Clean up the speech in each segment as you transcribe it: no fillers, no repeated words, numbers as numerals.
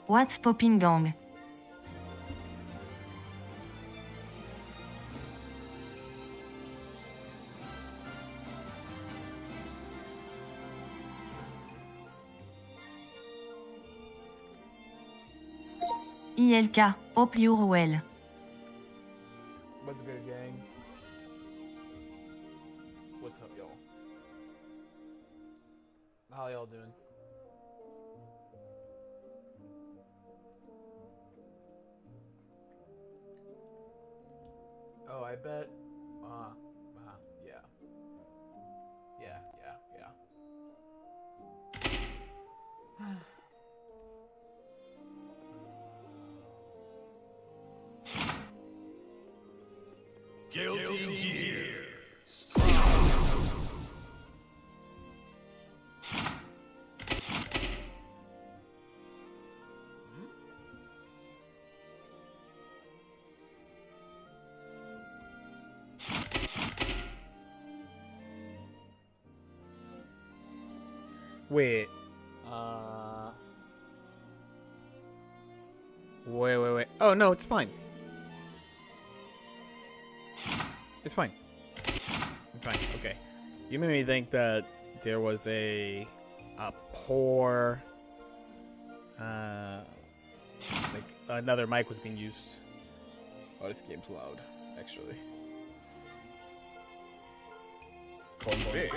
What's popping, gang? ILK, hope you're well. What's good, gang? What's up, y'all? How y'all doing? Oh, I bet. Yeah. Yeah. Guilty Gear. Wait. Wait. Oh, no, it's fine. It's fine. I'm fine. Okay. You made me think that there was a poor, like another mic was being used. Oh, this game's loud, actually. Config.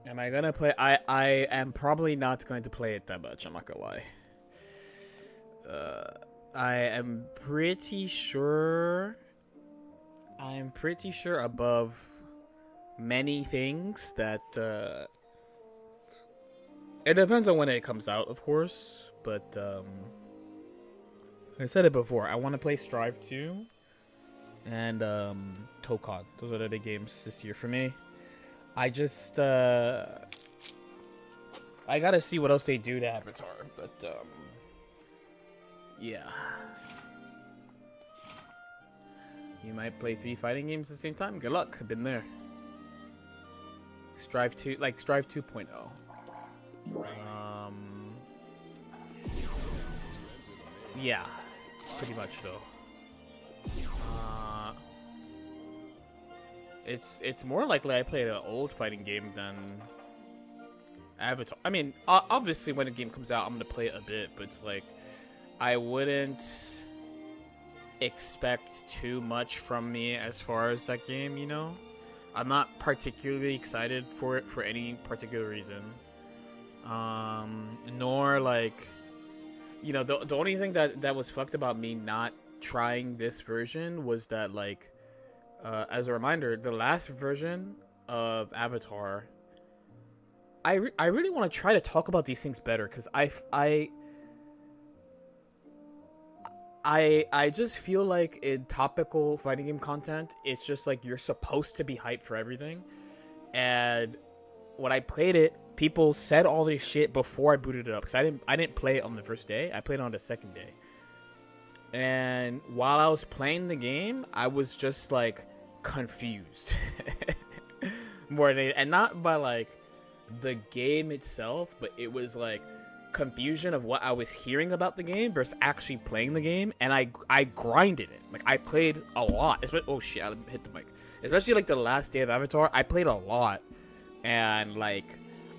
Am I gonna play? I am probably not going to play it that much. I'm not gonna lie. I am pretty sure. I'm pretty sure above many things that. It depends on when it comes out, of course. But I said it before. I want to play Strive 2 and Tokon. Those are the big games this year for me. I just, I gotta see what else they do to Avatar, but, yeah. You might play 3 fighting games at the same time? Good luck, I've been there. Strive 2, like Strive 2.0. Yeah, pretty much though. It's more likely I played an old fighting game than Avatar. I mean, obviously when a game comes out, I'm gonna play it a bit, but it's like I wouldn't expect too much from me as far as that game. You know, I'm not particularly excited for it for any particular reason. Nor like, you know, the only thing that was fucked about me not trying this version was that like. As a reminder, the last version of Avatar, I really want to try to talk about these things better because I just feel like in topical fighting game content, it's just like you're supposed to be hyped for everything, and when I played it, people said all this shit before I booted it up because I didn't play it on the first day. I played it on the second day. And while I was playing the game, I was just like confused more than, and not by like the game itself, but it was like confusion of what I was hearing about the game versus actually playing the game. And I grinded it. Like I played a lot. Oh shit, I hit the mic. Especially like the last day of Avatar, I played a lot, and like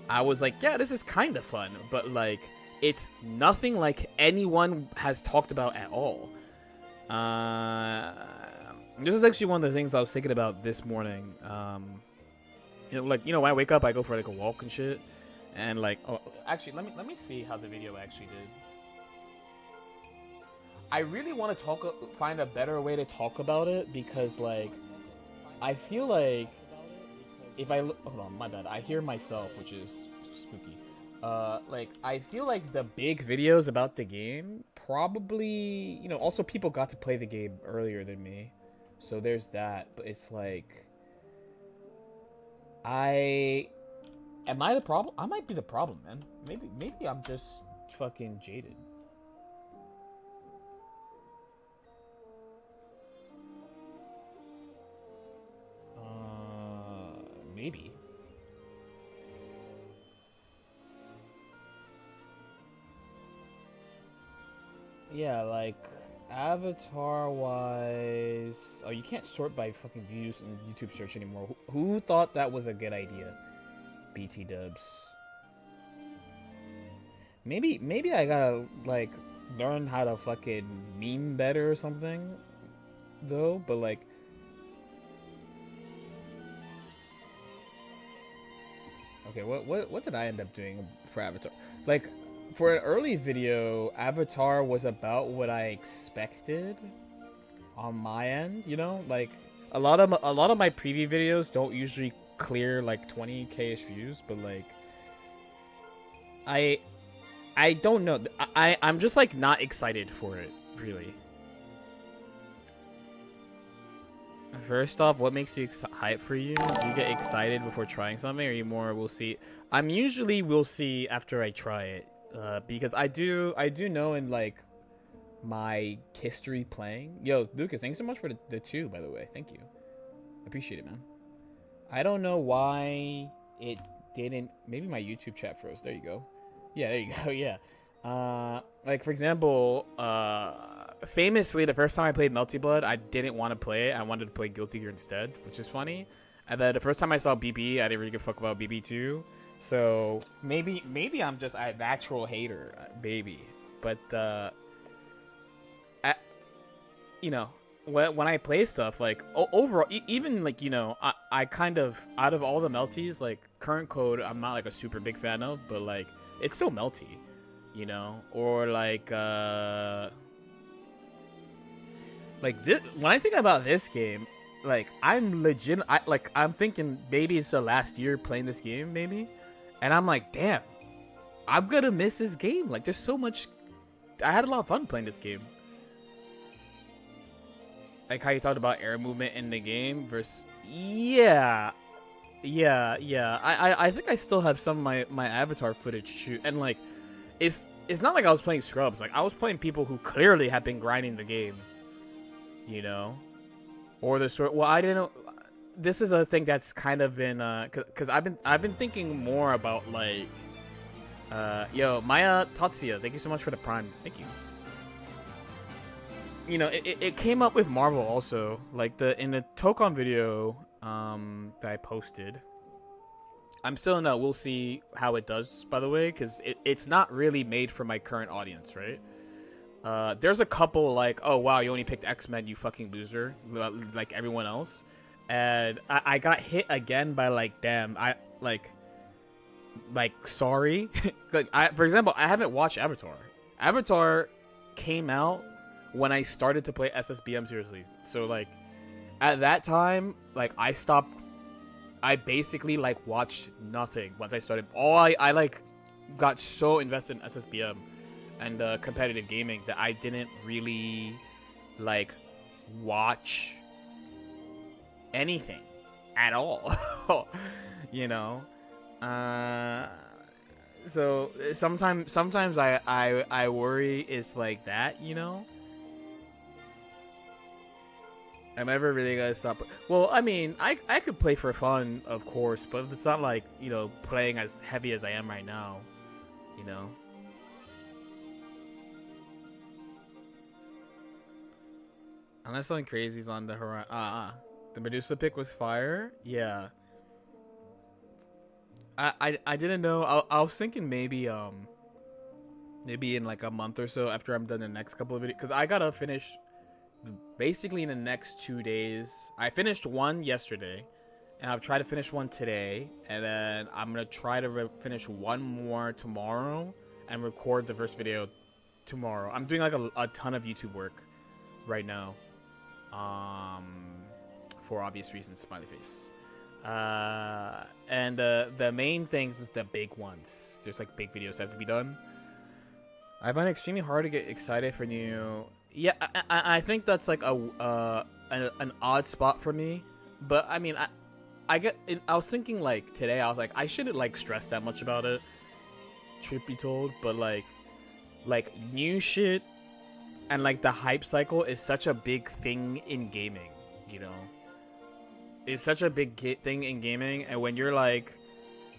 I was like, yeah, this is kind of fun, but like it's nothing like anyone has talked about at all. This is actually one of the things I was thinking about this morning. You know, like, you know, when I wake up, I go for like a walk and shit, and like, oh, actually, let me see how the video actually did. I really want to find a better way to talk about it because like, I feel like if I hold on, my bad. I hear myself, which is spooky. Like, I feel like the big videos about the game probably, you know, also people got to play the game earlier than me, so there's that. But it's like, am I the problem? I might be the problem, man. Maybe I'm just fucking jaded. Maybe. Yeah, like avatar wise. Oh, you can't sort by fucking views in YouTube search anymore. Who thought that was a good idea? BT dubs. Maybe I gotta like learn how to fucking meme better or something, though. But like, okay, what did I end up doing for Avatar? Like, for an early video, Avatar was about what I expected on my end. You know, like a lot of my preview videos don't usually clear like 20k views, but like I don't know. I'm just like not excited for it, really. First off, what makes you hype for you? Do you get excited before trying something, or are you more we'll see? I'm usually we'll see after I try it, because I do know in like my history playing. Yo, Lucas, thanks so much for the 2, by the way. Thank you. Appreciate it, man. I don't know why it didn't. Maybe my YouTube chat froze. There you go. Yeah, there you go. Yeah. Like for example, famously, the first time I played Melty Blood, I didn't want to play it. I wanted to play Guilty Gear instead, which is funny. And then the first time I saw BB, I didn't really give a fuck about BB 2. So maybe I'm just a natural hater, baby. But you know, when I play stuff, like overall, even like, you know, I kind of, out of all the Melties, like Current Code, I'm not like a super big fan of, but like it's still Melty, you know, or like this, when I think about this game, like I'm legit, I'm thinking maybe it's the last year playing this game, maybe, and I'm like, damn, I'm gonna miss this game. Like there's so much. I had a lot of fun playing this game. Like how you talked about air movement in the game versus yeah. I think I still have some of my Avatar footage too, and like it's not like I was playing scrubs. Like I was playing people who clearly have been grinding the game, you know, or the sort. Well, I didn't know. This is a thing that's kind of been because I've been thinking more about like yo, Maya Tatsuya, thank you so much for the prime. Thank you. You know, it came up with Marvel also, like in the Tokon video that I posted. I'm still in we'll see how it does, by the way, because it's not really made for my current audience, right? There's a couple like, oh wow, you only picked X-Men, you fucking loser, like everyone else. And I got hit again by like, damn, I like sorry. Like for example, I haven't watched Avatar. Avatar came out when I started to play SSBM seriously. So like at that time, like I basically like watched nothing once I started. I like got so invested in SSBM and competitive gaming that I didn't really like watch anything at all. You know? So sometimes I worry it's like that, you know? Am I ever really gonna stop? Well, I mean, I could play for fun, of course, but it's not like, you know, playing as heavy as I am right now, you know? Unless something crazy's on the horizon. The Medusa pick was fire? Yeah. I didn't know. I was thinking maybe in like a month or so after I'm done the next couple of videos, because I gotta finish basically in the next 2 days. I finished one yesterday, and I'll try to finish one today, and then I'm gonna try to finish one more tomorrow and record the first video tomorrow. I'm doing like a ton of YouTube work right now, for obvious reasons. Smiley face. And the main things is the big ones. There's like big videos that have to be done. I find it extremely hard to get excited for new. Yeah, I think that's like an odd spot for me. But I mean, I was thinking like today, I was like, I shouldn't like stress that much about it, truth be told. But like new shit and like the hype cycle is such a big thing in gaming, you know. is such a big thing in gaming, and when you're like,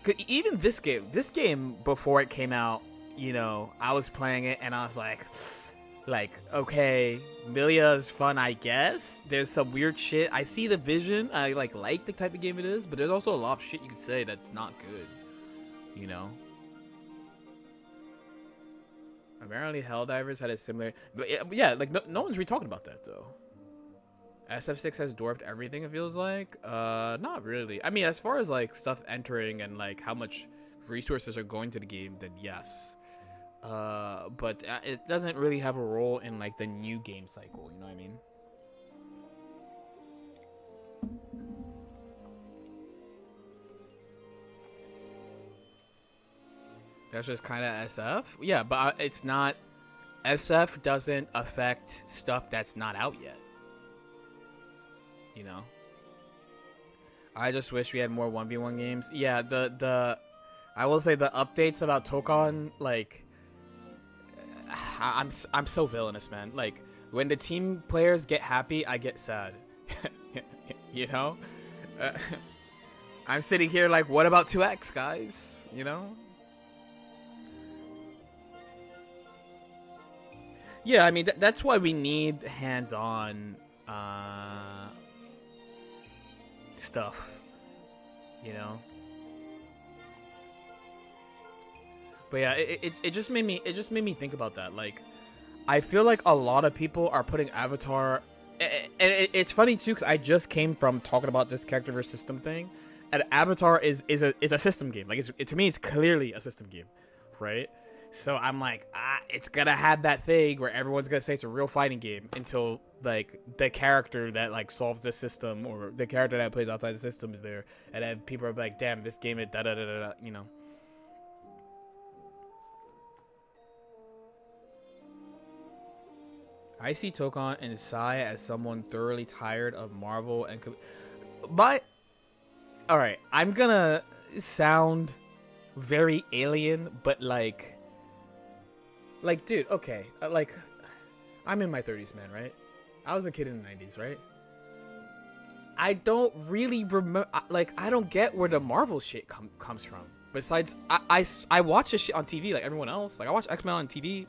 'cause even this game before it came out, you know, I was playing it and I was like, okay, Milia's fun, I guess. There's some weird shit. I see the vision. I like the type of game it is, but there's also a lot of shit you could say that's not good, you know. Apparently, Helldivers had a similar, but yeah, like no one's really talking about that though. SF6 has dwarfed everything, it feels like. Not really. I mean, as far as like stuff entering and like how much resources are going to the game, then yes. But it doesn't really have a role in like the new game cycle, you know what I mean? That's just kind of SF. Yeah, but it's not. SF doesn't affect stuff that's not out yet. You know. I just wish we had more 1v1 games. Yeah, I will say the updates about Tokon, like, I'm so villainous, man. Like, when the team players get happy, I get sad. You know. I'm sitting here like, what about 2x, guys? You know. Yeah, I mean, that's why we need hands-on stuff, you know? But yeah, it just made me think about that. Like, I feel like a lot of people are putting Avatar, and it's funny too, because I just came from talking about this character versus system thing, and Avatar is a system game. Like, to me, it's clearly a system game, right? So I'm like, it's gonna have that thing where everyone's gonna say it's a real fighting game until like the character that like solves the system or the character that plays outside the system is there, and then people are like, damn, this game is da da da da da, you know. I see Tokon and Sai as someone thoroughly tired of Marvel and all right, I'm gonna sound very alien, but like, dude, okay, like, I'm in my 30s, man, right? I was a kid in the 90s, right? I don't really remember, like, I don't get where the Marvel shit comes from. Besides, I watch this shit on TV like everyone else. Like, I watch X-Men on TV,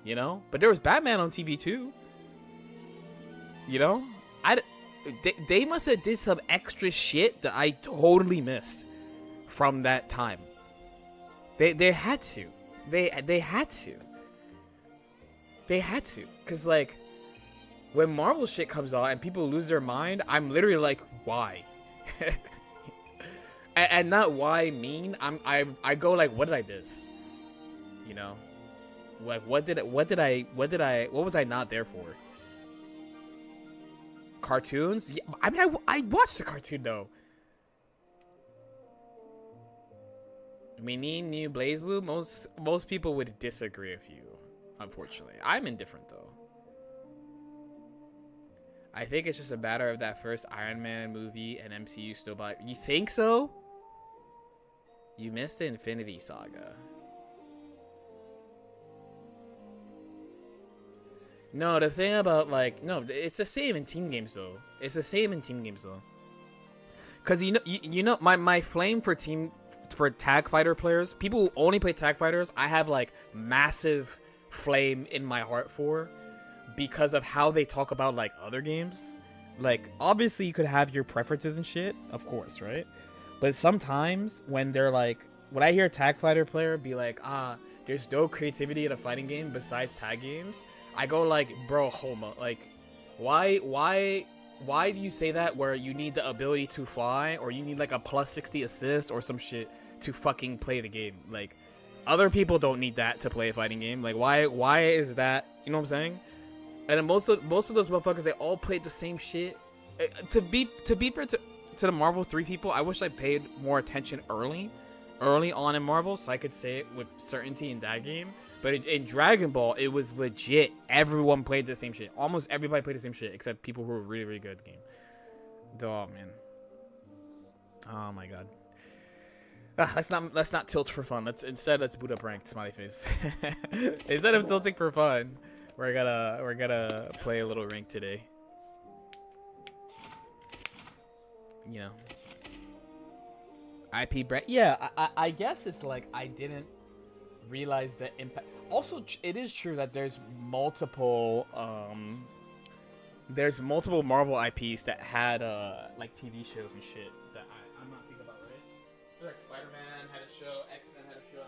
you know? But there was Batman on TV too. You know? They must have did some extra shit that I totally missed from that time. They had to. They had to. They had to, cause like, when Marvel shit comes out and people lose their mind, I'm literally like, why? and not why mean. I go like, what did I miss? You know, like what was I not there for? Cartoons? Yeah, I mean, I watched the cartoon though. We need new Blaze Blue. Most people would disagree with you. Unfortunately, I'm indifferent though. I think it's just a matter of that first Iron Man movie and MCU still by. You think so? You missed the Infinity Saga. No, the thing about like, no, it's the same in team games though. It's the same in team games though. Cause you know my flame for tag fighter players, people who only play tag fighters, I have like massive flame in my heart for, because of how they talk about like other games. Like, obviously you could have your preferences and shit, of course, right? But sometimes when they're like, when I hear a tag fighter player be like, there's no creativity in a fighting game besides tag games, I go like, bro, Homa, like, why do you say that, where you need the ability to fly, or you need like a plus 60 assist or some shit to fucking play the game? Like, other people don't need that to play a fighting game. Like, why is that? You know what I'm saying? And then most of those motherfuckers, they all played the same shit. To be fair to the Marvel 3 people, I wish I paid more attention early on in Marvel, so I could say it with certainty in that game. But in Dragon Ball, it was legit. Everyone played the same shit. Almost everybody played the same shit, except people who were really, really good at the game. Oh man. Oh my god. Let's not tilt for fun. Let's boot up ranked, smiley face. Instead of tilting for fun, we're gonna play a little rank today. you know, IP brand. Yeah, I guess it's like I didn't realize the impact. Also, it is true that there's multiple Marvel IPs that had like TV shows and shit that I'm not thinking about, right? Like Spider-Man had a show, X-Men had a show.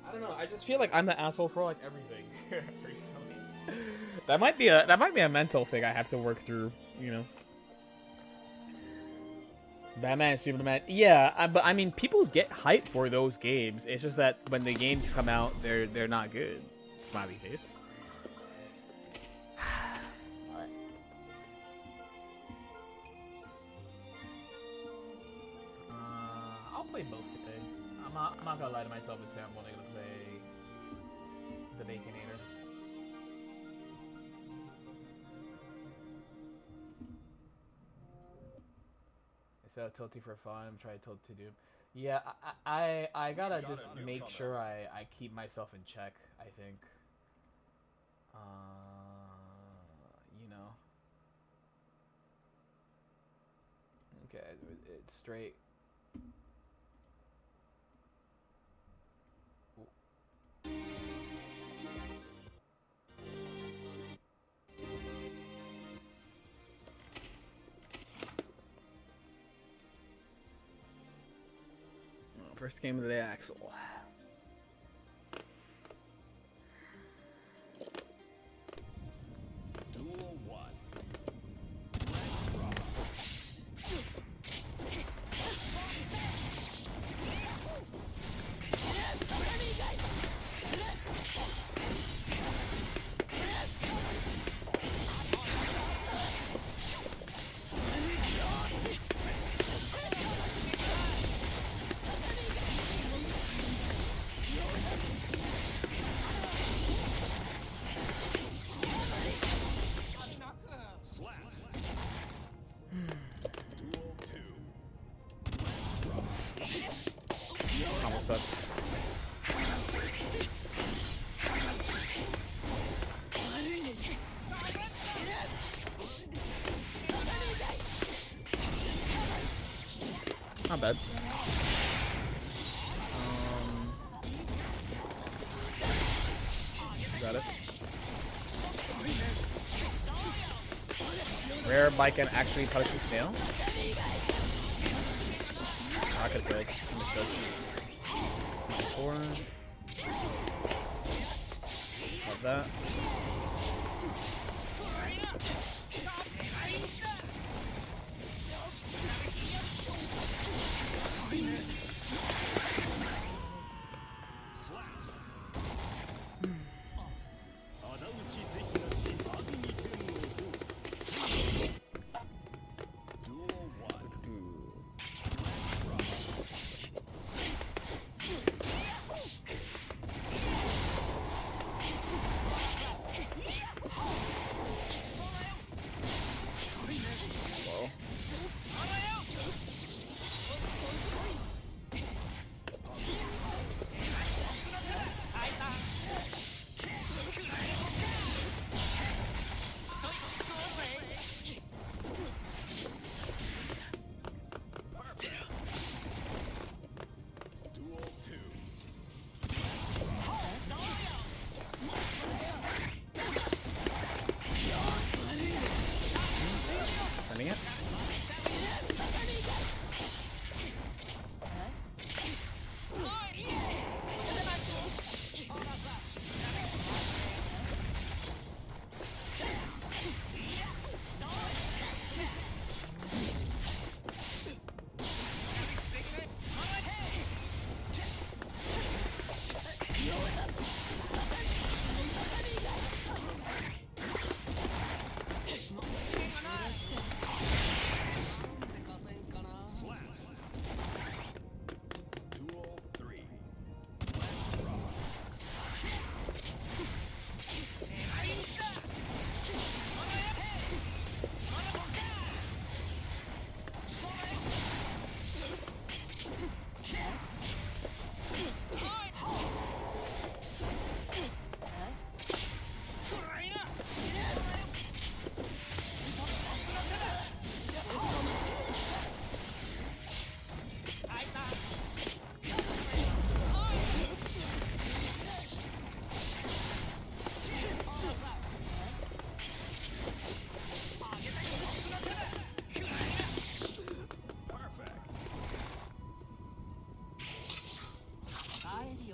I don't know. I just feel like I'm the asshole for like everything recently. That might be a mental thing I have to work through, you know. Batman and Superman, yeah, but I mean, people get hyped for those games. It's just that when the games come out, they're not good. Smiley face. All right. I'll play both today. I'm not gonna lie to myself and say I'm only gonna play the Baconator. So Tilty for fun. I'm trying to tilt to Doom. Yeah, I gotta just make sure I keep myself in check. I think. You know. Okay, it's straight. First game of the day, Axel. Duel 1. Almost up. Not bad. Got it. Rare bike can actually punish the snail. I could have killed. Misjudge. -4. Love that.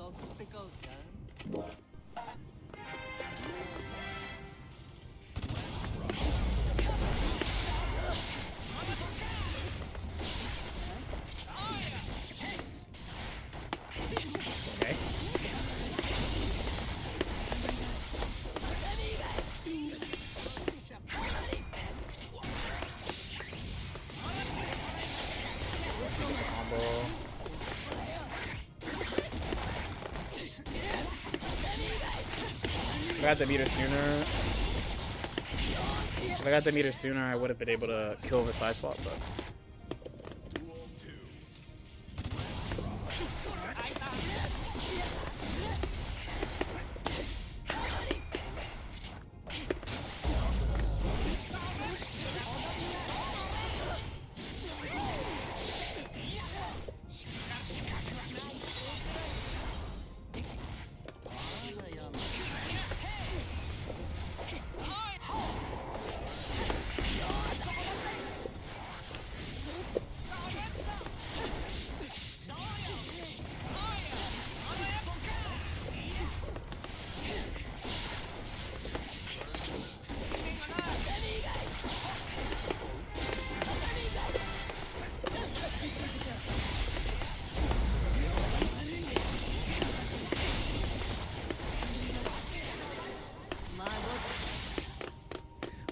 Okay. Combo. If I got the meter sooner, I would have been able to kill the side swap, but.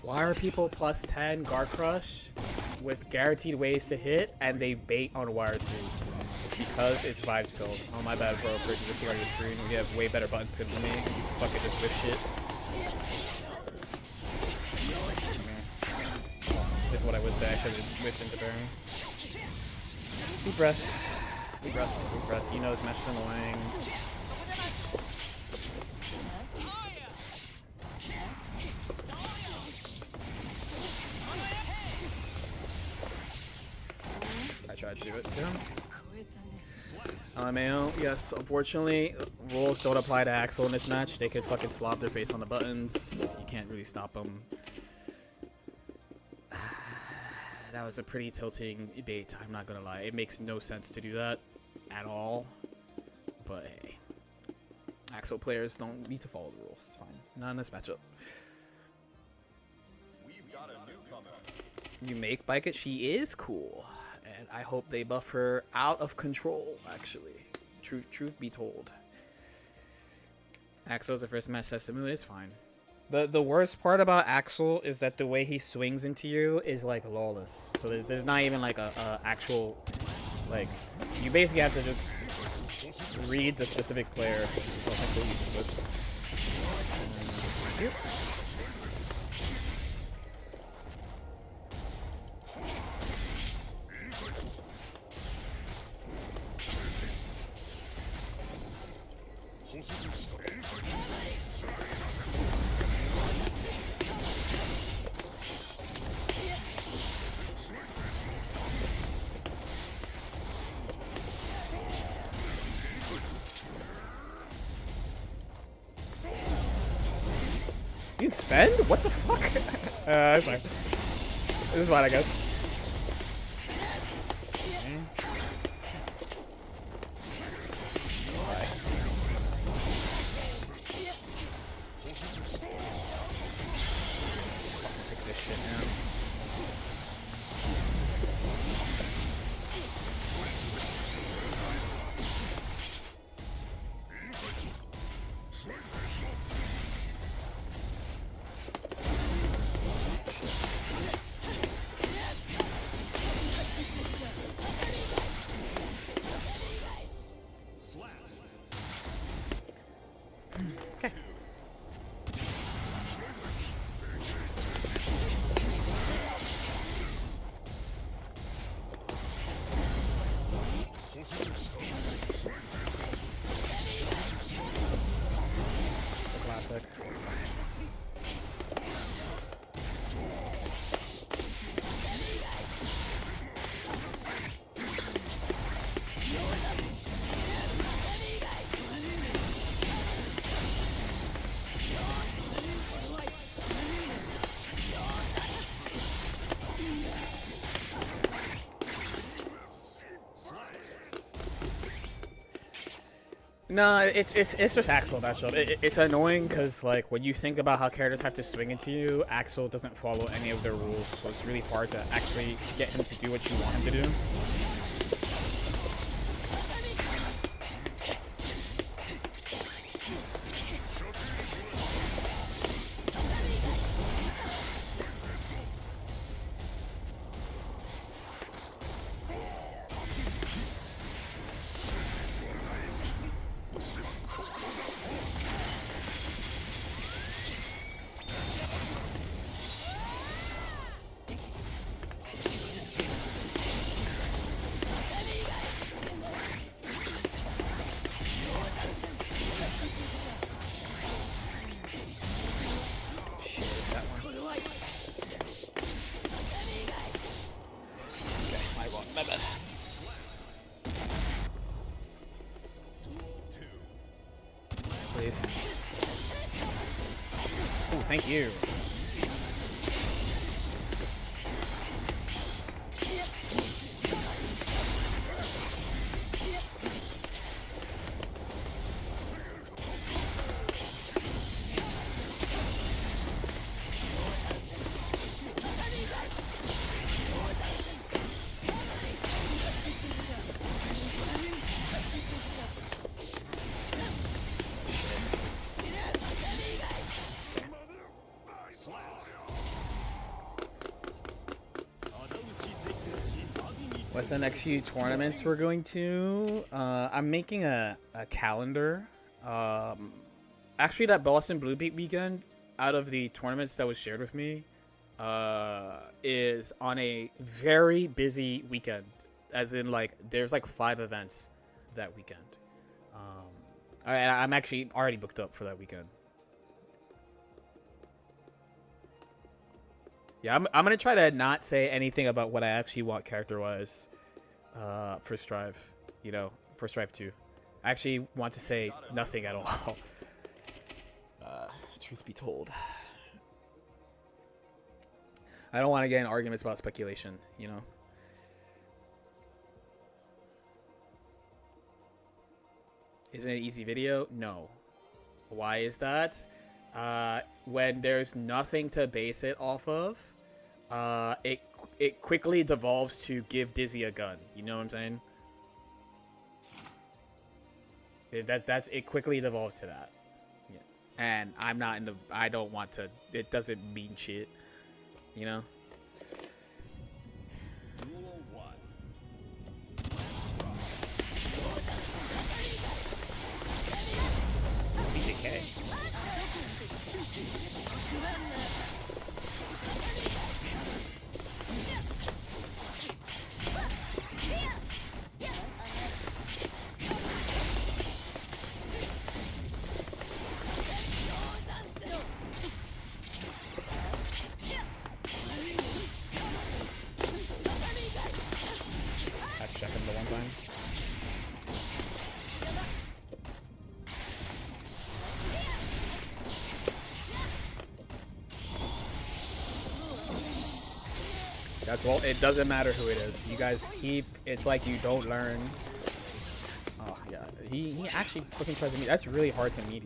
Why are people plus 10 guard crush with guaranteed ways to hit and they bait on wire C? It's because it's vibes filled. Oh my bad, bro. For just see on your screen, you have way better buttons than me. Fucking just whip shit. This is what I would say. I should have whipped into bearing. Deep breath. Deep breath. Deep breath. He knows matches in the lane. Tried to do it to him. LMAO, yes, unfortunately, rules don't apply to Axel in this match. They could fucking slop their face on the buttons. You can't really stop them. That was a pretty tilting bait, I'm not gonna lie. It makes no sense to do that at all. But hey, Axel players don't need to follow the rules. It's fine. Not in this matchup. We've got a newcomer. You make Bike It, she is cool. And I hope they buff her out of control, actually. Truth be told. Axel's the first match Sesame is fine. The worst part about Axel is that the way he swings into you is like lawless. So there's not even like a actual, like, you basically have to just read the specific player. Oh, I believe this looks. Yep. You can spend? What the fuck? That's fine. This is fine, I guess. Take this shit now. No, it's just Axel matchup. It's annoying because like when you think about how characters have to swing into you, Axel doesn't follow any of their rules, so it's really hard to actually get him to do what you want him to do. My bad. Please. Oh, thank you. What's the next few tournaments we're going to? I'm making a calendar. Actually, that Boston Blue Beat weekend, out of the tournaments that was shared with me, is on a very busy weekend. As in, like, there's like 5 events that weekend. I'm actually already booked up for that weekend. Yeah, I'm gonna try to not say anything about what I actually want character-wise for Strive. You know, for Strive 2. I actually want to say nothing at all. Truth be told. I don't want to get in arguments about speculation, you know? Isn't it an easy video? No. Why is that? When there's nothing to base it off of, it quickly devolves to give Dizzy a gun. You know what I'm saying? It quickly devolves to that. Yeah. And I'm not in the. I don't want to. It doesn't mean shit. You know. BJK. Check him the one time. That's well. It doesn't matter who it is. You guys keep. It's like you don't learn. Oh yeah. He actually fucking tries to meet. That's really hard to meet.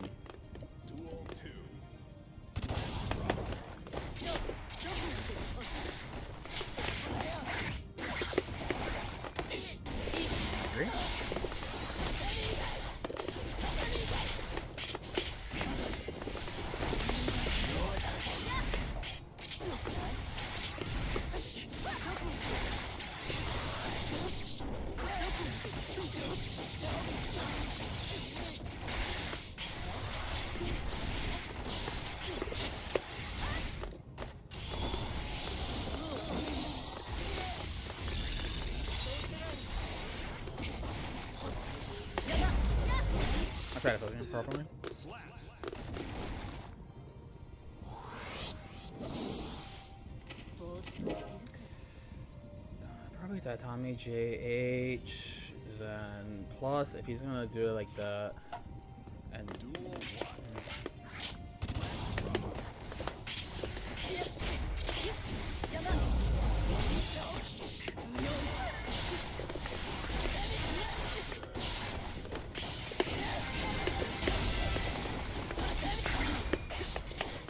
I'll try to focus him properly. Probably Tatami JH, then plus if he's gonna do it like that, and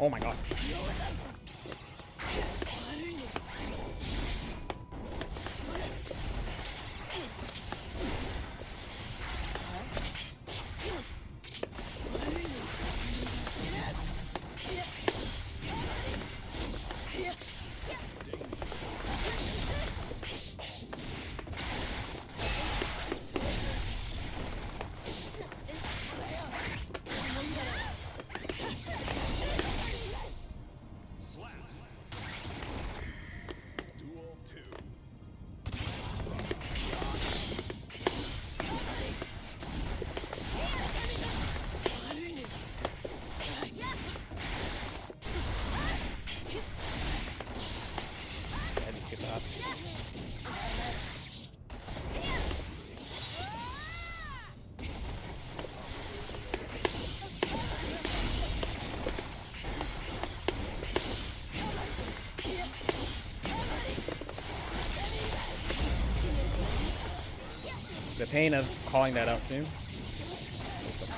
Oh my god. The pain of calling that out too. It's okay.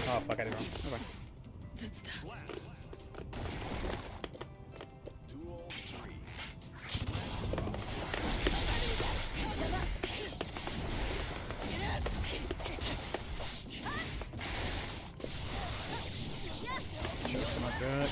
Oh fuck, I did wrong. Okay.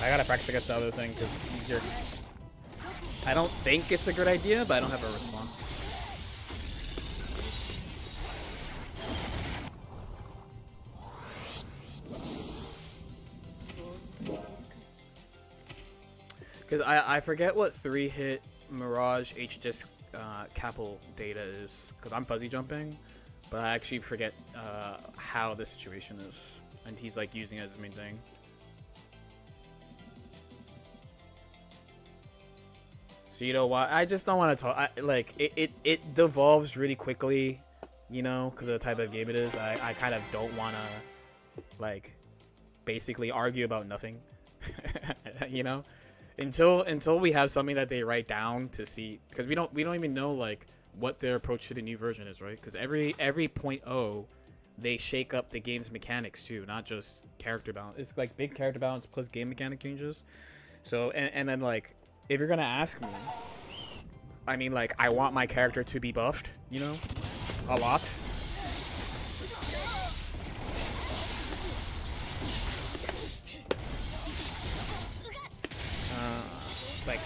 I gotta practice against the other thing because you're. I don't think it's a good idea, but I don't have a response. Because I forget what 3-hit Mirage H-Disc Capel data is, because I'm fuzzy jumping, but I actually forget how the situation is, and he's like using it as his main thing. So you know what? I just don't want to talk. Like it devolves really quickly, you know, because of the type of game it is. I kind of don't want to like basically argue about nothing, you know. Until we have something that they write down to see, because we don't even know like what their approach to the new version is, right? Because every 0.0 they shake up the game's mechanics too, not just character balance. It's like big character balance plus game mechanic changes. So and then like if you're gonna ask me, I mean like I want my character to be buffed, you know, a lot. Like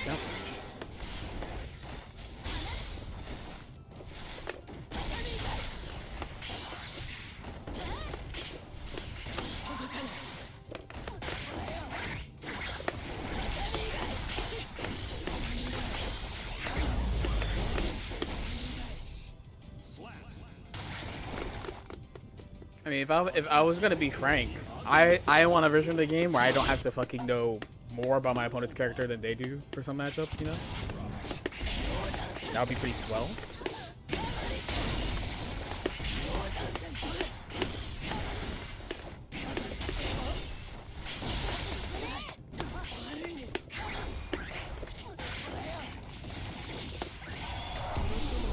sound switch. I mean, if I was gonna be frank, I want a version of the game where I don't have to fucking know more about my opponent's character than they do for some matchups, you know? That would be pretty swell.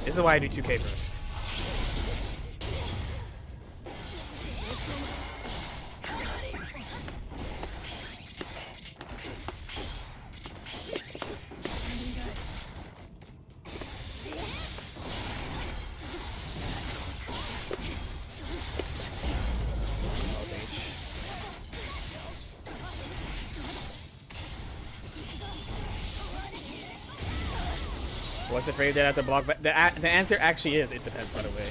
This is why I do 2K first. What's the phrase that I have to block? The answer actually is it depends, by the way.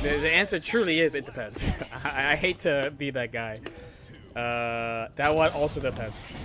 The answer truly is it depends. I hate to be that guy. That one also depends.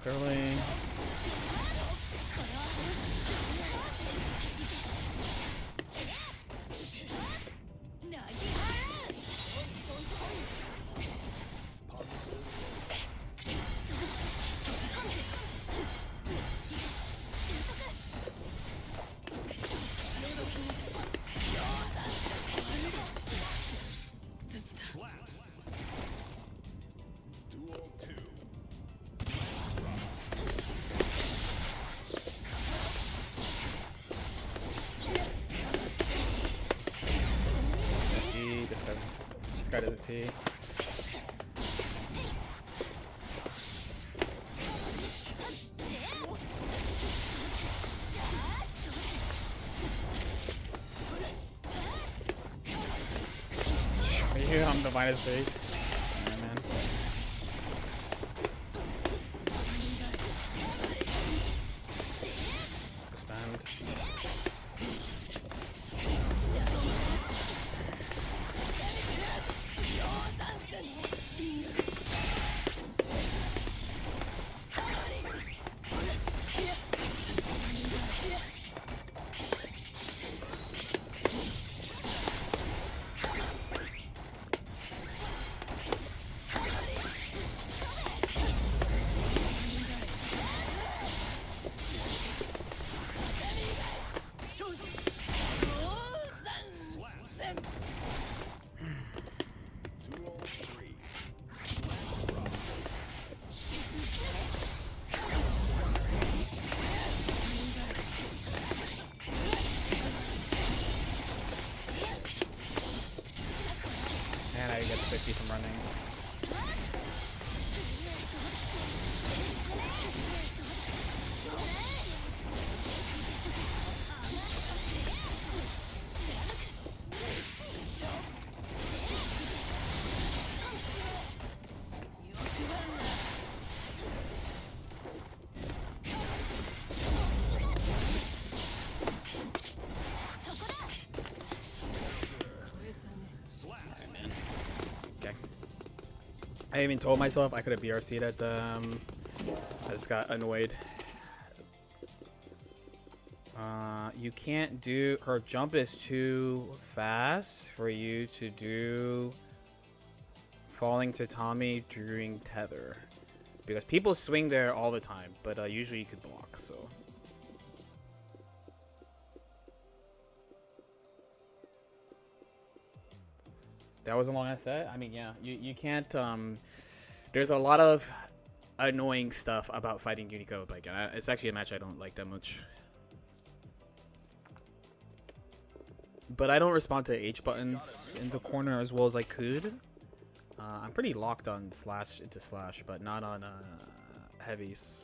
Curling. This guy doesn't see. I'm the -3. Yeah, man. And I get the 50 from running. I even told myself I could have BRC'd at the, I just got annoyed. You can't do, her jump is too fast for you to do falling to Tommy during tether. Because people swing there all the time, but usually you could block, so. That was a long ass set. I mean, yeah, you can't. There's a lot of annoying stuff about fighting Unicode. Like, it's actually a match I don't like that much. But I don't respond to H buttons in the corner as well as I could. I'm pretty locked on slash into slash, but not on heavies.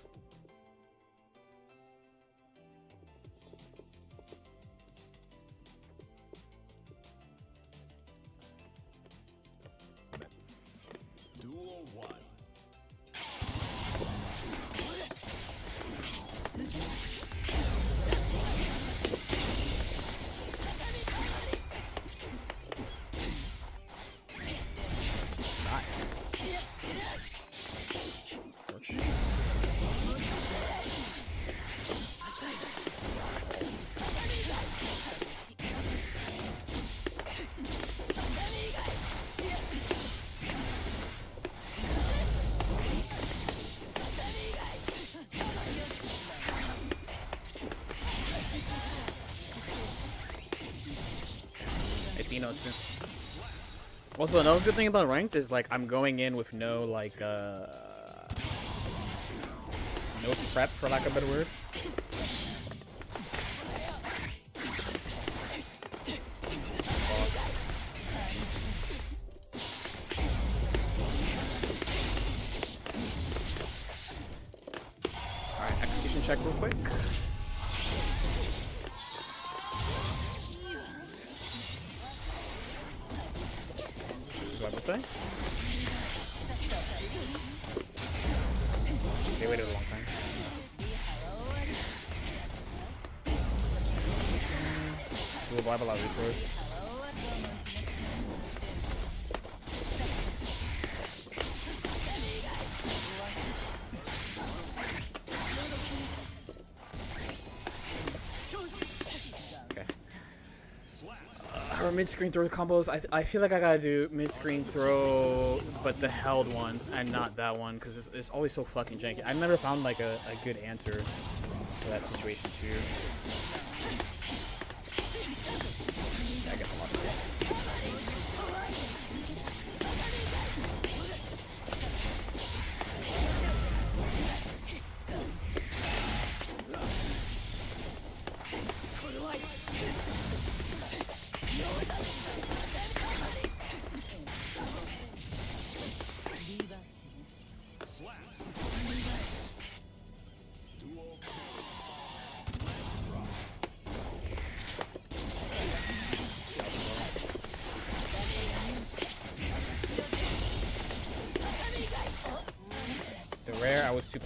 Duel 1. Also, another good thing about ranked is like I'm going in with no like notes prep, for lack of a better word. All right, execution check real quick. Say? They waited a long time. We'll buy a lot of resources. Or mid-screen throw combos. I feel like I gotta do mid-screen throw, but the held one and not that one because it's always so fucking janky. I've never found like a good answer for that situation too. I guess a lot of it. Rare, I was 2+.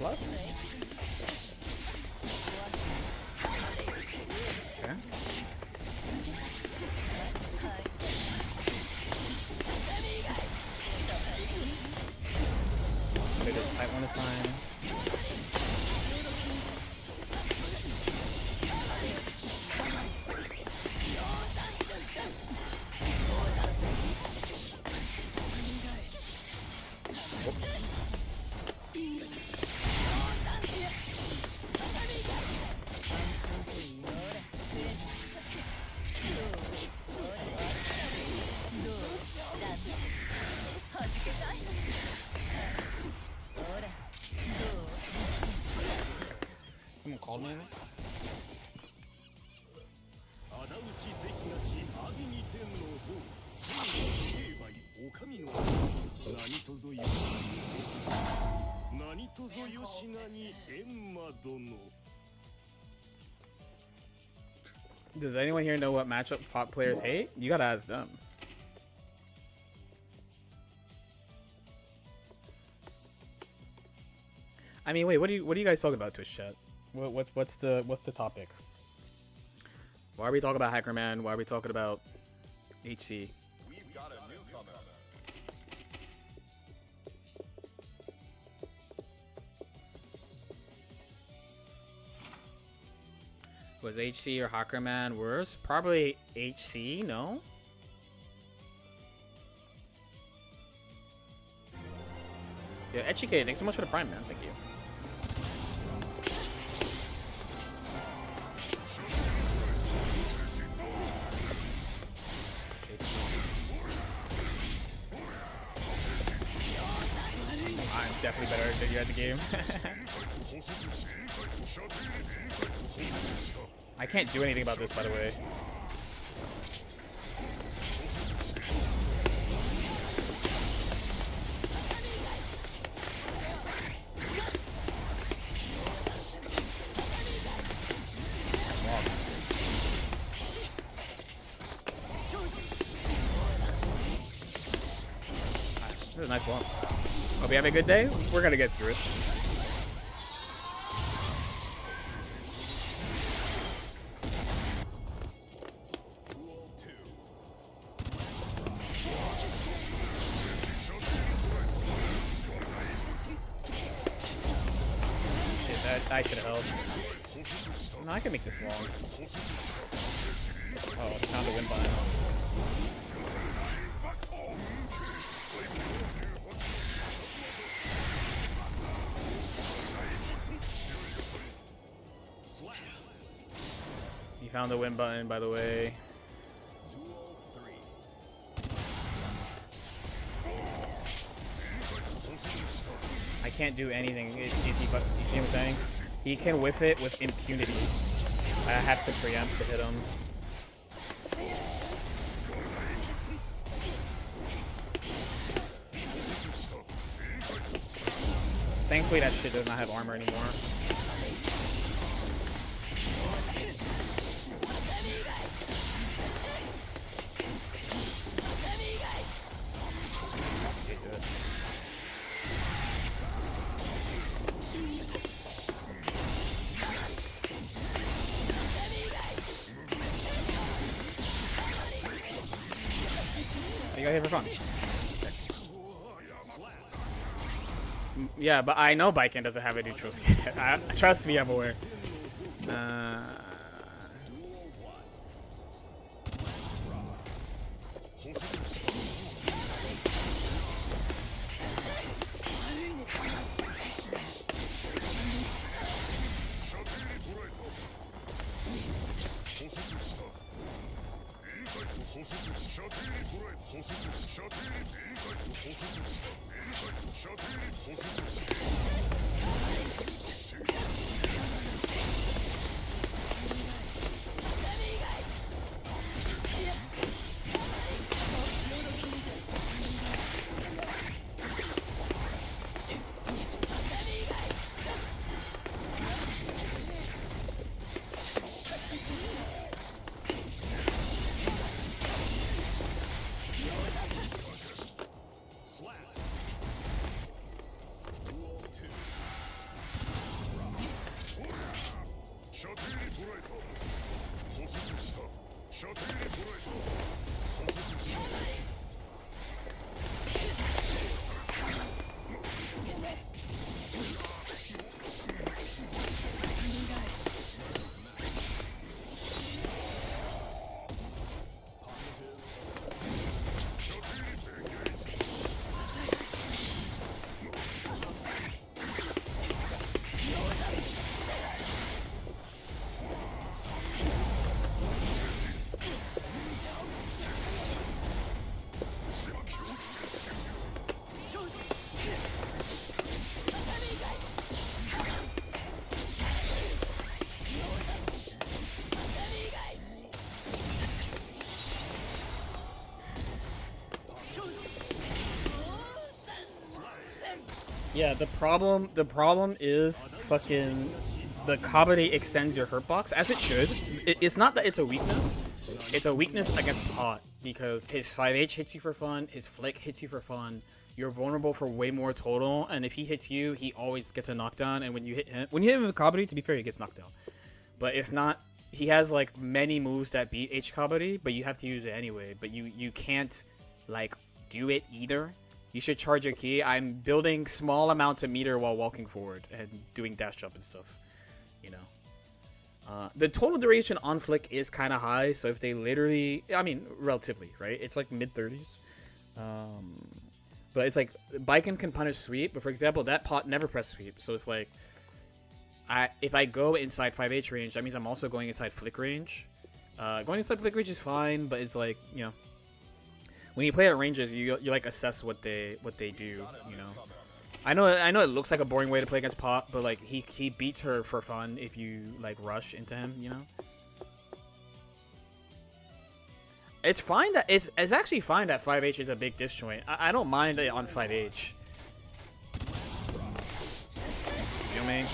Does anyone here know what matchup pop players hate? You gotta ask them. I mean, wait, what are you guys talking about, Twitch chat? What's the topic? Why are we talking about Hackerman? Why are we talking about HC? We've got a newcomer. Was HC or Hackerman worse? Probably HC, no? Yeah, HK, thanks so much for the prime, man. Thank you. I'm definitely better than you at the game. I can't do anything about this, by the way. This is a nice ball. Hope you have a good day. We're gonna get through it. Shit, that I should have held. No, I can make this long. Oh, I found a win button. You found the win button, by the way. I can't do anything. You see what I'm saying? He can whiff it with impunity. I have to preempt to hit him. Thankfully, that shit does not have armor anymore. You got hit for fun. Yeah, but I know Baiken doesn't have a neutral skin. Trust me, I'm aware. Yeah, the problem is fucking the Kabaddi extends your hurt box as it should. It's not that it's a weakness. It's a weakness against Pot because his 5H hits you for fun, his flick hits you for fun. You're vulnerable for way more total, and if he hits you, he always gets a knockdown. And when you hit him with Kabaddi, to be fair, he gets knocked down. But it's not. He has like many moves that beat H Kabaddi, but you have to use it anyway. But you can't like do it either. You should charge your key. I'm building small amounts of meter while walking forward and doing dash jump and stuff. You know. The total duration on flick is kind of high, so if they literally, I mean, relatively, right? It's like mid-30s. But it's like, Baiken can punish sweep, but for example, that Pot never press sweep, so it's like, if I go inside 5H range, that means I'm also going inside flick range. Going inside flick range is fine, but it's like, you know, when you play at ranges, you like assess what they do, you know. I know it looks like a boring way to play against Pot, but like he beats her for fun if you like rush into him, you know. It's fine that it's actually fine that 5H is a big disjoint. I don't mind it on 5H. You know me?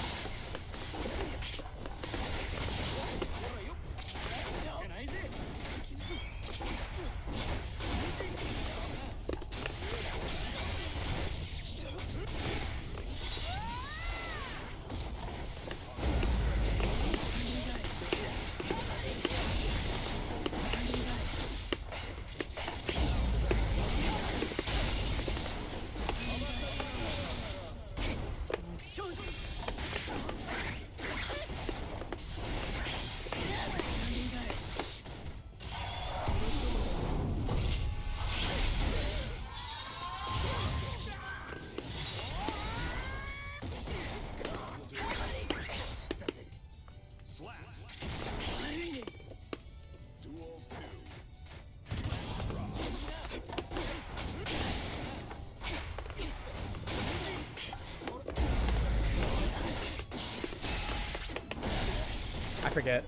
I forget.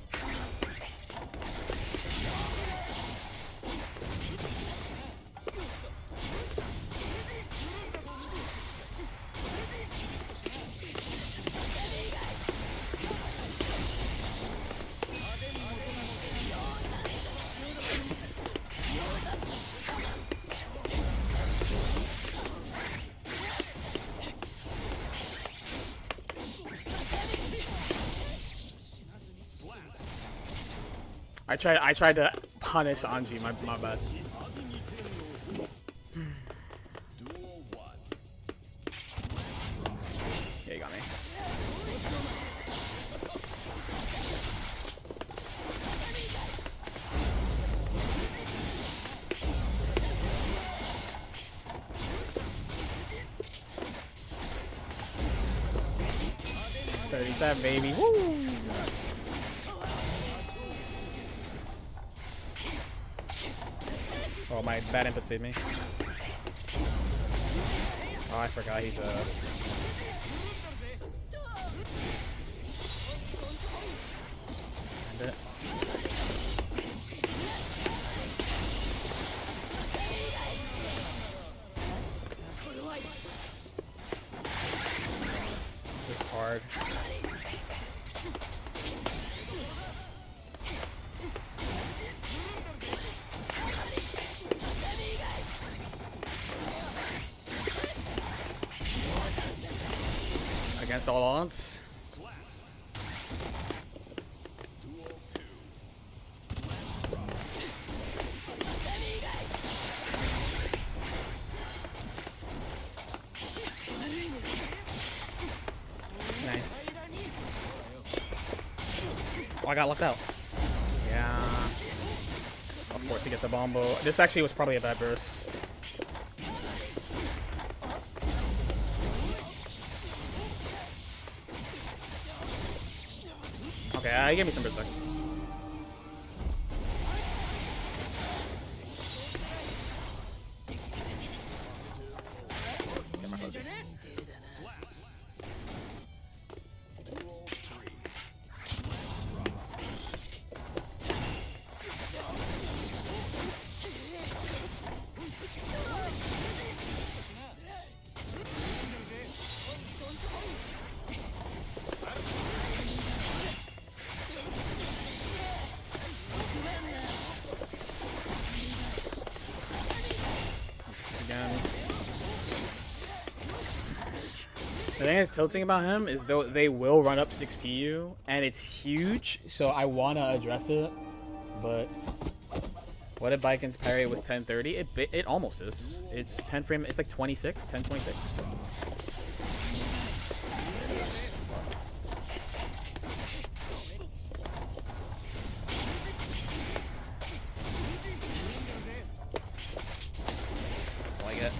I tried to punish Anji, my bad. Yeah, you got me. $37, baby. Woo! Oh, my bad input saved me. Oh, I forgot he's a... This is hard. Against all odds. Nice. Oh, I got locked out. Yeah. Of course he gets a bombo. This actually was probably a bad burst. Okay, give me some respect. Get my fuzzy. The thing that's tilting about him is though they will run up 6PU and it's huge, so I wanna address it, but what if Biken's parry was 1030? It almost is. It's 10 frame. It's like 26, 1026. That's all I get.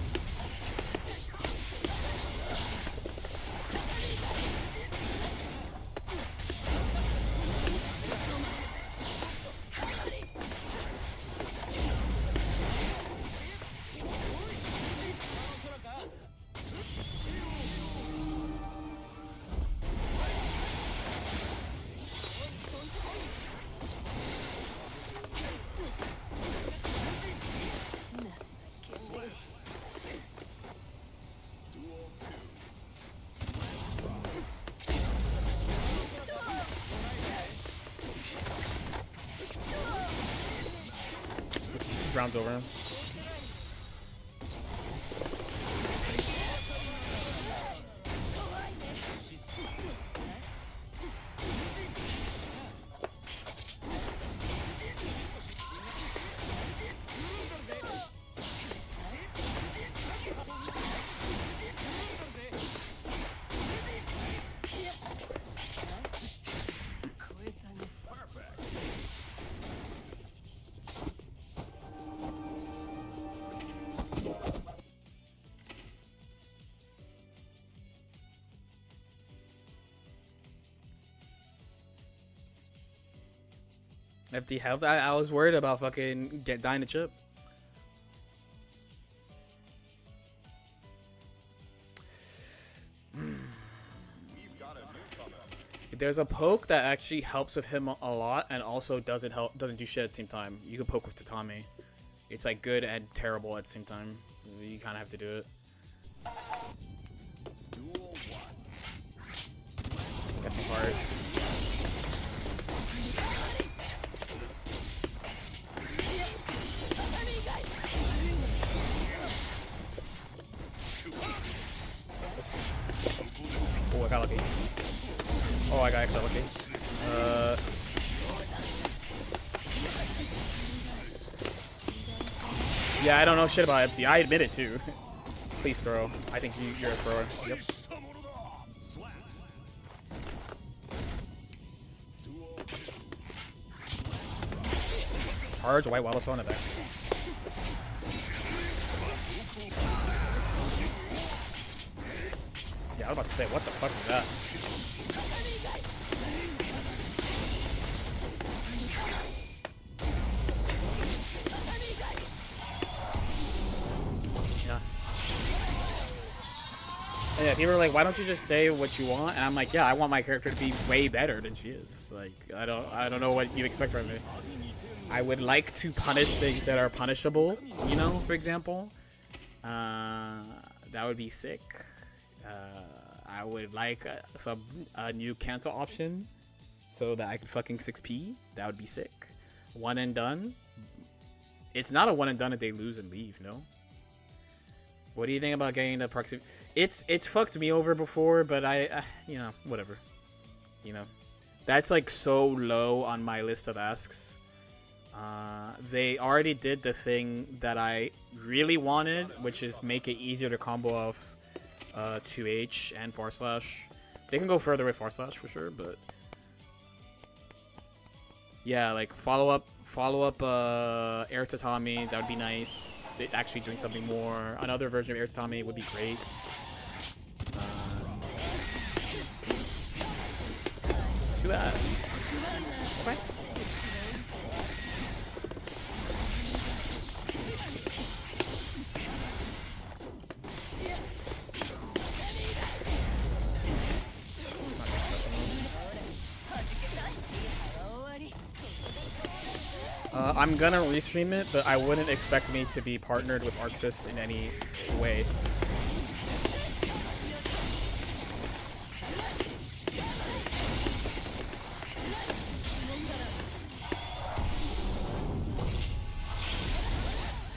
Rounds over him. FD health. I was worried about fucking dying to chip. We've got a newcomer. There's a poke that actually helps with him a lot and also doesn't do shit at the same time. You can poke with Tatami. It's like good and terrible at the same time. You kind of have to do it. Duel 1. Got some hard. Oh, I got lucky. Oh, I got extra lucky. Yeah, I don't know shit about MC. I admit it too. Please throw. I think you're a thrower. Yep. Charge white wall on it back. Yeah, I was about to say, what the fuck is that? Yeah. And yeah, people are like, why don't you just say what you want? And I'm like, yeah, I want my character to be way better than she is. Like, I don't know what you expect from me. I would like to punish things that are punishable, you know, for example. That would be sick. I would like a new cancel option so that I can fucking 6P. That would be sick. One and done. It's not a one and done if they lose and leave, no? What do you think about getting the proximity? It's fucked me over before, but I you know, whatever. You know, that's like so low on my list of asks. They already did the thing that I really wanted, which is make it easier to combo off 2H and /. They can go further with // for sure, but yeah, like follow up air tatami, that would be nice. Actually doing something more. Another version of air tatami would be great. Do that. Okay. I'm gonna restream it, but I wouldn't expect me to be partnered with Arxis in any way.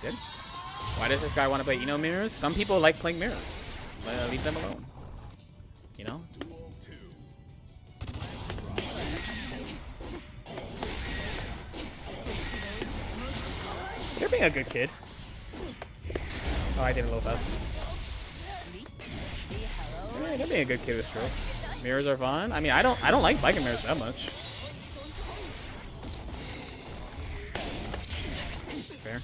Good. Why does this guy want to play Eno mirrors? Some people like playing mirrors. Leave them alone. You're being a good kid. Oh, I did a little fast. Yeah, you're being a good kid with stroke. Mirrors are fun. I mean, I don't like biking mirrors that much. Fair.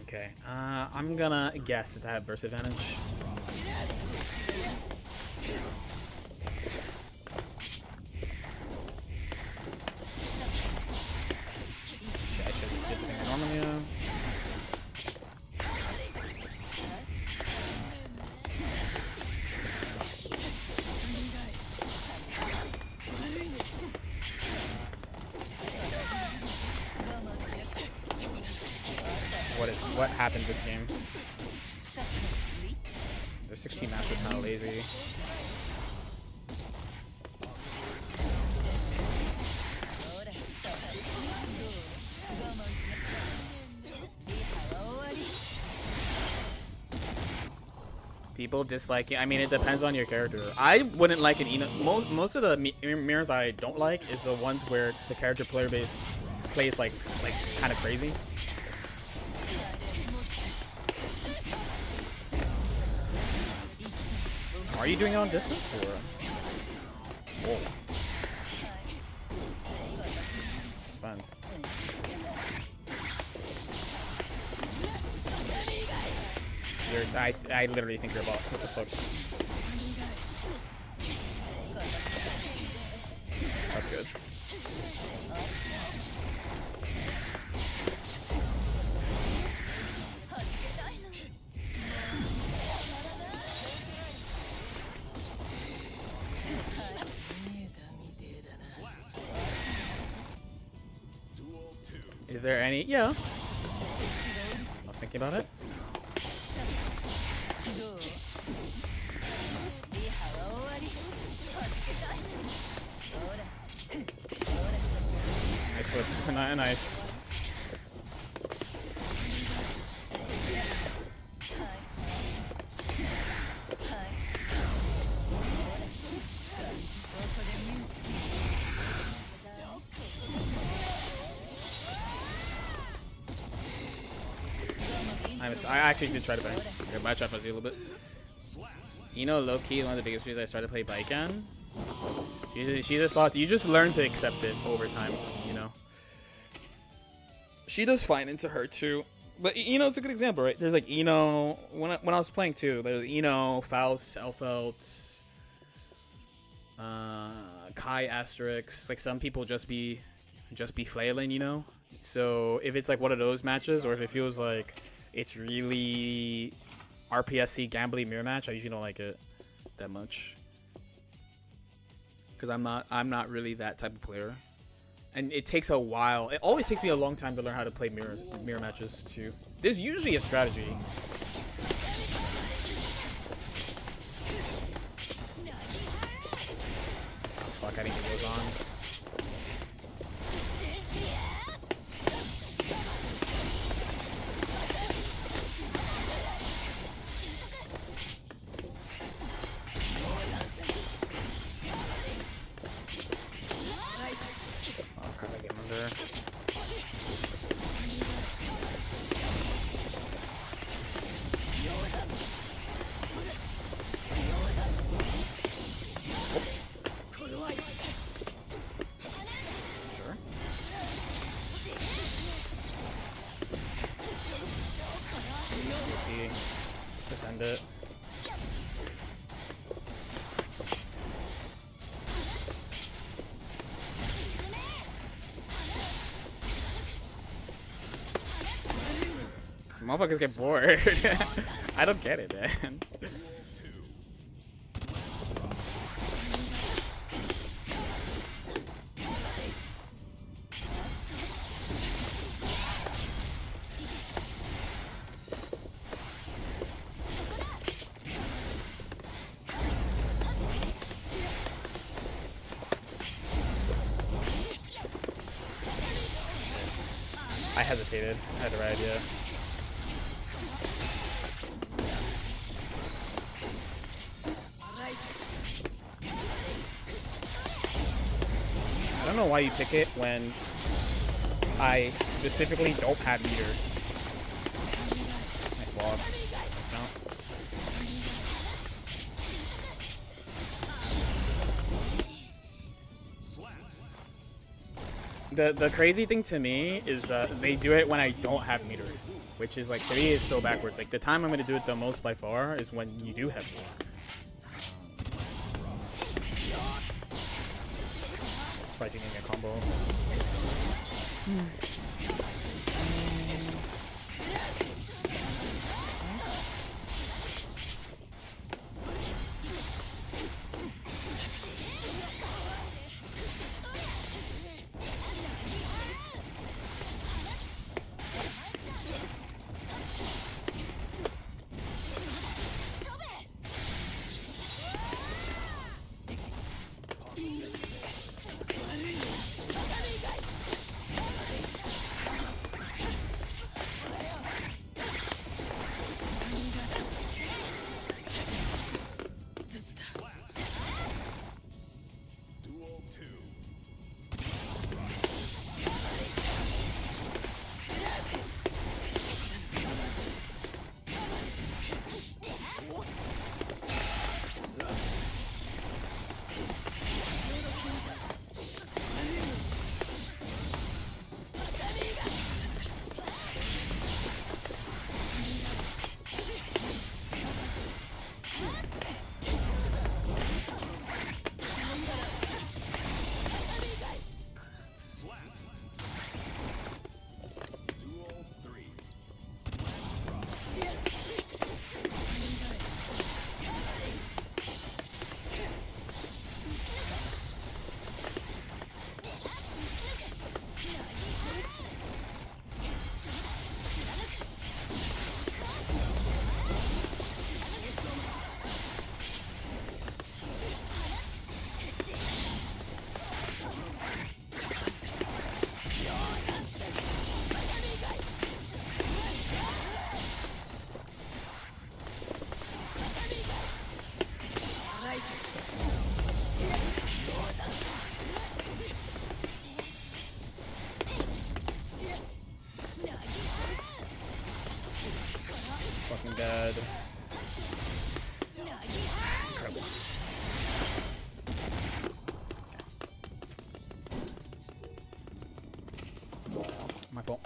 Okay. I'm gonna guess since I have burst advantage. I should have did things normally. What happened this game? Their 16 master kind of lazy. People dislike it. I mean, it depends on your character. I wouldn't like an Eno. Most of the mirrors I don't like is the ones where the character player base plays like kind of crazy. Are you doing it on distance or? Whoa. It's fun. I literally think you're about. What the fuck? That's good. Is there any? Yeah. I was thinking about it. Nice foot. Nice. I actually did try to bang. Okay, bye, Chef. I see a little bit. You know, low key, one of the biggest reasons I started to play Baiken. She just lost. You just learn to accept it over time, you know. She does fine into her too, but Eno's a good example, right? There's like Eno when I was playing too. There's Eno, Faust, Elfelt, Kai Asterix. Like some people just be flailing, you know. So if it's like one of those matches, or if it feels like it's really RPSC gambly mirror match, I usually don't like it that much. Because I'm not really that type of player. And it takes a while. It always takes me a long time to learn how to play mirror matches too. There's usually a strategy. Fuck, I didn't get those on. Just end it. Motherfuckers get bored. I don't get it, man. I hesitated. I had the right idea. don't know why you pick it when I specifically don't have meter. Nice block. No. The crazy thing to me is they do it when I don't have meter, which is like, to me it's so backwards. Like the time I'm gonna do it the most by far is when you do have meter. Probably getting a combo. Fucking dead. Incredible. My fault.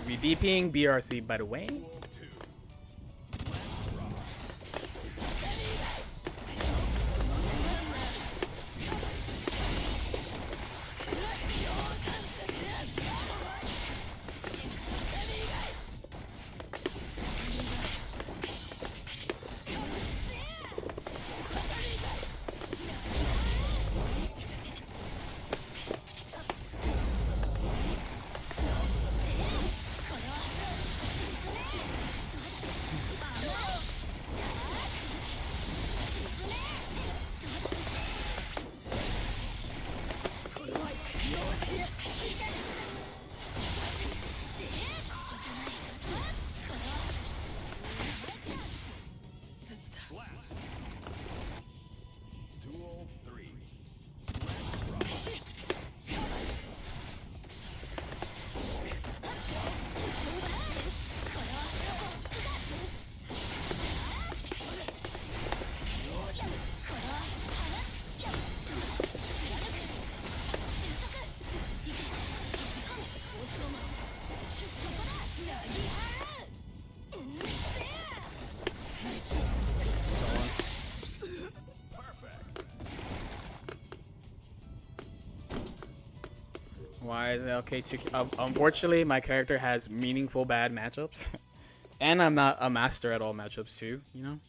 We DPing BRC, by the way. Why is it okay to? Unfortunately, my character has meaningful bad matchups, and I'm not a master at all matchups too. You know.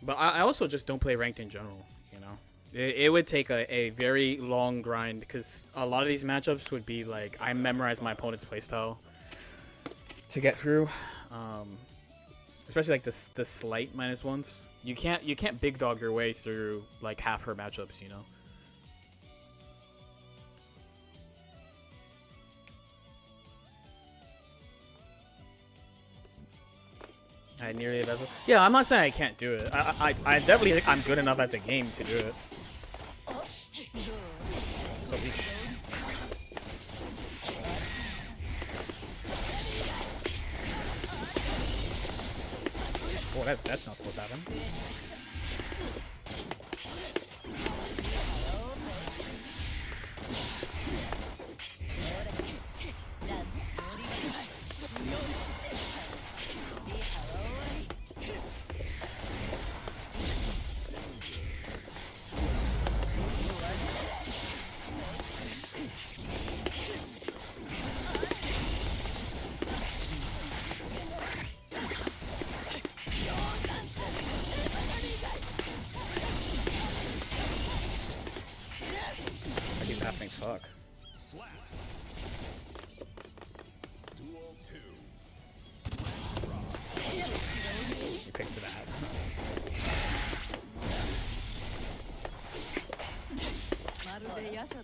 But I also just don't play ranked in general. You know, it would take a very long grind because a lot of these matchups would be like I memorize my opponent's playstyle to get through. Especially like the slight -1s. You can't big dog your way through like half her matchups. You know. I nearly a vessel. Yeah, I'm not saying I can't do it. I definitely think I'm good enough at the game to do it. So each. Oh, that's not supposed to happen. What is happening? Fuck. Slap. Duel 2. You picked that.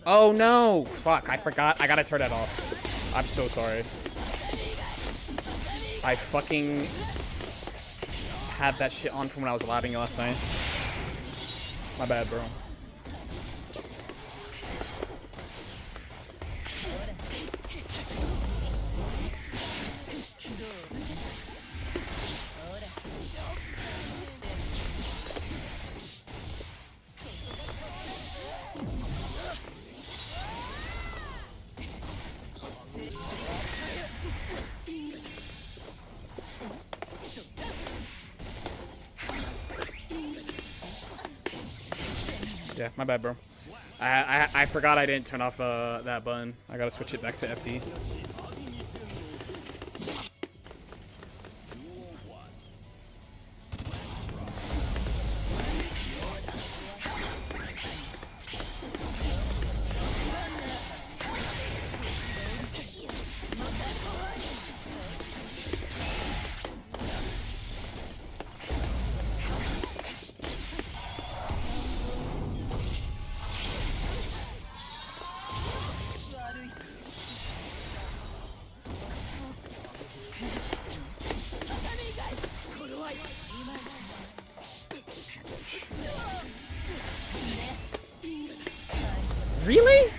Oh no! Fuck, I forgot. I gotta turn that off. I'm so sorry. I fucking had that shit on from when I was labbing last night. My bad, bro. Yeah, my bad, bro. I forgot I didn't turn off that button. I gotta switch it back to FD. Really?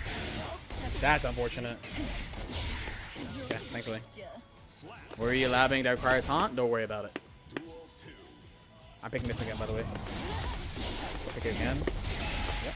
That's unfortunate. Yeah, thankfully. Were you labbing that required taunt? Don't worry about it. I'm picking this again, by the way. I'll pick it again. Yep.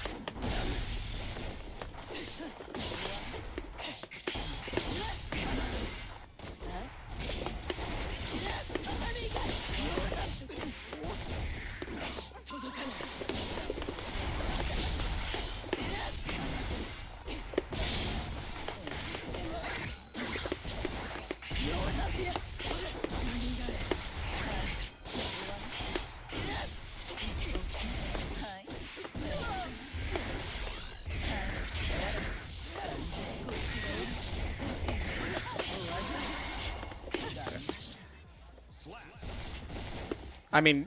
I mean,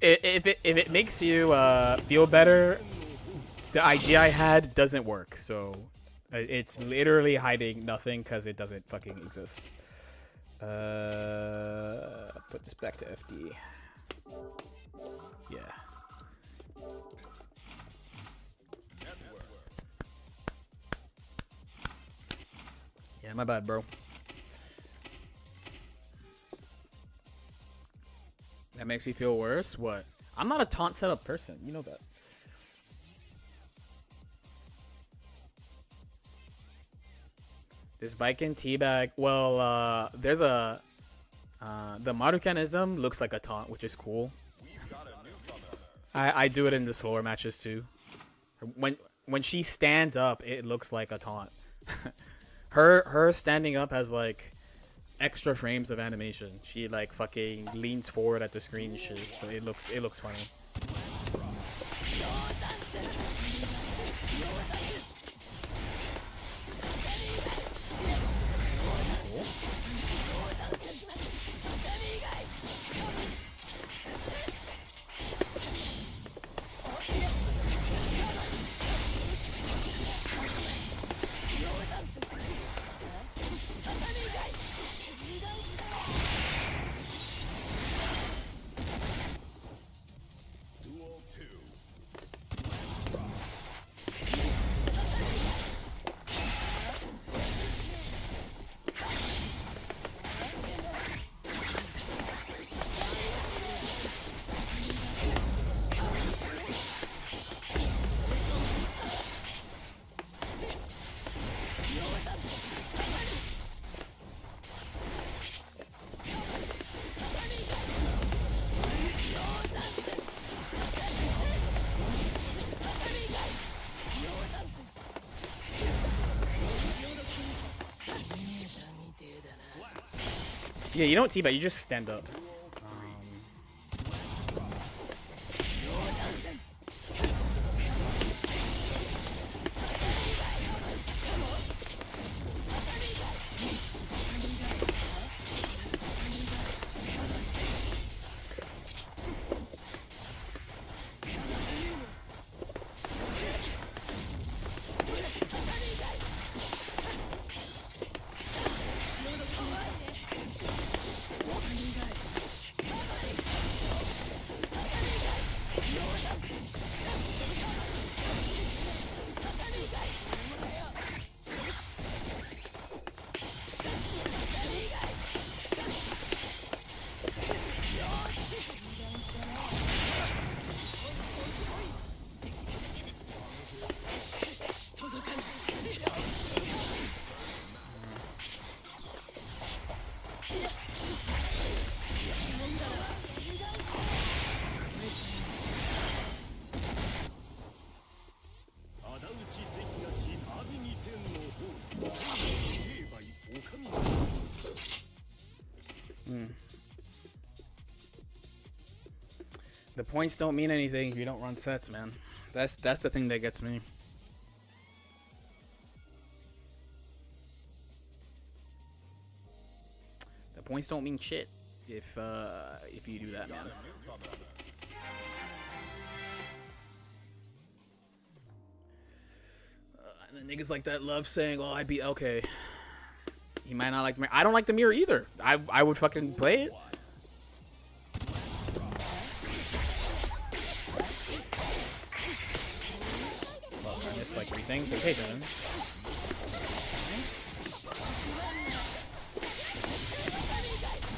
if it makes you feel better, the idea I had doesn't work. So it's literally hiding nothing because it doesn't fucking exist. Put this back to FD. Yeah. Yeah, my bad, bro. That makes you feel worse? What? I'm not a taunt setup person. You know that. This Baiken teabag. Well, there's a... the Marukanism looks like a taunt, which is cool. I do it in the slower matches too. when she stands up, it looks like a taunt. her standing up has like extra frames of animation. She like fucking leans forward at the screen and shit, so it looks funny. Duel 2. Yeah, you don't teabag, you just stand up. The points don't mean anything if you don't run sets, man. That's the thing that gets me. The points don't mean shit if you do that, man. And the niggas like that love saying, "Oh, I'd be okay." He might not like the mirror. I don't like the mirror either. I would fucking play it. Well, I missed like 3 things. Okay, then.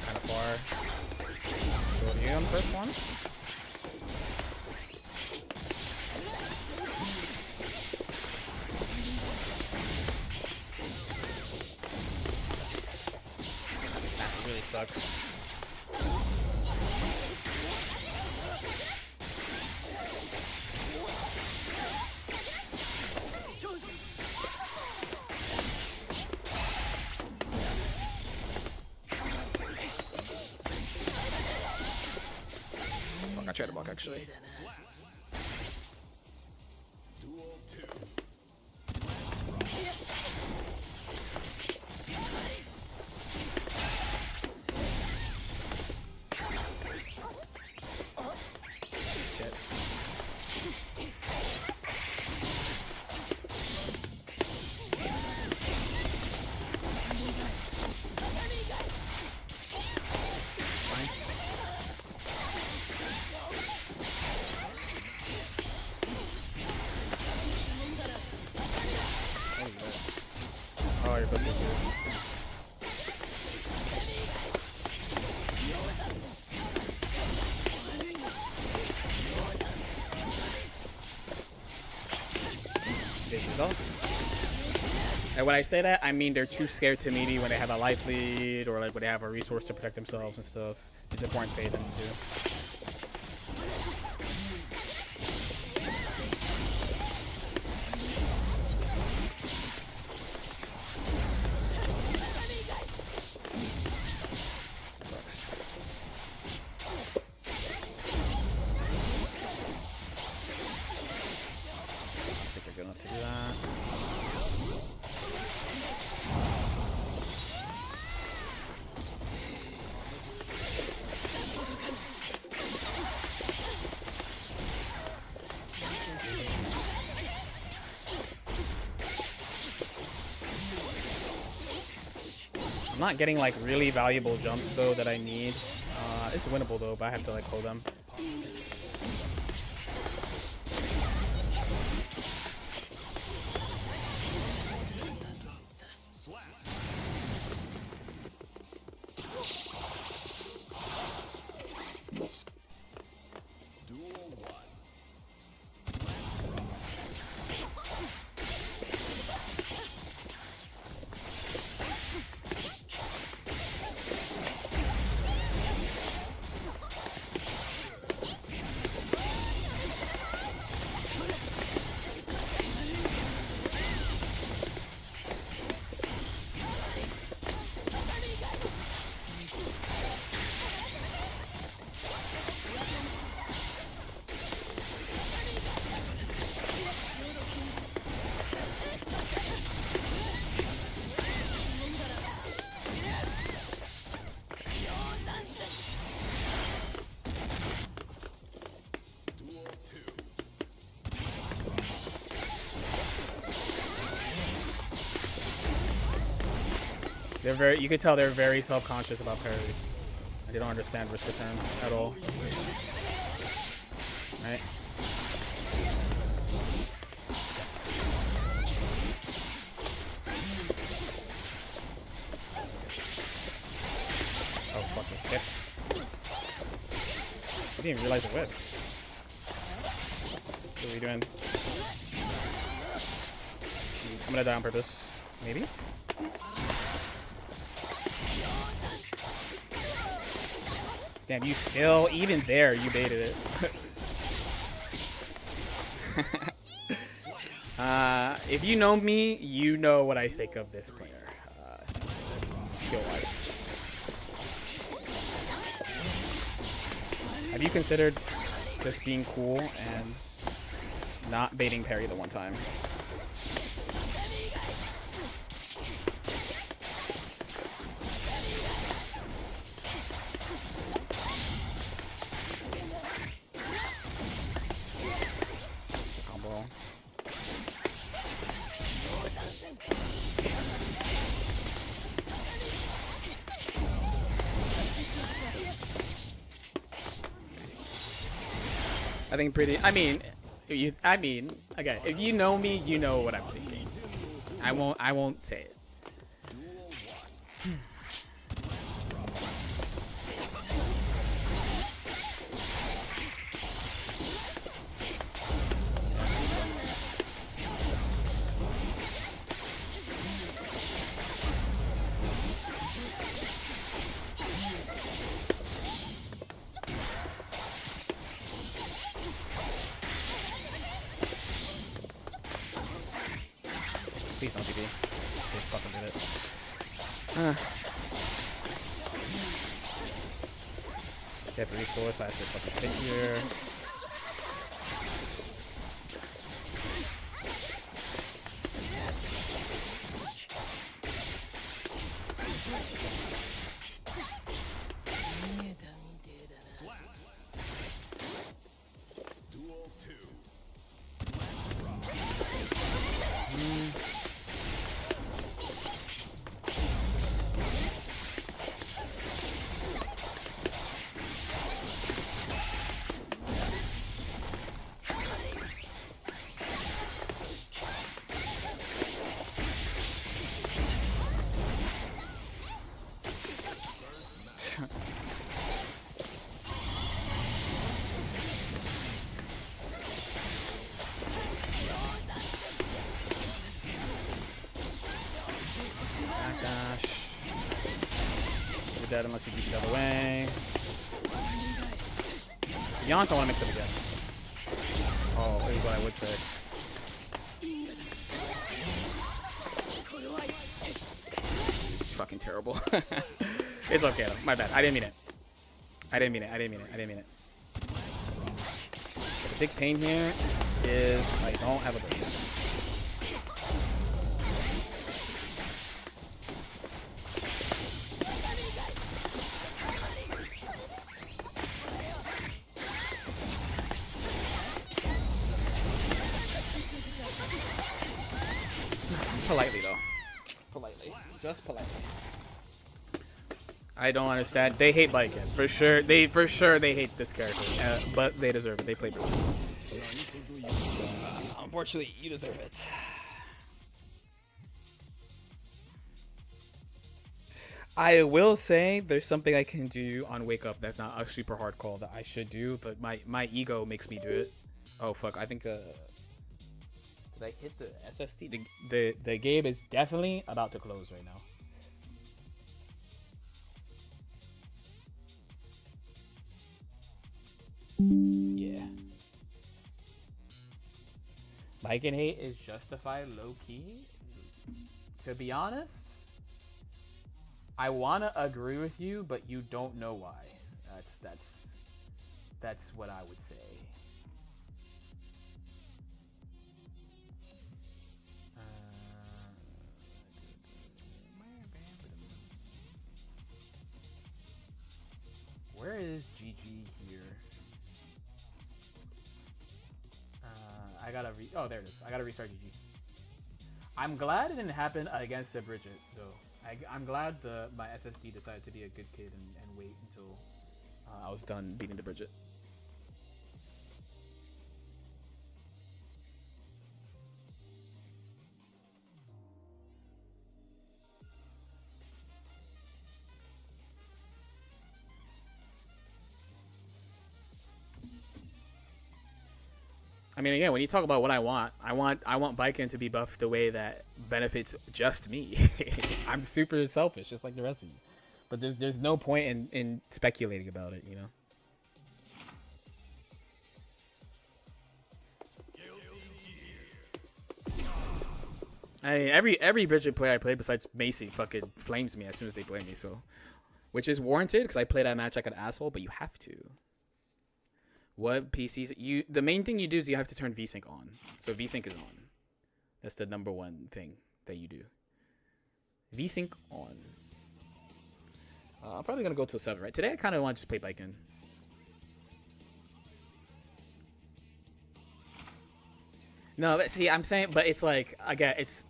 Kind of far. Go to you on the first one. That really sucks. I tried to block actually. Duel 2. Shit. Fine. Oh, you're supposed to. And when I say that, I mean they're too scared to melee when they have a life lead or like when they have a resource to protect themselves and stuff. It's important to pay attention to. not getting like really valuable jumps though that I need. It's winnable though, but I have to like hold them. You could tell they're very self-conscious about parry. They don't understand risk return at all. Right? Oh, fucking skip. I didn't even realize it whipped. What are we doing? I'm gonna die on purpose. Maybe? Damn, you still, even there, you baited it. If you know me, you know what I think of this player, skill-wise. Have you considered just being cool and not baiting parry the one time? I think pretty. I mean, again, if you know me, you know what I'm thinking. I won't say it. Please don't TP. They fucking did it. Get the resource. I have to fucking sit here. Dead unless you beat the other way. To be honest, I want to mix it again. Oh, here's what I would say. It's fucking terrible. It's okay though. My bad. I didn't mean it. I didn't mean it. But the big pain here is I don't have a base. Politely though. Politely. Just politely. I don't understand. They hate Baiken for sure. They hate this character, but they deserve it. They play Bridget. Unfortunately, you deserve it. I will say there's something I can do on Wake Up that's not a super hard call that I should do, but my ego makes me do it. Oh fuck! I think did I hit the SSD? The game is definitely about to close right now. Yeah. Baiken hate is justified low key. To be honest, I wanna agree with you, but you don't know why. That's what I would say. Where is GG here? I gotta oh, there it is. I gotta restart GG. I'm glad it didn't happen against the Bridget though. I'm glad my SSD decided to be a good kid and wait until I was done beating the Bridget. I mean, again, when you talk about what I want Baiken to be buffed the way that benefits just me. I'm super selfish, just like the rest of you. But there's no point in speculating about it, you know. I mean, every Bridget player I play besides Macy fucking flames me as soon as they play me, so which is warranted because I play that match like an asshole, but you have to. What PCs the main thing you do is you have to turn VSync on. So VSync is on. That's the number one thing that you do. VSync on. I'm probably gonna go to a 7, right? Today I kind of want to just play Baiken. No, but see, I'm saying, but it's like, again, it's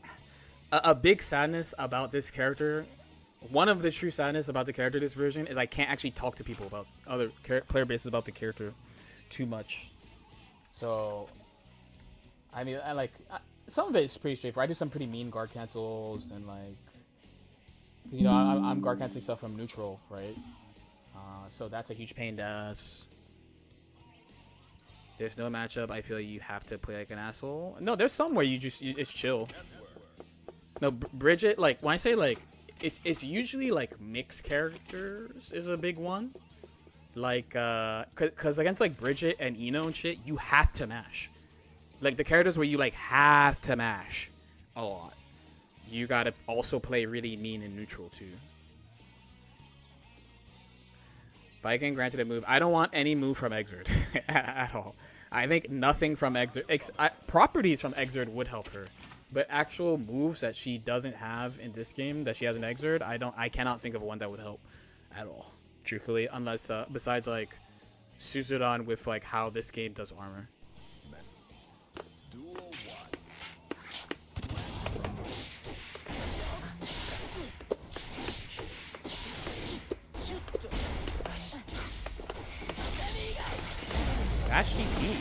a big sadness about this character. One of the true sadness about the character this version is I can't actually talk to people about other player bases about the character too much. So I mean, some of it is pretty straightforward. I do some pretty mean guard cancels and like, cause you know I'm guard canceling stuff from neutral, right? So that's a huge pain to us. There's no matchup I feel you have to play like an asshole. No, there's some where it's chill. No, Bridget, like when I say like it's usually like mixed characters is a big one. Like, cause against like Bridget and Eno and shit, you have to mash. Like the characters where you like have to mash a lot. You gotta also play really mean and neutral too. Baiken granted a move. I don't want any move from Exert at all. I think nothing from Exert. Properties from Exert would help her, but actual moves that she doesn't have in this game that she has in Exert, I cannot think of one that would help at all. Truthfully, unless besides like Suzuran with like how this game does armor. That's GP.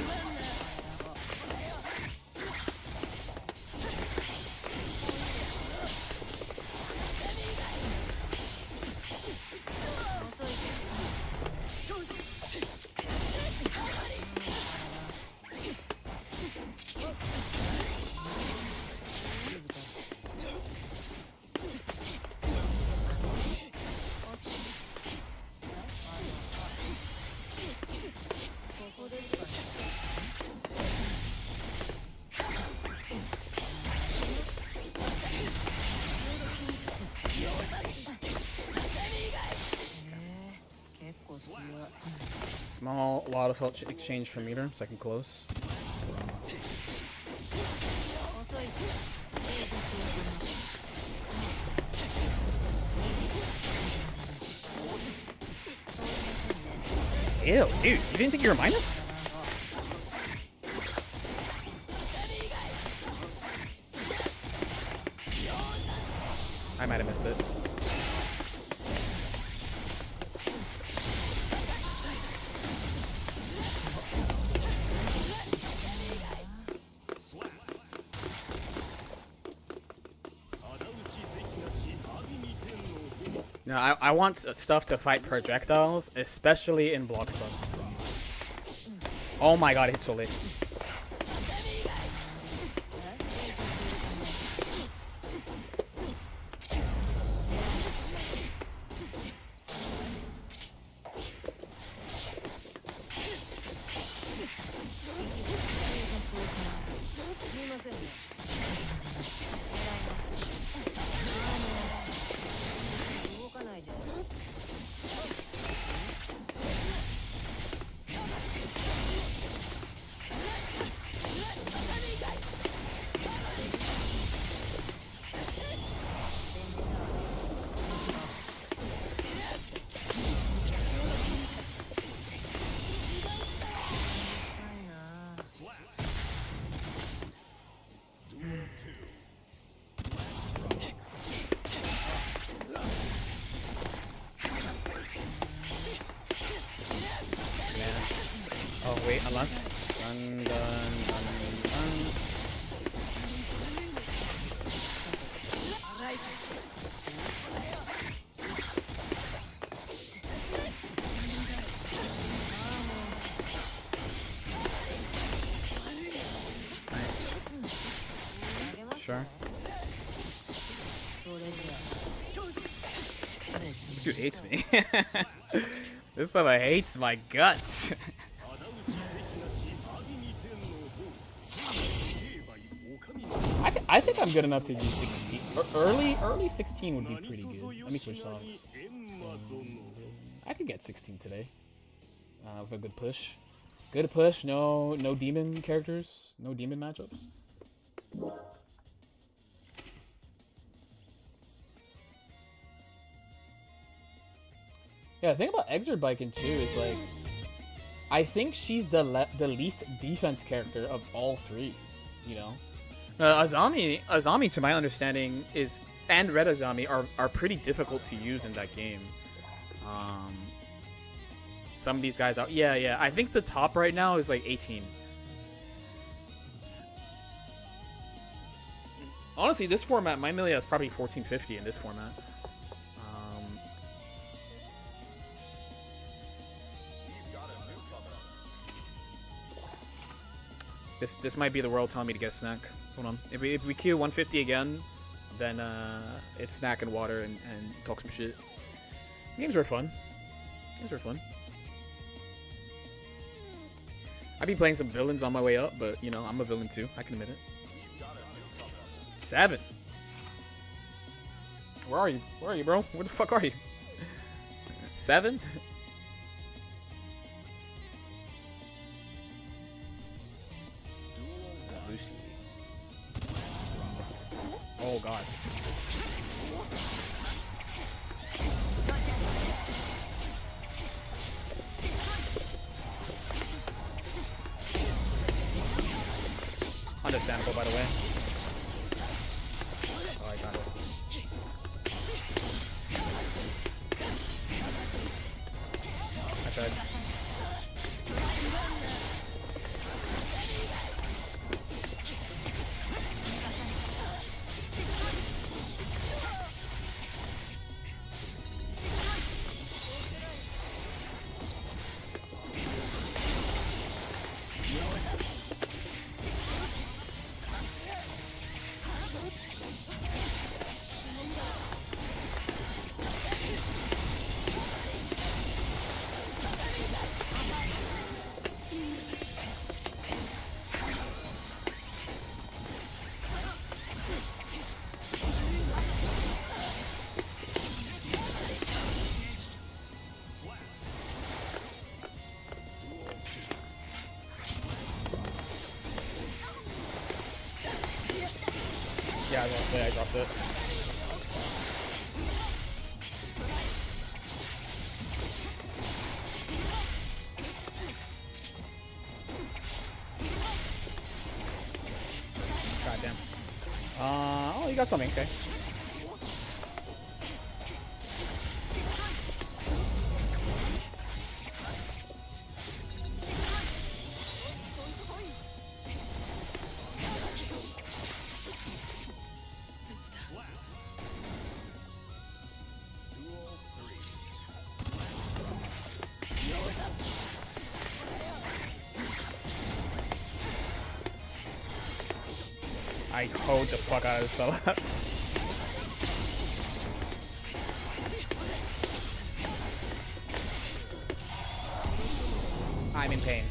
Small lot of salt exchange for meter, second close. Ew, dude, you didn't think you were minus? I might have missed it. No, I want stuff to fight projectiles, especially in block stuff. Oh my god, it hit so late. Oh wait, unless dun. Nice. Sure. This dude hates me. This fella hates my guts. I think I'm good enough to use 16. Early 16 would be pretty good. Let me switch songs. I could get 16 today. With a good push. Good push. No demon characters. No demon matchups. Yeah, the thing about Exerbiken too is like, I think she's the least defense character of all three. You know. Azami, to my understanding, and Red Azami are pretty difficult to use in that game. Some of these guys out. Yeah. I think the top right now is like 18. Honestly, this format, my Milia is probably 1450 in this format. This might be the world telling me to get a snack. Hold on. If we queue 150 again, then it's snack and water and talk some shit. Games are fun. I'd be playing some villains on my way up, but you know, I'm a villain too. I can admit it. 7. Where are you? Where are you, bro? Where the fuck are you? 7? Lucy. Oh god. Understandable, by the way. Oh, I got it. I tried. Yeah, I was gonna say I dropped it. God damn. Oh, you got something, okay. I hoed the fuck out of this fella. I'm in pain.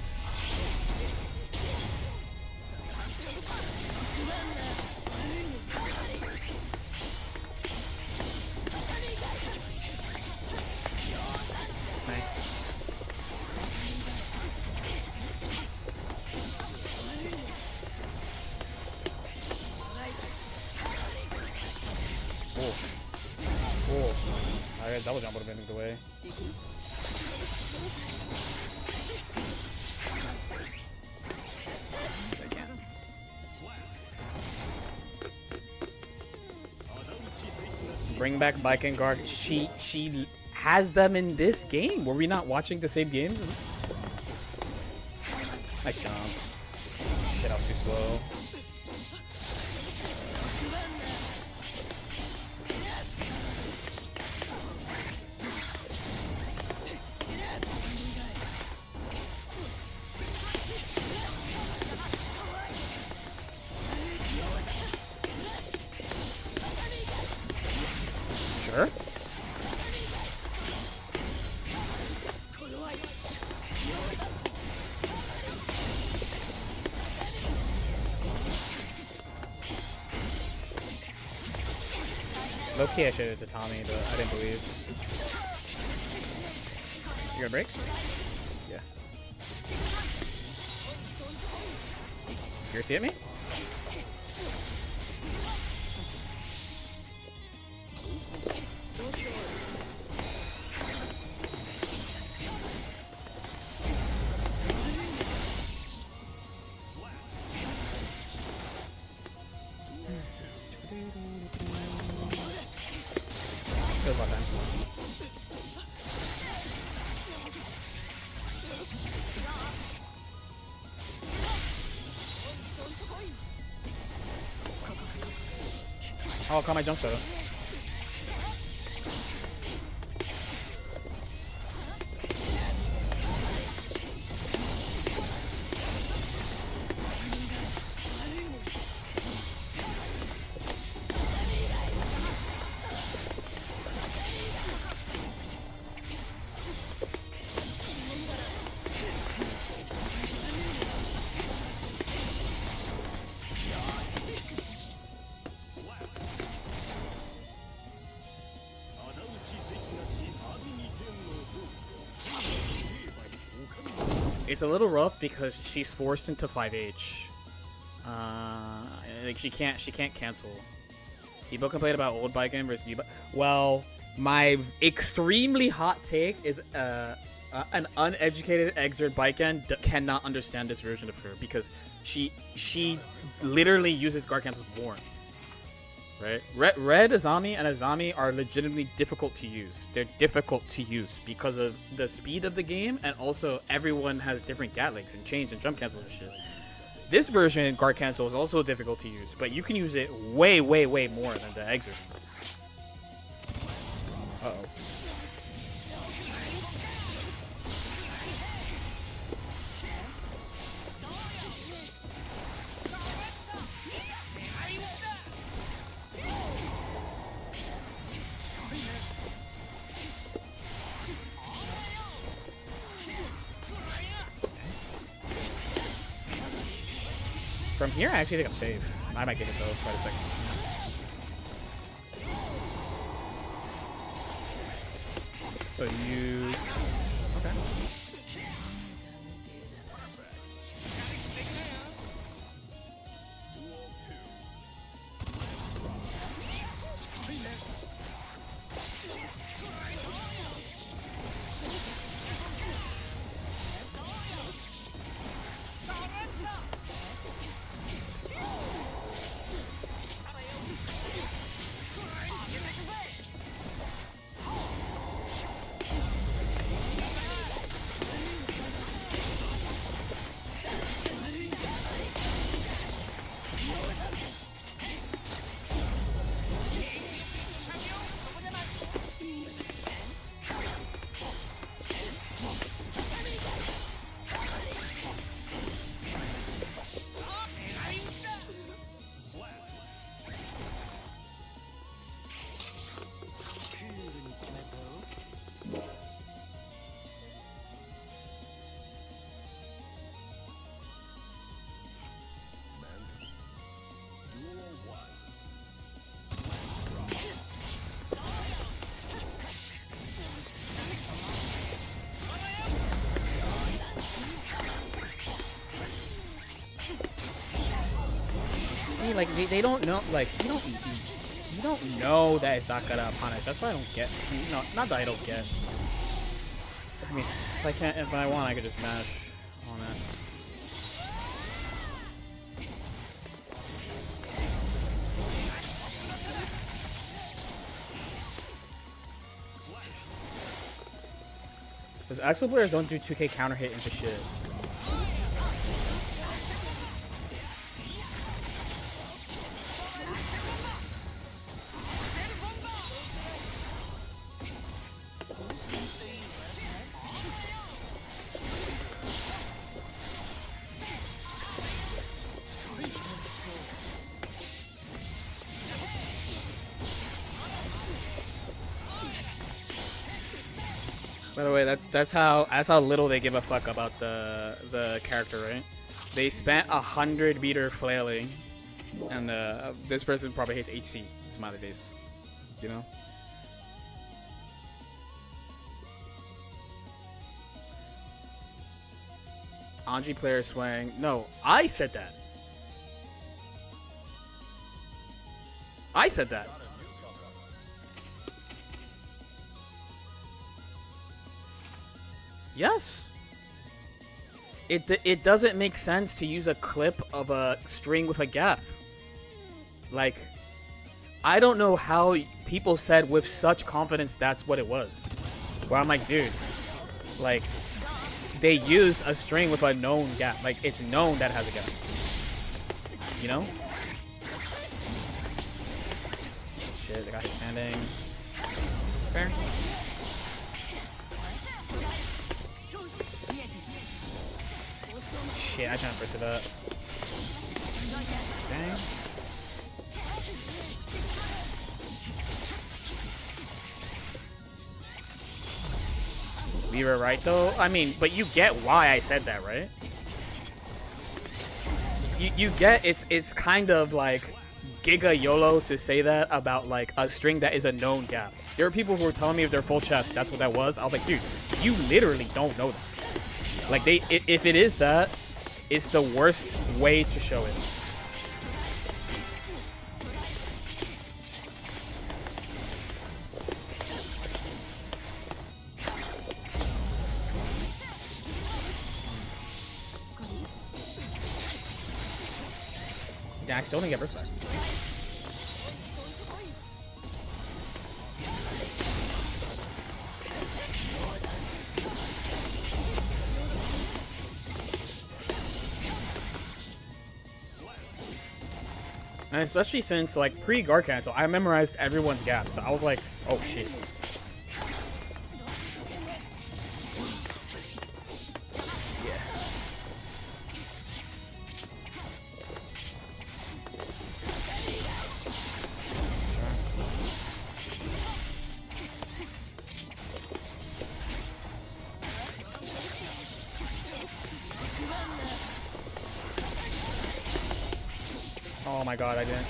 Nice. Oh. Oh. Alright, double jump would have been the way. Bring back Viking Guard. She has them in this game. Were we not watching the same games? Nice jump. Shit, I was too slow. Sure. Low-key, I should have to Tommy, but I didn't believe. You gonna break? Yeah. You're see at me? Feels about time. Oh, I'll call my jump shot. It's a little rough because she's forced into 5H. Like she can't cancel. People complain about old Baiken versus new. Well, my extremely hot take is an uneducated Exert Baiken cannot understand this version of her because she literally uses guard cancels born. Right? Red Azami and Azami are legitimately difficult to use. They're difficult to use because of the speed of the game, and also everyone has different Gatlings and chains and jump cancels and shit. This version, guard cancel, is also difficult to use, but you can use it way, way, way more than the Exert. Uh-oh. From here, I actually think I'm safe. I might get it though. Wait a second. So you... Okay. see, like they don't know, like you don't know that it's not gonna punish. That's why I don't get. No, not that I don't get. I mean, if I want, I could just mash on it. Because actual players don't do 2K counter hit into shit. By the way, that's how little they give a fuck about the character, right? They spent 100-meter flailing, and this person probably hates HC. Smiley face, you know. Anji player swaying. No, I said that. I said that. Yes. It doesn't make sense to use a clip of a string with a gap. Like, I don't know how people said with such confidence that's what it was. Where I'm like, dude, like, they use a string with a known gap. Like, it's known that it has a gap. You know? Shit, the guy is standing. Fair. Shit, I trying to push it up. Dang. We were right though. I mean, but you get why I said that, right? You get it's kind of like Giga YOLO to say that about like a string that is a known gap. There are people who were telling me if they're full chest, that's what that was. I was like, dude, you literally don't know that. Like if it is that, it's the worst way to show it. Yeah, I still didn't get burst back. And especially since, like, pre-guard cancel, I memorized everyone's gaps. So I was like, oh shit. Yeah. Oh my god, I didn't.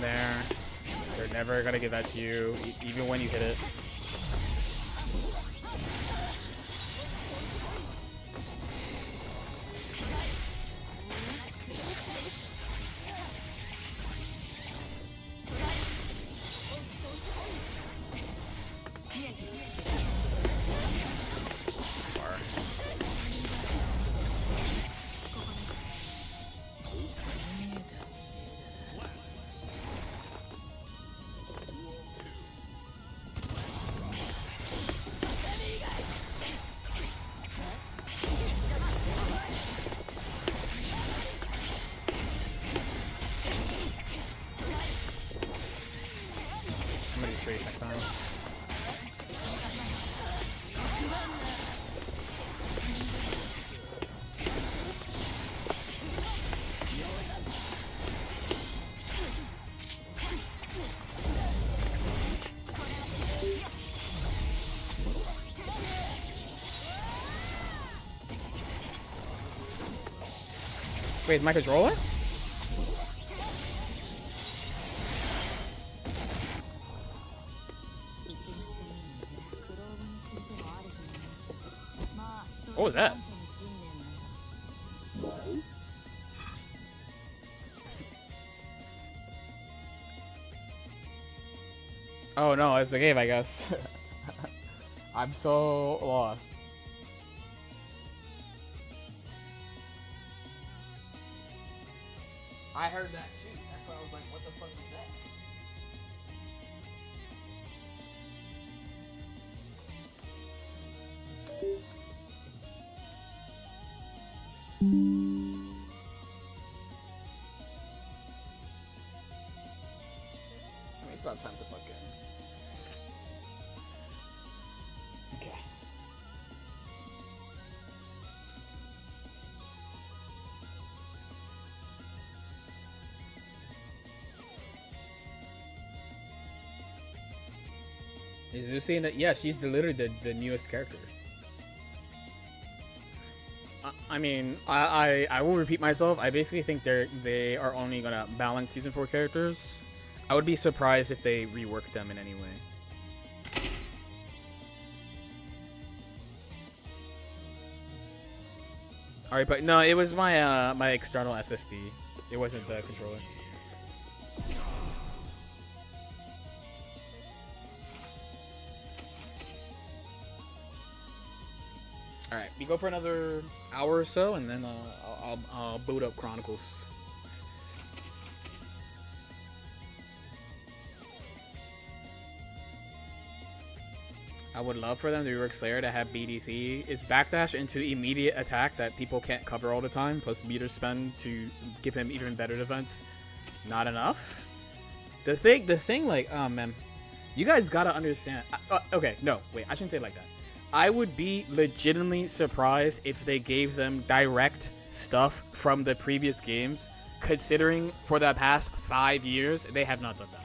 There. They're never gonna give that to you, even when you hit it. Wait, my controller? What was that? Oh no, it's the game, I guess. I'm so lost. I heard that too. That's why I was like, what the fuck was that? I mean, it's about time to fuck in. Okay. Is Lucy in it? Yeah, she's literally the newest character. I mean, I will repeat myself. I basically think they are only gonna balance season 4 characters. I would be surprised if they rework them in any way. Alright, but no, it was my my external SSD. It wasn't the controller. Alright, we go for another hour or so, and then I'll boot up Chronicles. I would love for them to rework Slayer to have BDC. Is backdash into immediate attack that people can't cover all the time, plus meter spend to give him even better defense not enough? The thing, like, oh man, you guys gotta understand. Okay, no, wait, I shouldn't say it like that. I would be legitimately surprised if they gave them direct stuff from the previous games, considering for the past 5 years they have not done that.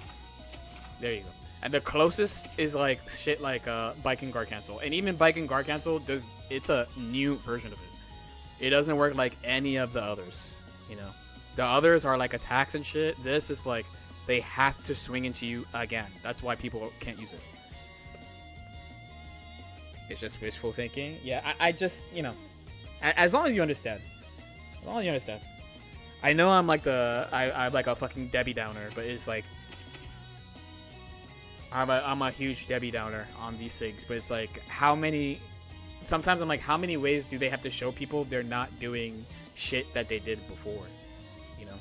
There you go. And the closest is like shit like Viking Guard Cancel, and even Viking Guard Cancel it's a new version of it. It doesn't work like any of the others, you know. The others are like attacks and shit. This is like they have to swing into you again. That's why people can't use it. It's just wishful thinking. Yeah, I just, you know, as long as you understand. As long as you understand. I know I'm like I'm like a fucking Debbie Downer, but it's like I'm a huge Debbie Downer on these things, but it's like sometimes I'm like, how many ways do they have to show people they're not doing shit that they did before, you know?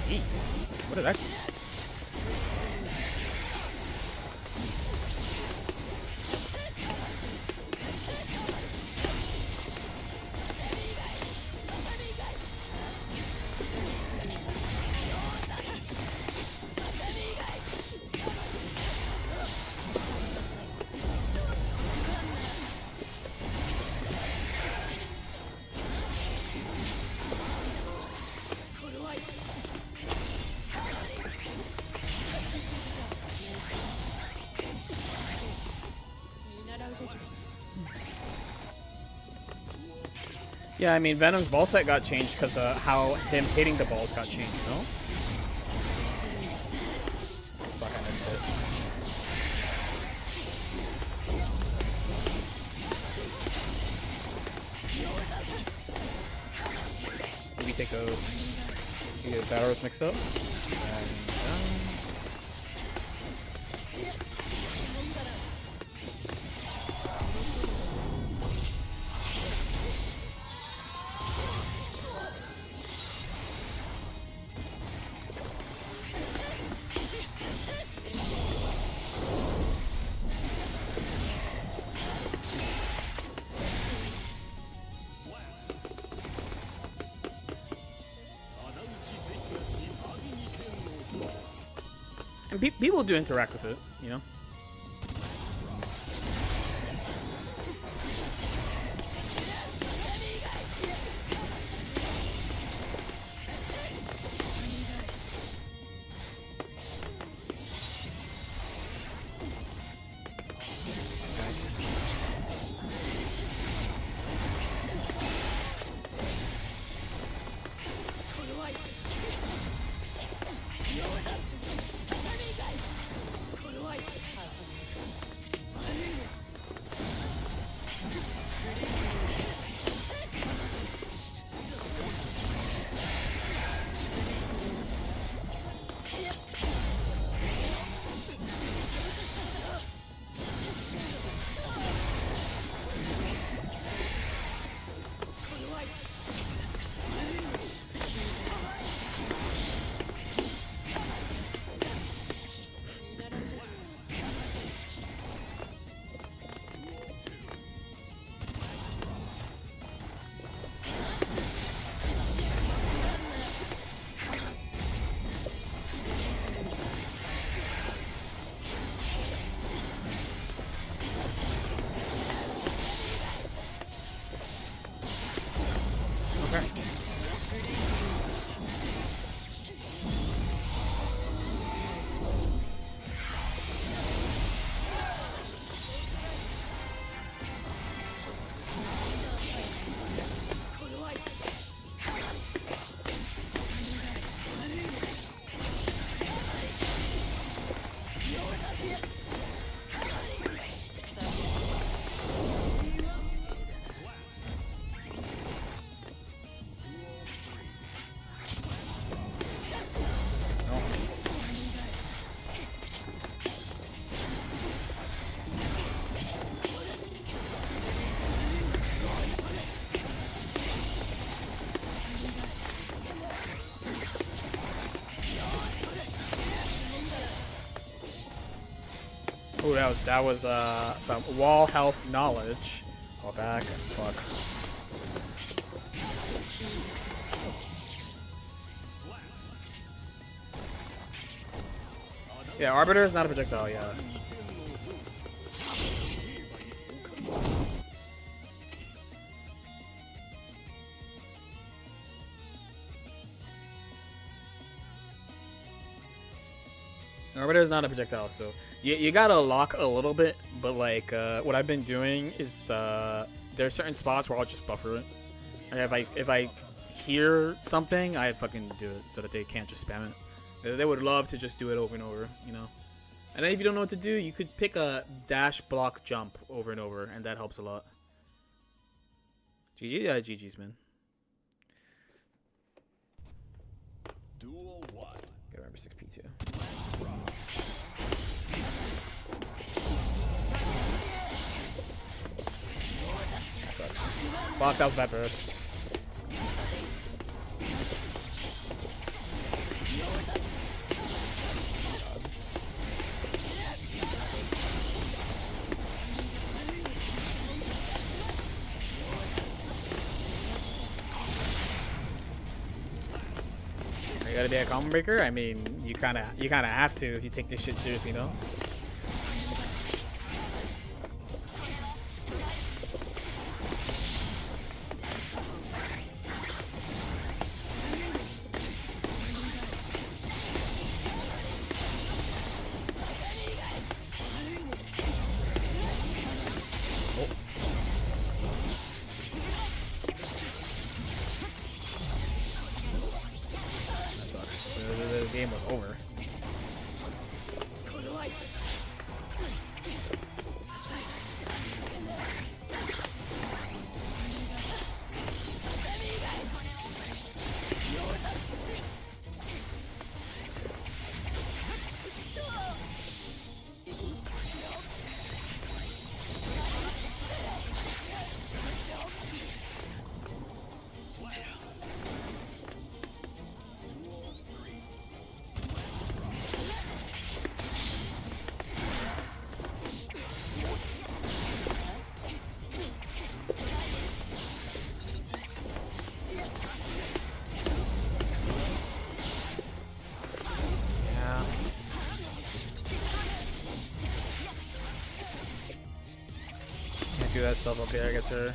Jeez, what did that do? Yeah, I mean, Venom's ball set got changed because how him hitting the balls got changed, no? Fuck, I missed it. Maybe take those. You get battles mixed up. And people do interact with it, you know? Okay. Oh, that was some wall health knowledge. Fall back. Fuck. Yeah, Arbiter is not a projectile. Yeah. Arbiter is not a projectile, so you gotta lock a little bit, but like what I've been doing is there are certain spots where I'll just buffer it. And if I hear something, I fucking do it so that they can't just spam it. They would love to just do it over and over, you know. And then if you don't know what to do, you could pick a dash block jump over and over, and that helps a lot. GG, yeah, GG's, man. Duel 1. Gotta remember 6P too. That sucks. Fuck, that was bad burst. You gotta be a combo breaker. I mean, you kind of have to if you take this shit seriously, you know. The game was over. Do that stuff up here, I guess her.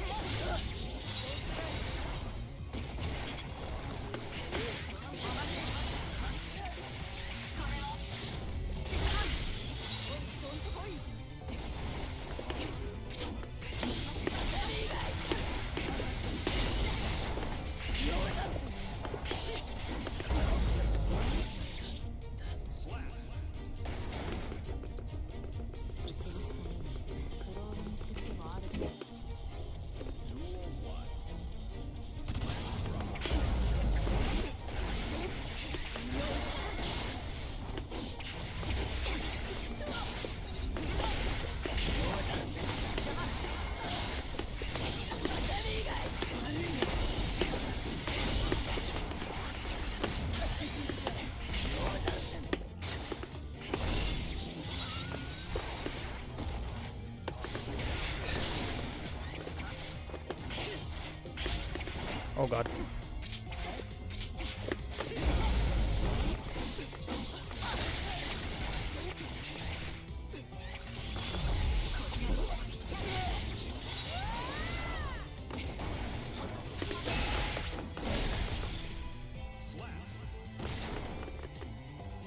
Oh god.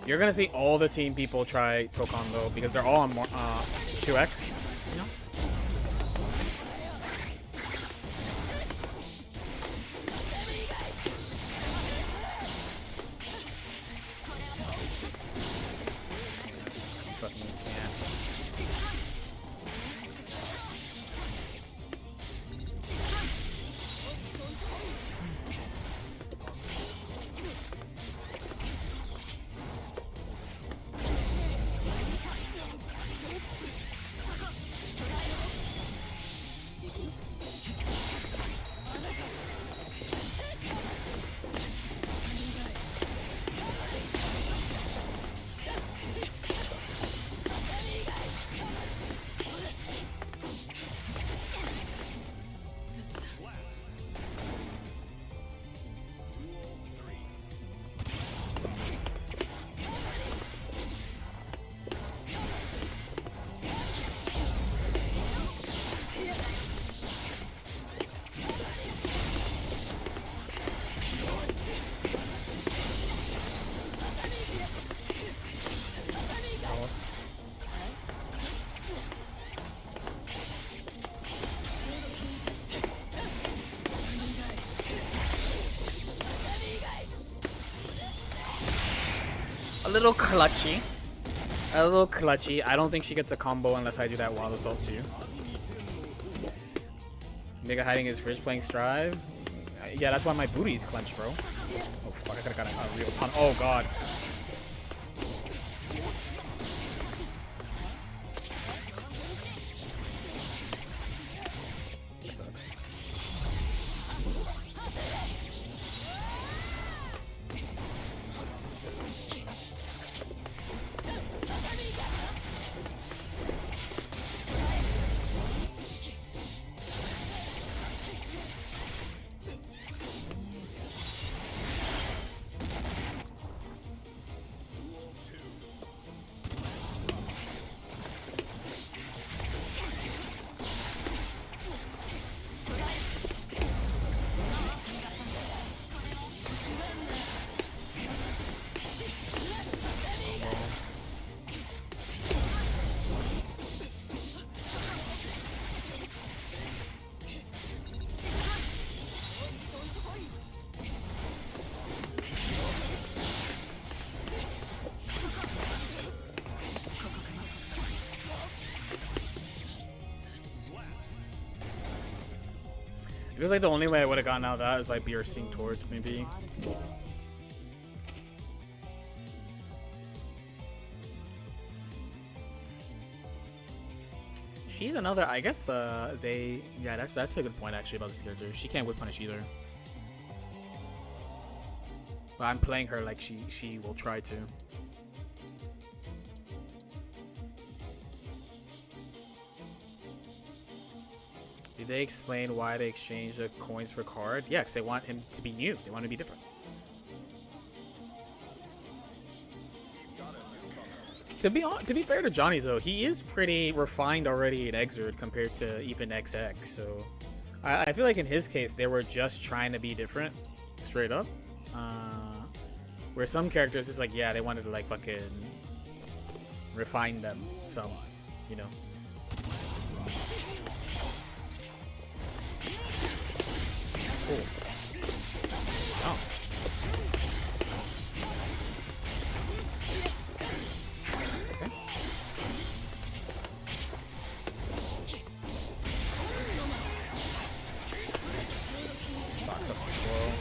You're gonna see all the team people try Tokon though, because they're all on 2x. You know? Fucking can't. A little clutchy. A little clutchy. I don't think she gets a combo unless I do that wild assault too. Nigga hiding his fridge playing Strive. Yeah, that's why my booty's clenched, bro. Oh fuck, I could've got a real pun. Oh god. That sucks. It feels like the only way I would have gotten out of that is by BRCing towards, maybe. She's another, I guess, yeah, that's a good point, actually, about this character. She can't whip punish either. But I'm playing her like she will try to. Did they explain why they exchanged the coins for card? Yeah, because they want him to be new. They want him to be different. To be fair to Johnny though, he is pretty refined already in Exert compared to even XX. So I feel like in his case they were just trying to be different, straight up. Where some characters it's like, yeah, they wanted to like fucking refine them some, you know. Cool. Oh. Okay. Socks up slow.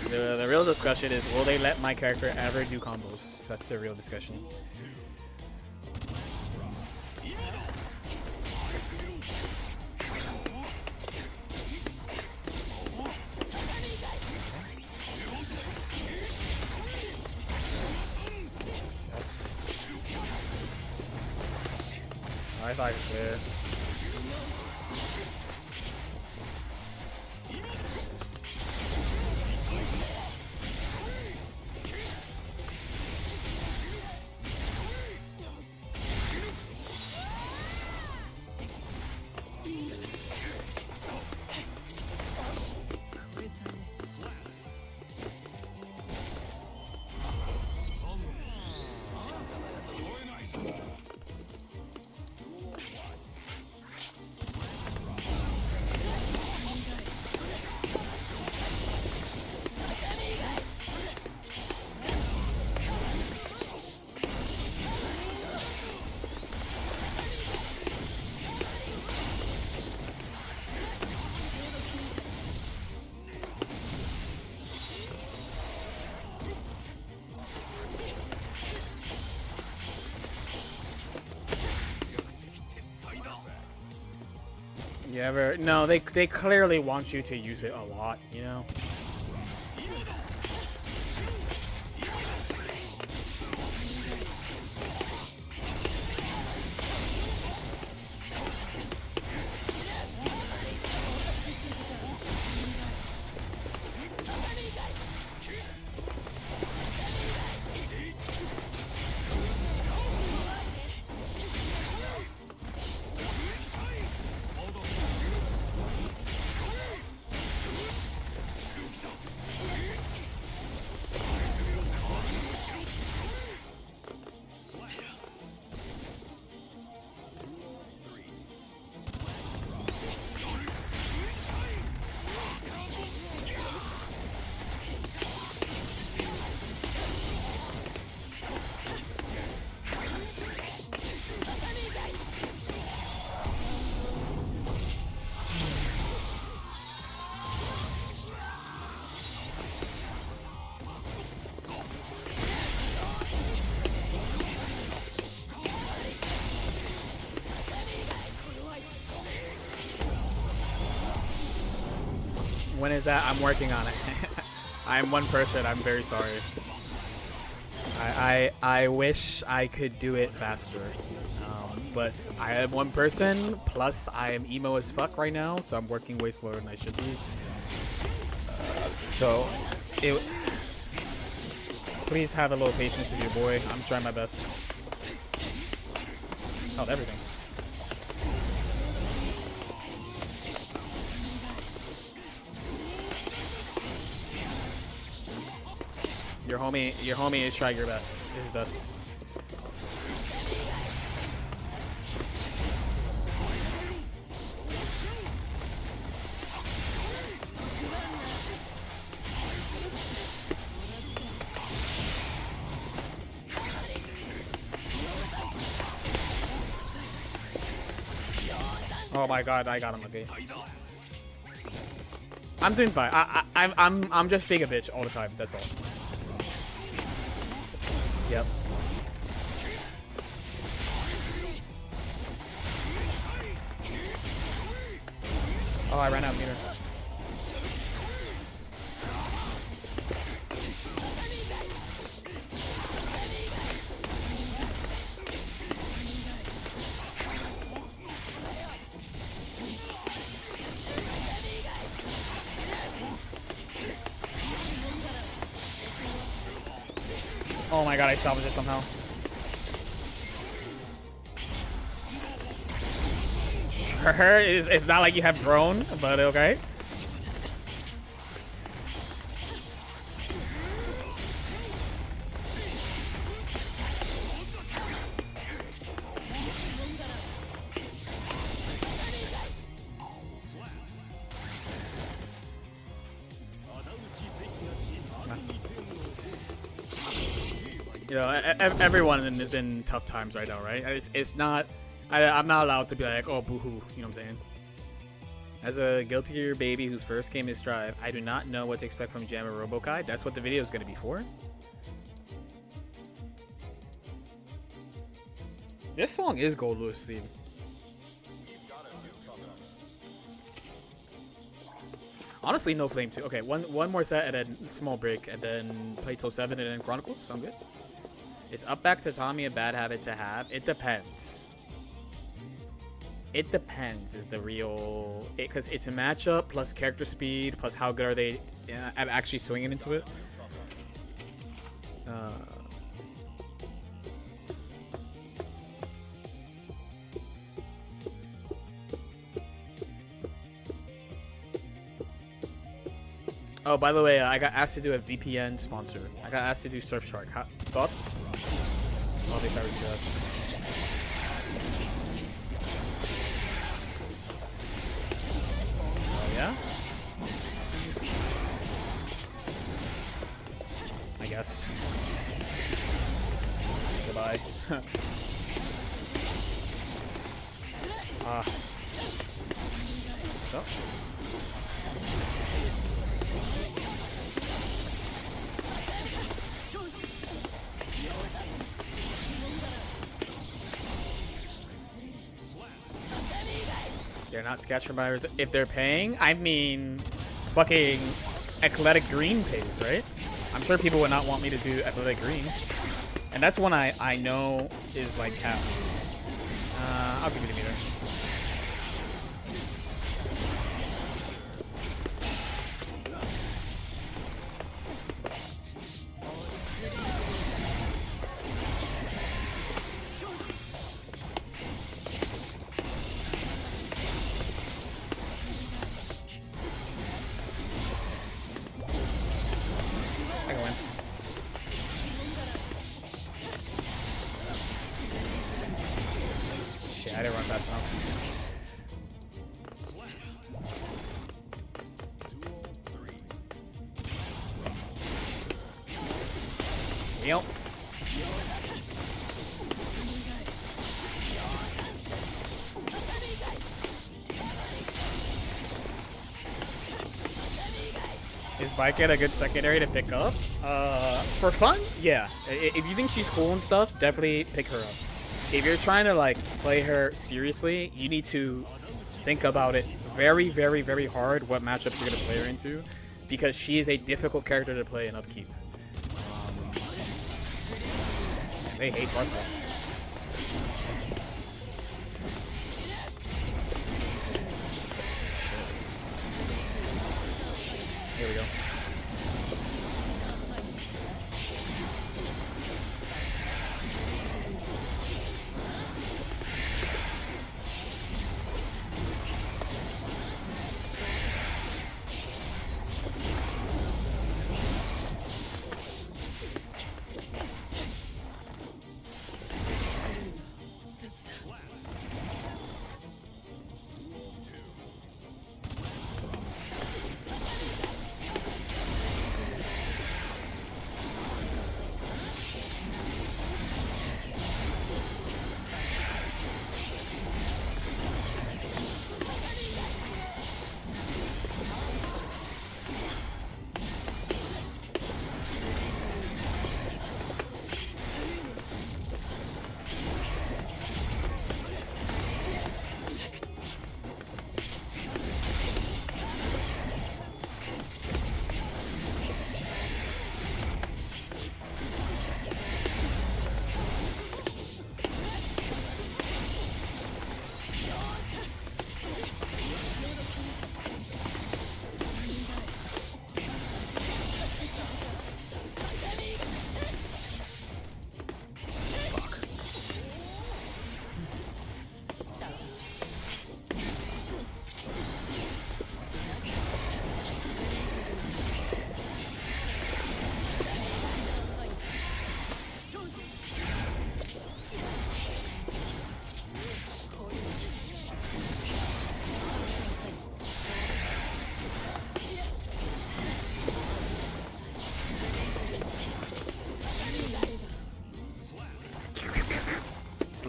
The real discussion is, will they let my character ever do combos? That's the real discussion. I thought it was clear. You ever? No, they clearly want you to use it a lot, you know? When is that? I'm working on it. I'm one person. I'm very sorry. I wish I could do it faster. But I am one person, plus I am emo as fuck right now, so I'm working way slower than I should be. Please have a little patience with your boy. I'm trying my best. Oh, everything. Your homie is trying his best. Oh my god, I got him. Okay. I'm doing fine. I'm just being a bitch all the time. That's all. Yep. Oh, I ran out of meter. Oh my god, I salvaged it somehow. Sure, it's not like you have drone, but okay. You know, everyone is in tough times right now, right? It's not. I'm not allowed to be like, oh, boo-hoo. You know what I'm saying? As a Guilty Gear baby whose first game is Strive, I do not know what to expect from Jam or Robokai. That's what the video is going to be for. This song is Gold Lewis theme. Honestly, no Flame 2. Okay, one more set and then small break, and then play till 7 and then Chronicles. Sound good? Is up back to Tommy a bad habit to have? It depends. It depends is the real... Because it's a matchup, plus character speed, plus how good are they at actually swinging into it. Oh, by the way, I got asked to do a VPN sponsor. I got asked to do Surfshark. Thoughts? Oh, they started to us. Oh, yeah? I guess. Goodbye. So? They're not sketch buyers. If they're paying, I mean, fucking Athletic Green pays, right? I'm sure people would not want me to do Athletic Greens. And that's one I know is like cap. I'll give you the meter. I can win. Shit, I didn't run fast enough. Yep. Is Baiket a good secondary to pick up? For fun? Yeah. If you think she's cool and stuff, definitely pick her up. If you're trying to like play her seriously, you need to think about it very, very, very hard what matchups you're gonna play her into, because she is a difficult character to play in upkeep. They hate Barca. Here we go.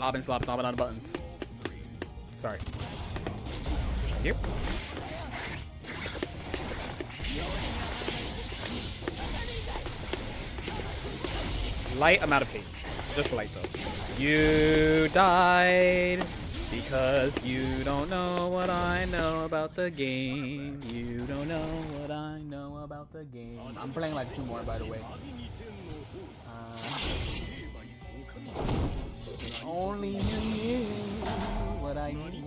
Slobbing on the buttons. Sorry. Thank you. Light amount of pain. Just light though. You died because you don't know what I know about the game. You don't know what I know about the game. I'm playing like 2 more, by the way. Only you knew what I knew.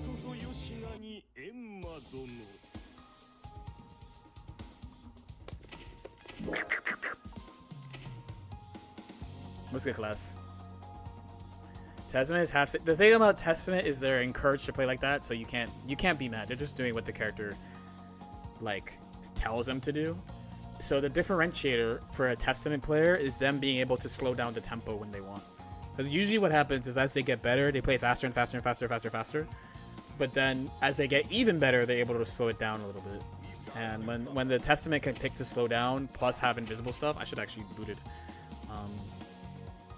What's good, class? Testament is half. The thing about Testament is they're encouraged to play like that, so you can't be mad. They're just doing what the character like tells them to do. So the differentiator for a Testament player is them being able to slow down the tempo when they want. Because usually what happens is as they get better, they play faster and faster and faster, faster, faster. But then as they get even better, they're able to slow it down a little bit. And when the Testament can pick to slow down, plus have invisible stuff, I should actually boot it.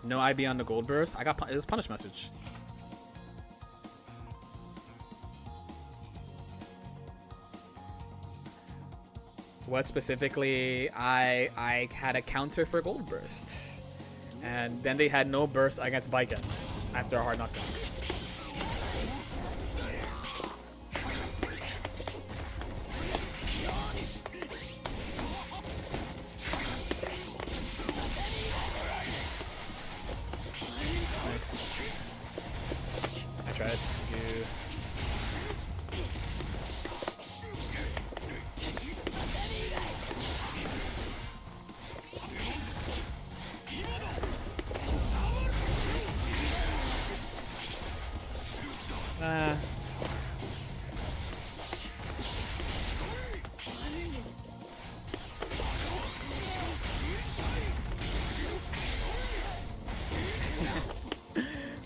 No IB on the gold burst. I got it was punish message. What specifically? I had a counter for gold burst. And then they had no burst against Baiken after a hard knockdown. do?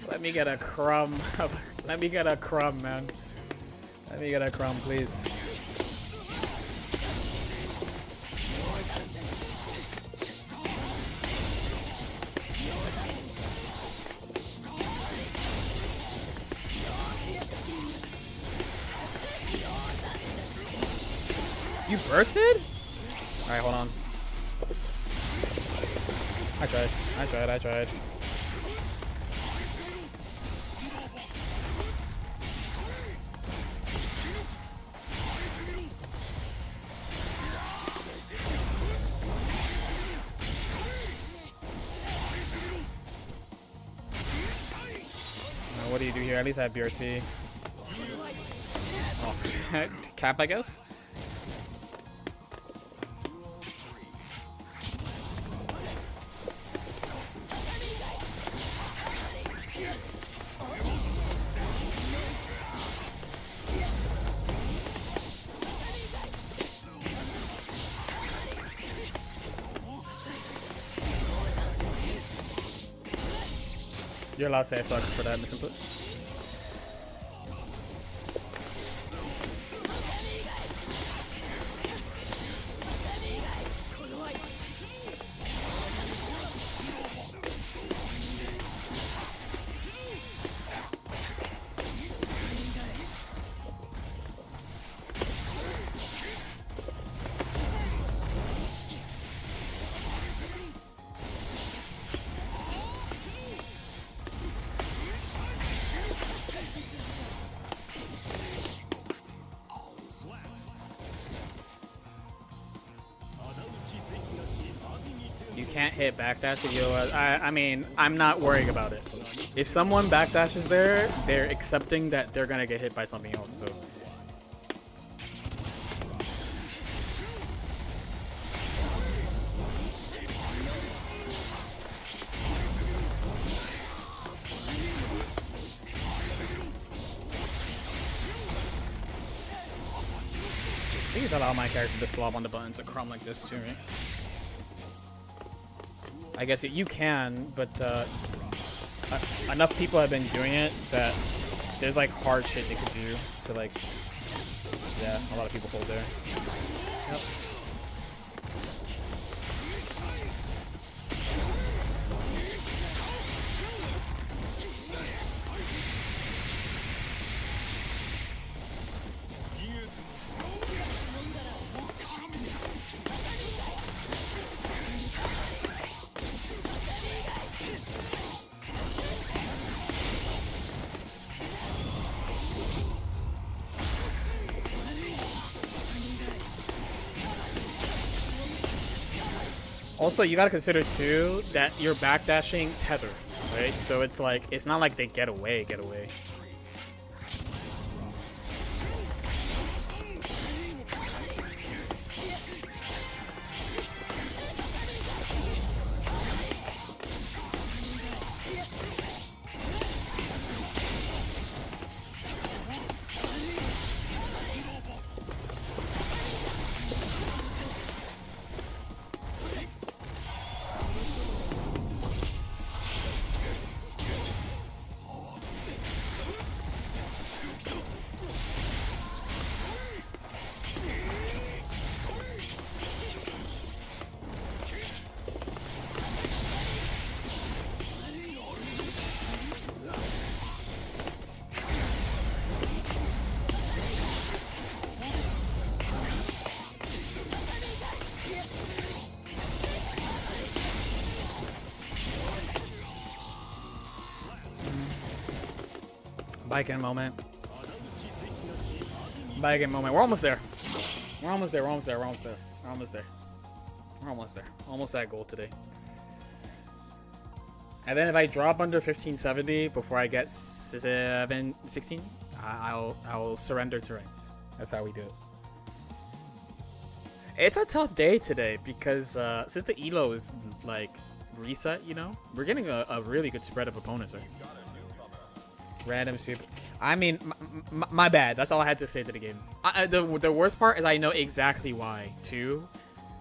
Let me get a crumb. Let me get a crumb, man. Let me get a crumb, please. You bursted? Alright, hold on. I tried. What do you do here? At least I have BRC. Oh, cap, I guess? You're allowed to say I suck for that misinput. You can't hit backdash if you I mean, I'm not worrying about it. If someone backdashes there, they're accepting that they're gonna get hit by something else, so. Please allow my character to slob on the buttons a crumb like this too, right? I guess you can, but enough people have been doing it that there's like hard shit they could do to like, yeah, a lot of people hold there. Yep. Also, you gotta consider too that you're backdashing tether, right? So it's like, it's not like they get away. Bike in moment. Bike in moment. We're almost there. Almost at goal today. And then if I drop under 1570 before I get 716, I'll surrender to ranked. That's how we do it. It's a tough day today because since the elo is like reset, you know, we're getting a really good spread of opponents. Right? Random super. I mean, my bad. That's all I had to say to the game. The worst part is I know exactly why too,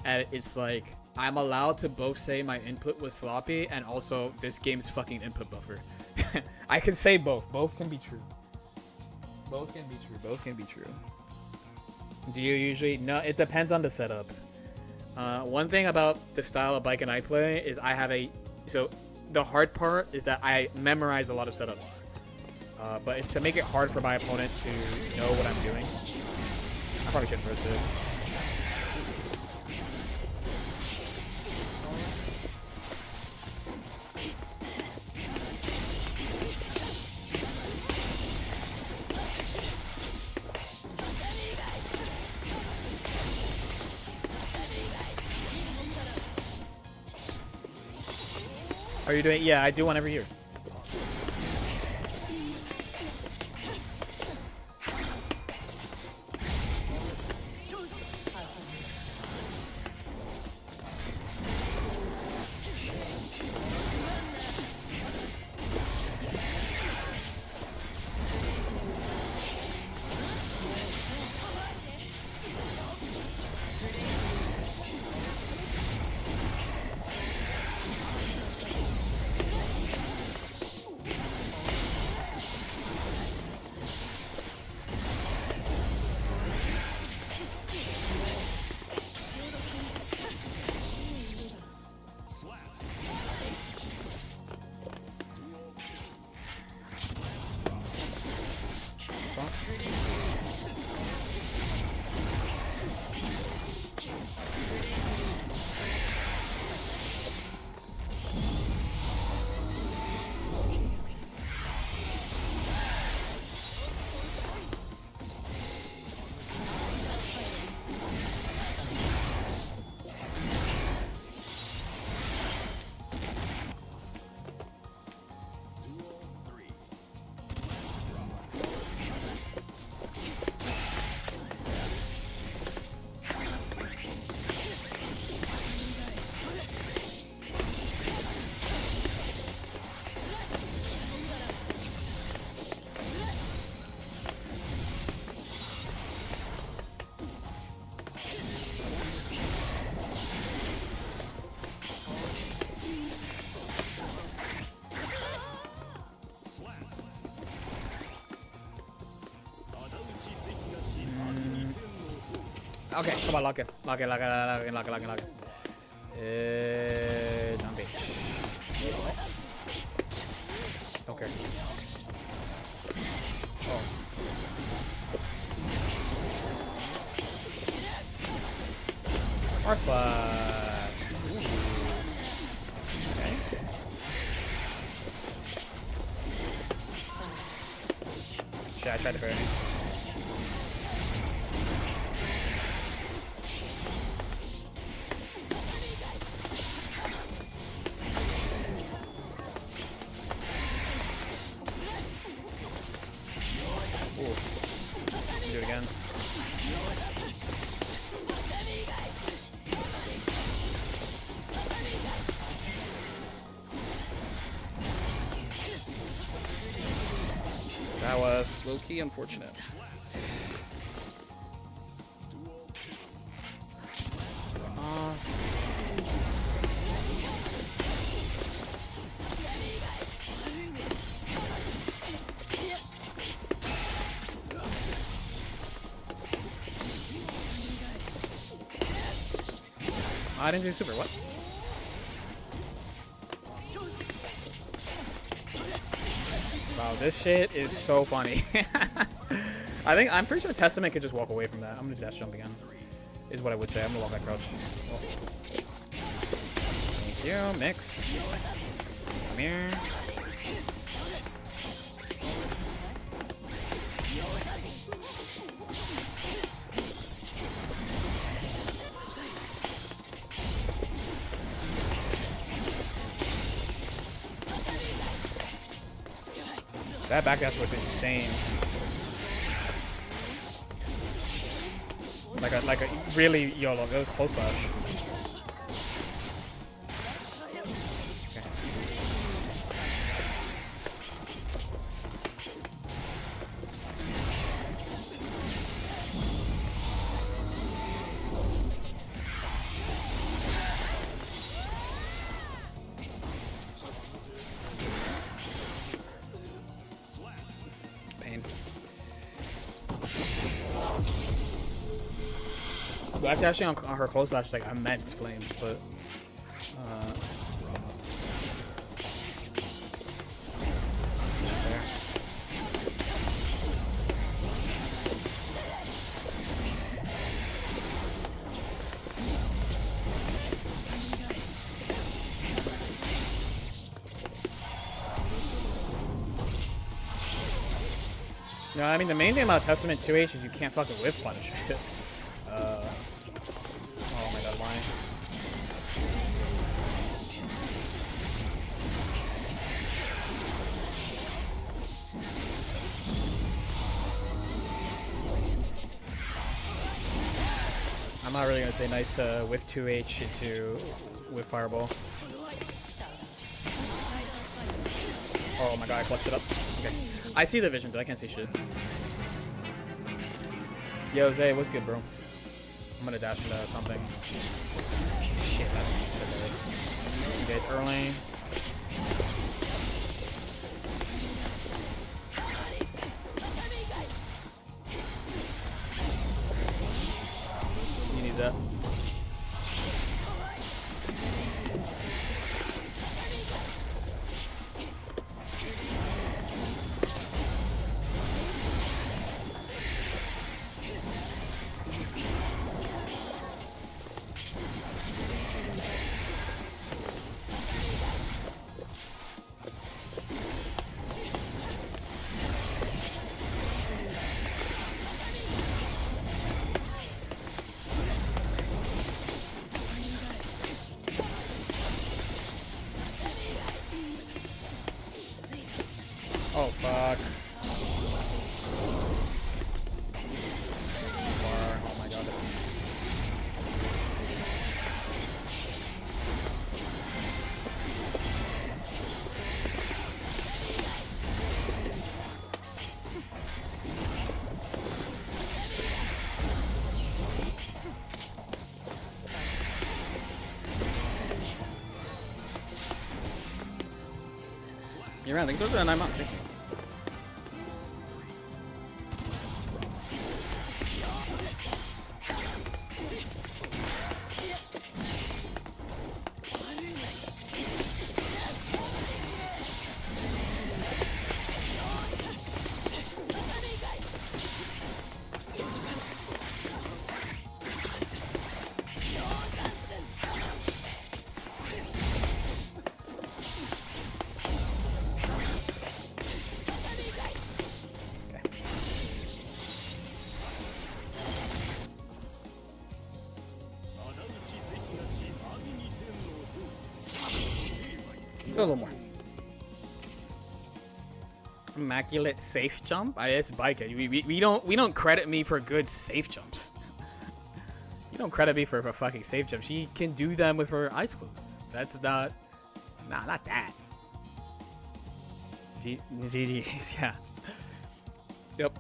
and it's like I'm allowed to both say my input was sloppy and also this game's fucking input buffer. I can say both. Both can be true. Both can be true. Both can be true. Do you usually? No, it depends on the setup. One thing about the style of bike and I play is I have so the hard part is that I memorize a lot of setups. But it's to make it hard for my opponent to know what I'm doing. I probably shouldn't first it. Are you doing? Yeah, I do one every year. Okay, come on, lock it. Lock it. Down beach. Okay. Oh. Horse slide. Okay. Shit, I tried to burn. Do it again. That was low-key unfortunate. I didn't do super. What? Wow, this shit is so funny. I'm pretty sure Testament could just walk away from that. I'm gonna do dash jump again. Is what I would say. I'm gonna walk that crouch. Oh. Thank you, mix. Come here. That backdash was insane. Like a really YOLO. It was close flash. Okay. Pain. Backdashing on her close slash is like immense flames, but there. No, I mean the main thing about Testament 2H is you can't fucking whip punish it. Oh my god, why? I'm not really gonna say nice whiff 2H into whiff fireball. Oh my god, I clutched it up. Okay. I see the vision, but I can't see shit. Yo, Zay, what's good, bro? I'm gonna dash into something. Shit, that's what she said. Okay, it's early. You need that. Oh fuck. Oh my god. You're right, thanks for the 9 months. Thank you. So a little more. Immaculate safe jump? It's Biker. We don't credit me for good safe jumps. You don't credit me for a fucking safe jump. She can do them with her eyes closed. That's not... Nah, not that. GG's, yeah. Yep.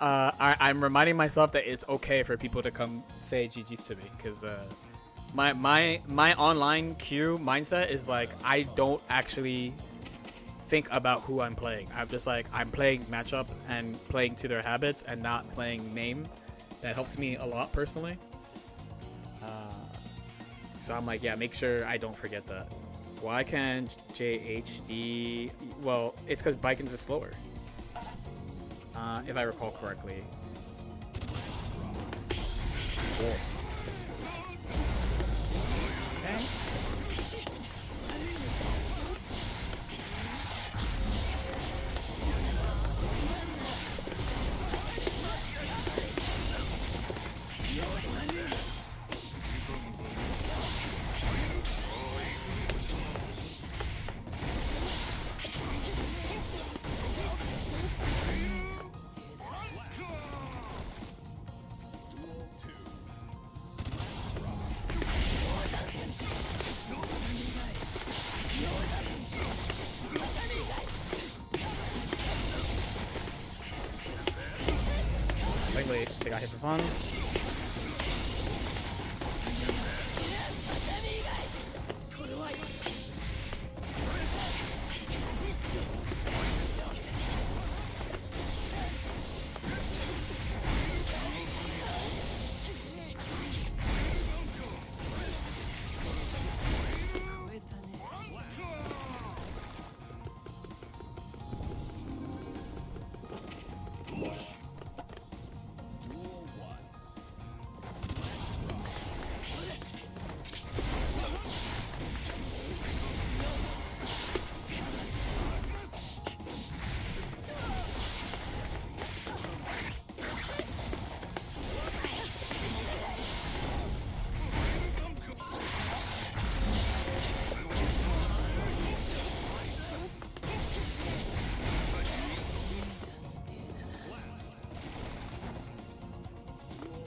I'm reminding myself that it's okay for people to come say GG's to me, because my online queue mindset is like I don't actually think about who I'm playing. I'm just like I'm playing matchup and playing to their habits and not playing name. That helps me a lot personally. So I'm like, yeah, make sure I don't forget that. Why can't JHD? Well, it's because Biken's is slower. If I recall correctly. Cool. Okay. Hopefully they got hit for fun. Duel 1. Duel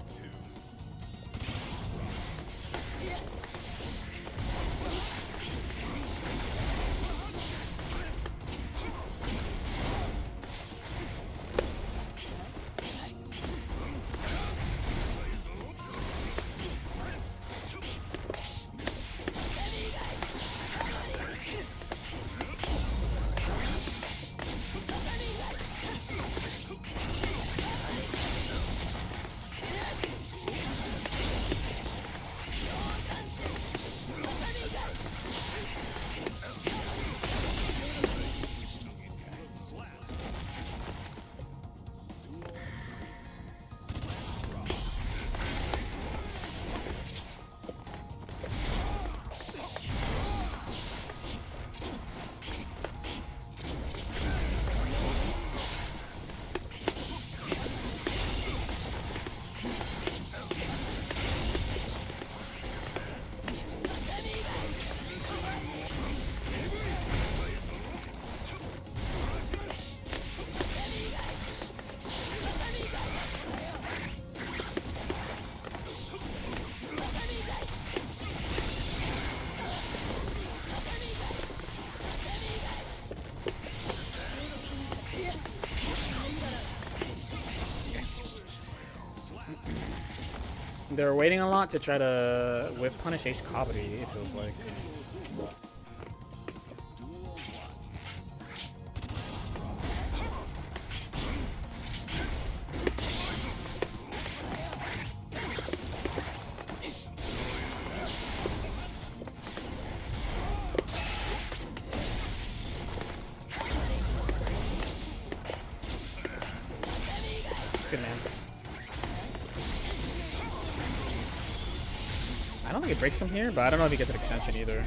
2. They're waiting a lot to try to whip punish H Kabaddi, it feels like. Duel 1. Good man. I don't think it breaks from here, but I don't know if he gets an extension either.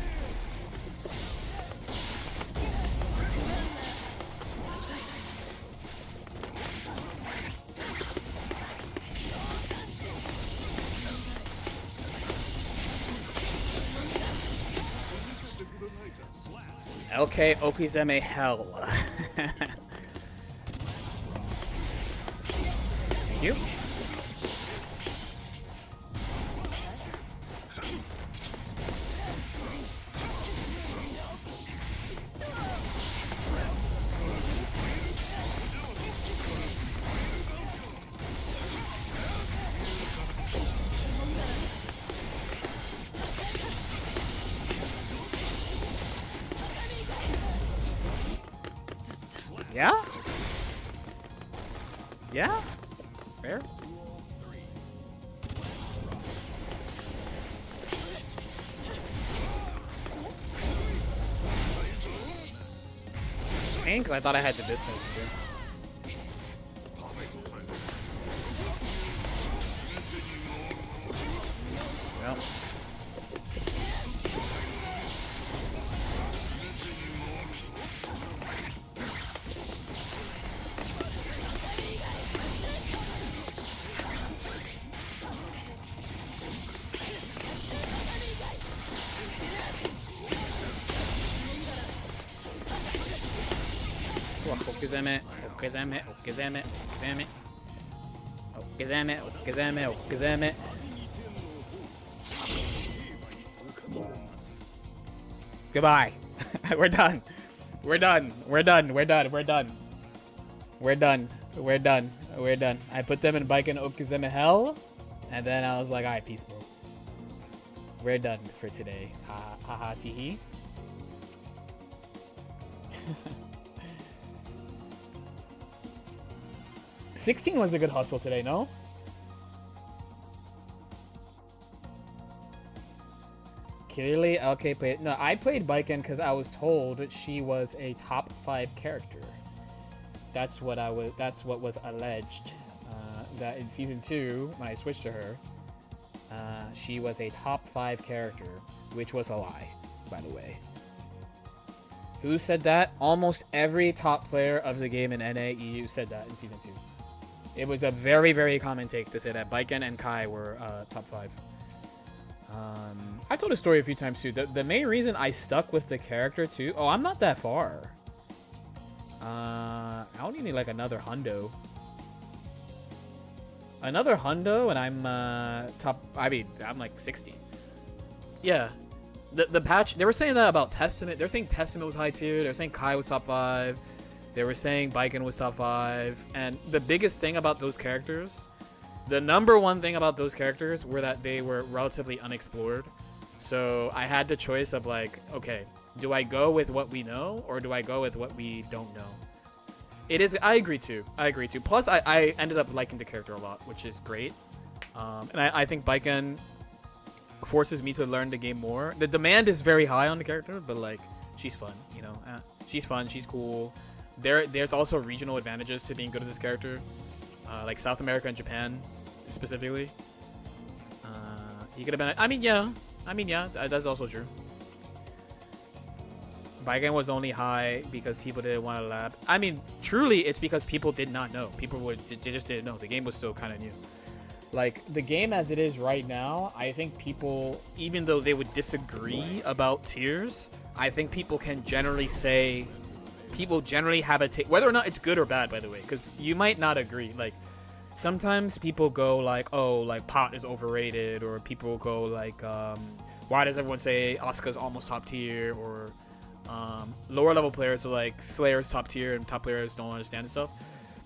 LK Okizeme hell. Thank you. Yeah? Yeah? Fair? Duel 3. Pain, because I thought I had the distance too. Well. Okizeme, Okizeme, Okizeme, Okizeme. Okizeme, Okizeme, Okizeme. Goodbye. We're done. We're done. We're done. We're done. We're done. We're done. We're done. We're done. I put them in Bike and Okizeme hell, and then I was like, alright, peace, bro. We're done for today. Ha ha ha tee. 16 was a good hustle today, no? Clearly, LK played. No, I played Biken because I was told she was a top 5 character. That's what I was. That's what was alleged. That in season 2, when I switched to her, she was a top 5 character, which was a lie, by the way. Who said that? Almost every top player of the game in NA EU said that in season 2. It was a very, very common take to say that Biken and Kai were top 5. I told a story a few times too. The main reason I stuck with the character too. Oh, I'm not that far. I only need like another hundo. Another hundo, and I'm top. I mean, I'm like 60. Yeah, the patch. They were saying that about Testament. They're saying Testament was high tier. They're saying Kai was top 5. They were saying Biken was top 5. And the biggest thing about those characters, the number one thing about those characters, were that they were relatively unexplored. So I had the choice of like, okay, do I go with what we know or do I go with what we don't know? It is. I agree too. Plus, I ended up liking the character a lot, which is great. And I think Biken forces me to learn the game more. The demand is very high on the character, but like, she's fun, you know. She's fun. She's cool. There's also regional advantages to being good at this character, like South America and Japan specifically. He could have been. I mean, yeah, that's also true. Biken was only high because people didn't want to lab. I mean, truly, it's because people did not know. They just didn't know. The game was still kind of new. Like, the game as it is right now, I think people, even though they would disagree about tiers, I think people can generally say, people generally have a take, whether or not it's good or bad, by the way, because you might not agree. Like, sometimes people go like, oh, like, pot is overrated, or people go like, why does everyone say Asuka's almost top tier, or lower level players are like Slayer's top tier and top players don't understand and stuff.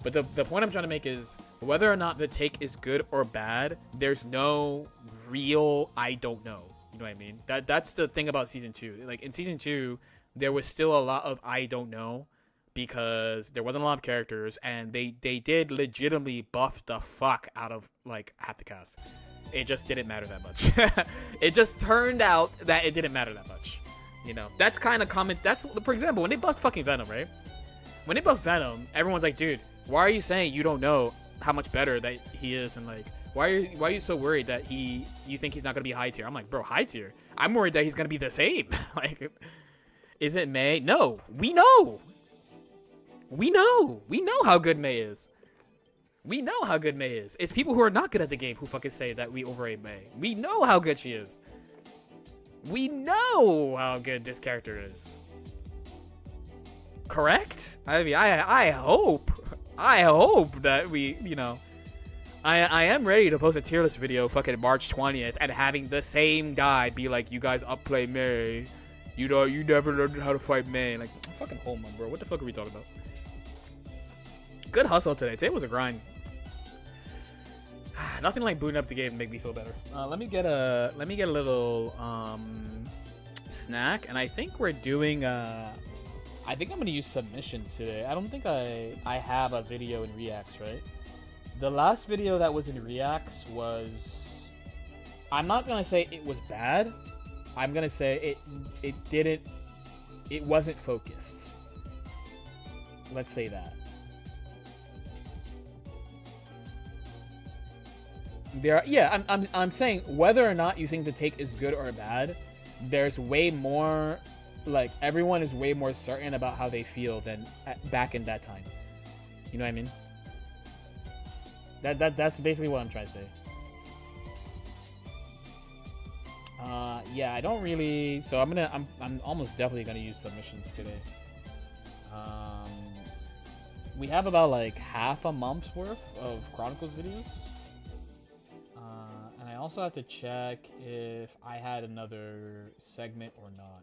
But the point I'm trying to make is whether or not the take is good or bad, there's no real I don't know. You know what I mean? That's the thing about season 2. Like in season 2, there was still a lot of I don't know because there wasn't a lot of characters and they did legitimately buff the fuck out of like half the cast. It just didn't matter that much. It just turned out that it didn't matter that much. You know, that's kind of common. That's, for example, when they buffed fucking Venom, right? When they buffed Venom, everyone's like, dude, why are you saying you don't know how much better that he is? And like, why are you so worried that you think he's not going to be high tier? I'm like, bro, high tier? I'm worried that he's going to be the same. Like, is it May? No, we know. We know how good May is. We know how good May is. It's people who are not good at the game who fucking say that we overrate May. We know how good she is. We know how good this character is. Correct? I mean, I hope that we, you know, I am ready to post a tier list video fucking March 20th and having the same guy be like, you guys upplay May. You know, you never learned how to fight May. Like, fucking hold on, bro. What the fuck are we talking about? Good hustle today. Today was a grind. Nothing like booting up the game to make me feel better. Let me get a little snack, and I think we're doing I think I'm gonna use submissions today. I don't think I have a video in Reacts, right? The last video that was in Reacts was, I'm not gonna say it was bad. I'm gonna say it wasn't focused. Let's say that. I'm saying whether or not you think the take is good or bad, there's way more, like, everyone is way more certain about how they feel than back in that time. You know what I mean? That's basically what I'm trying to say. Yeah, I don't really. So I'm almost definitely gonna use submissions today. We have about like half a month's worth of Chronicles videos. And I also have to check if I had another segment or not.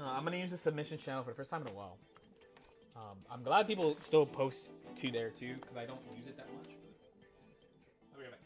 I'm gonna use the submission channel for the first time in a while. I'm glad people still post to there too, because I don't use it that much. I'll be right back.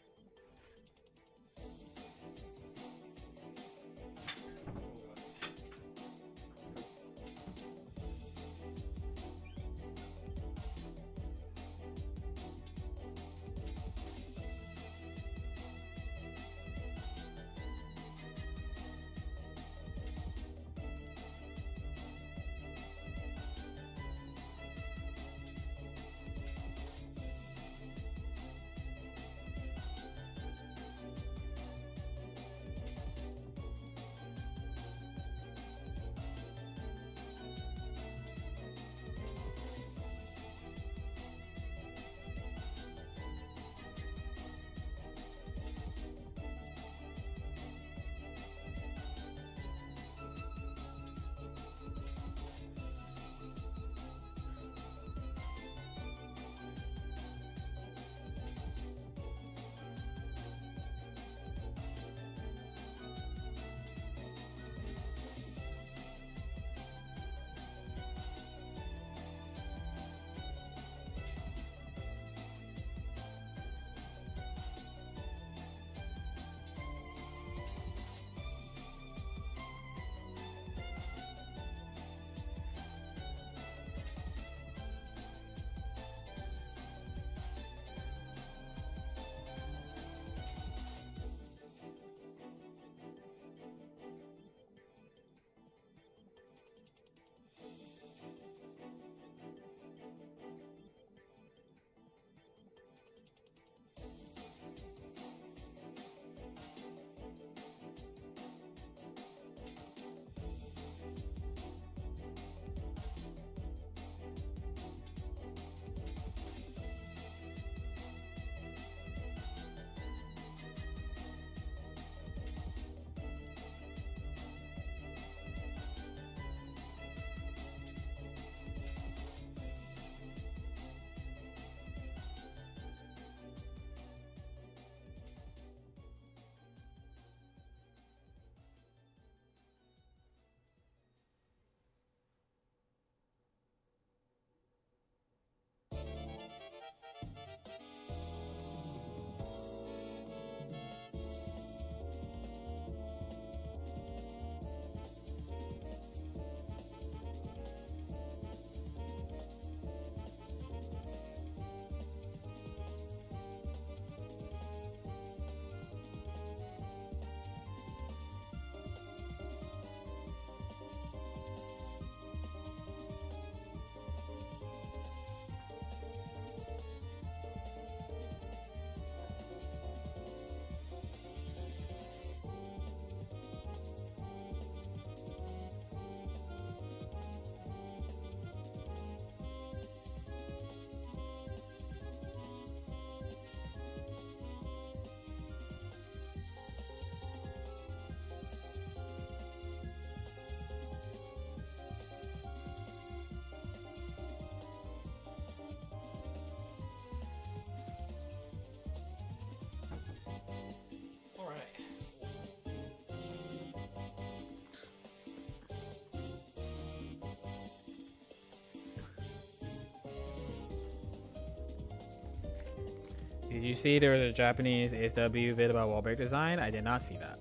Did you see there was a Japanese ASW vid about wall break design? I did not see that.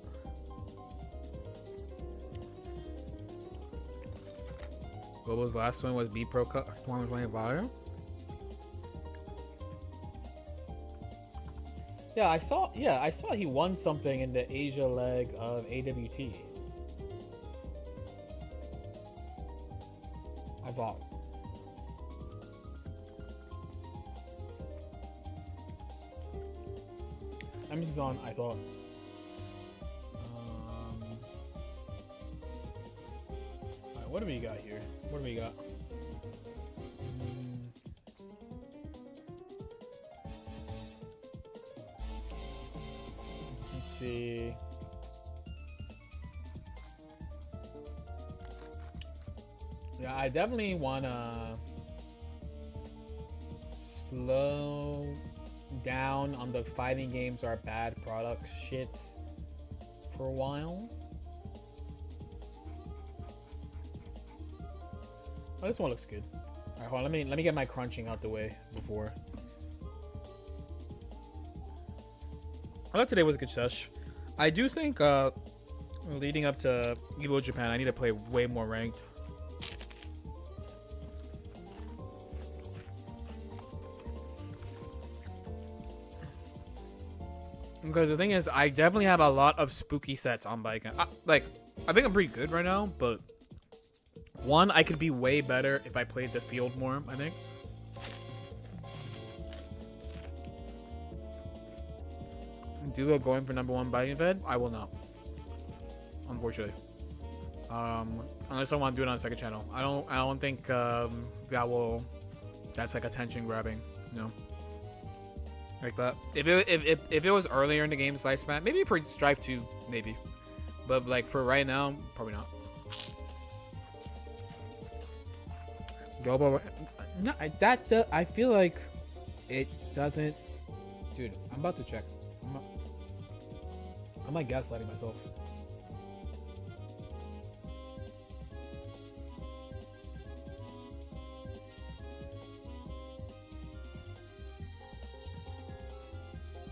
Global's last one was B Pro Cup 120 volume. Yeah, I saw he won something in the Asia leg of AWT. I thought. Emphasis on I thought. Alright, what do we got here? What do we got? Let's see. Yeah, I definitely wanna slow down on the fighting games are bad products shit for a while. Oh, this one looks good. Alright, hold on, let me get my crunching out the way before. I thought today was a good sesh. I do think leading up to Evo Japan, I need to play way more ranked. Because the thing is, I definitely have a lot of spooky sets on bike. Like, I think I'm pretty good right now, but one, I could be way better if I played the field more, I think. Duo going for #1 bike event? I will not. Unfortunately. Unless I want to do it on a second channel. I don't think that's like attention grabbing, you know. Like that. If it was earlier in the game's lifespan, maybe for Strive 2, maybe. But like for right now, probably not. Global. No, I feel like it doesn't. Dude, I'm about to check. I'm like gaslighting myself.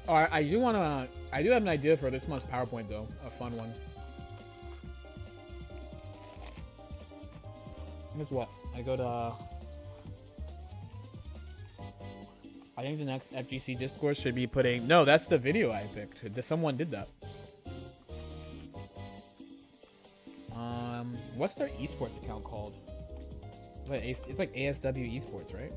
Alright, I do have an idea for this month's PowerPoint though. A fun one. Guess what? I go to I think the next FGC Discord should be putting... No, that's the video I picked. Someone did that. What's their esports account called? It's like ASW Esports, right?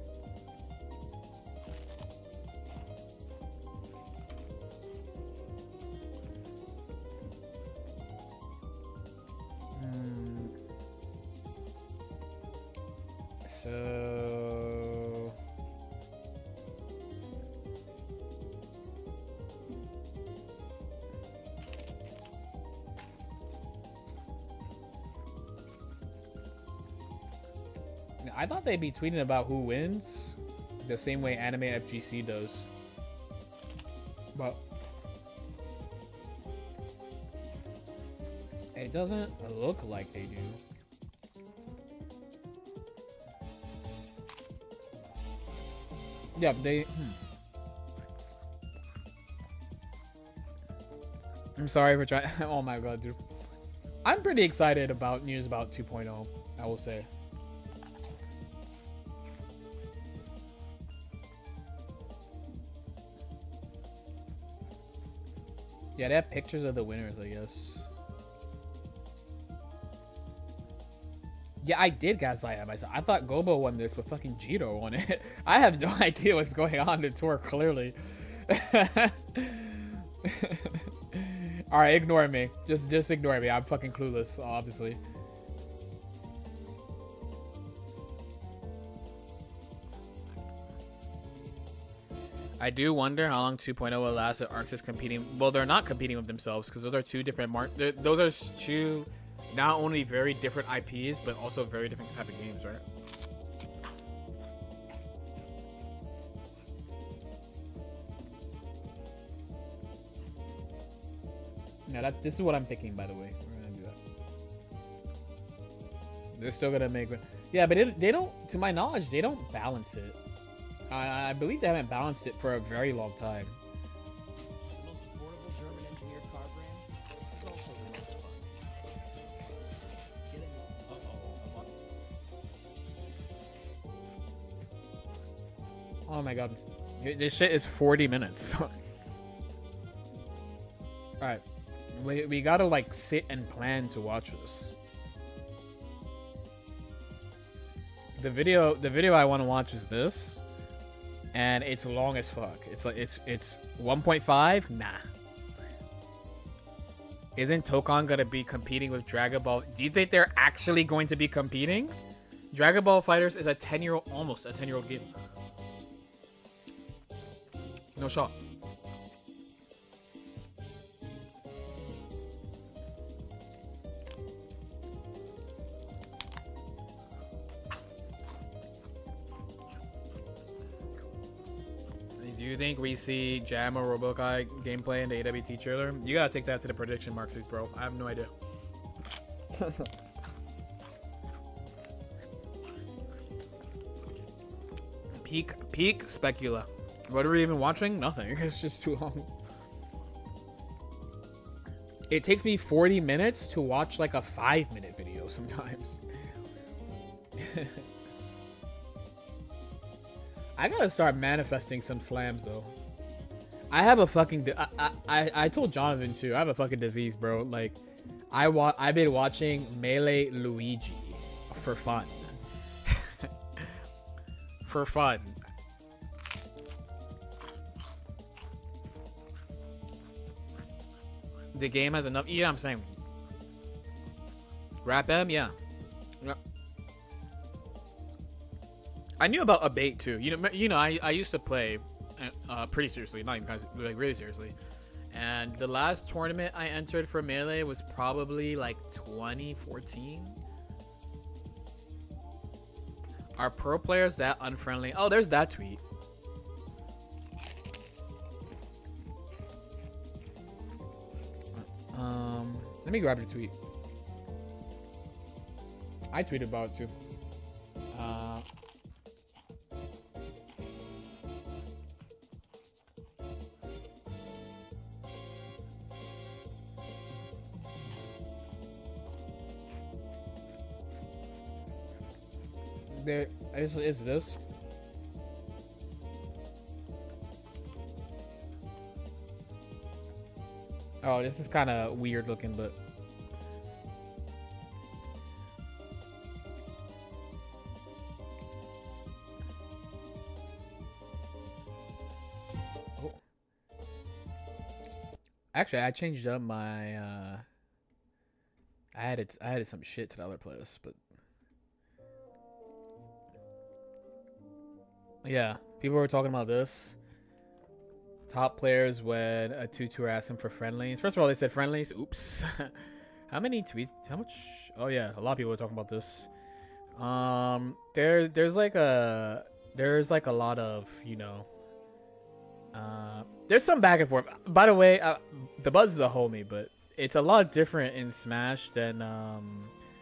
So... I thought they'd be tweeting about who wins the same way Anime FGC does. But it doesn't look like they do. Yeah, they... I'm sorry for trying... Oh my god, dude. I'm pretty excited about news about 2.0, I will say. Yeah, they have pictures of the winners, I guess. Yeah, I did gaslight myself. I thought Gobo won this, but fucking Jiro won it. I have no idea what's going on in the tour, clearly. Alright, ignore me. Just ignore me. I'm fucking clueless, obviously. I do wonder how long 2.0 will last if Arx is competing. Well, they're not competing with themselves because those are two different those are two not only very different IPs, but also very different type of games, right? Yeah, this is what I'm picking, by the way. We're gonna do that. They're still gonna make... Yeah, but they don't, to my knowledge, they don't balance it. I believe they haven't balanced it for a very long time. The most affordable German engineered car brand is also the most fun. Get it? Oh my god. This shit is 40 minutes. Alright. We gotta like sit and plan to watch this. The video I want to watch is this. And it's long as fuck. It's like it's 1.5. Nah. Isn't Tokon gonna be competing with Dragon Ball? Do you think they're actually going to be competing? Dragon Ball Fighters is a 10-year-old, almost a 10-year-old game. No shot. Do you think we see Jam or Robokai gameplay in the AWT trailer? You gotta take that to the prediction marks, bro. I have no idea. Peak Specula. What are we even watching? Nothing. It's just too long. It takes me 40 minutes to watch like a 5-minute video sometimes. I gotta start manifesting some slams though. I have a fucking I told Jonathan too. I have a fucking disease, bro. Like I've been watching Melee Luigi for fun. For fun. The game has enough. Yeah, I'm saying. Rap M, yeah. Yep. I knew about Abate too. You know, I used to play pretty seriously, not even kind of, like really seriously. And the last tournament I entered for Melee was probably like 2014. Are pro players that unfriendly? Oh, there's that tweet. Let me grab your tweet. I tweeted about it too. There is this. Oh, this is kind of weird looking, but oh. Actually, I changed up my I added some shit to the other playlist, but yeah, people were talking about this. Top players when a tutor asked him for friendlies. First of all, they said friendlies. Oops. How many tweets? How much? Oh yeah, a lot of people are talking about this. There's like a lot of, you know, there's some back and forth. By the way, the Buzz is a homie, but it's a lot different in Smash than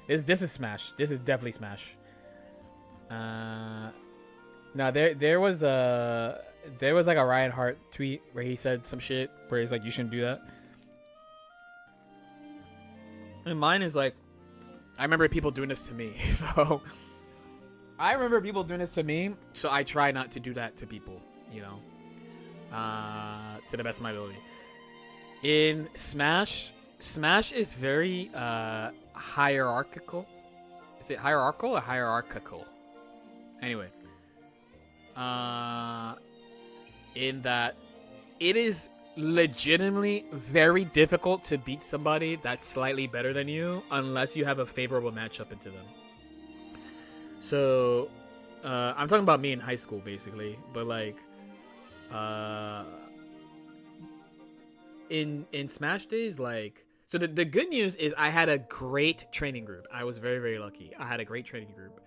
this is Smash. This is definitely Smash. Now there was like a Ryan Hart tweet where he said some shit where he's like, you shouldn't do that. And mine is like, I remember people doing this to me. So I remember people doing this to me. So I try not to do that to people, you know, to the best of my ability. In Smash is very hierarchical. Is it hierarchical or hierarchical? Anyway. In that it is legitimately very difficult to beat somebody that's slightly better than you unless you have a favorable matchup into them. So I'm talking about me in high school basically, but like in Smash days, like, so the good news is I had a great training group. I was very, very lucky. I had a great training group.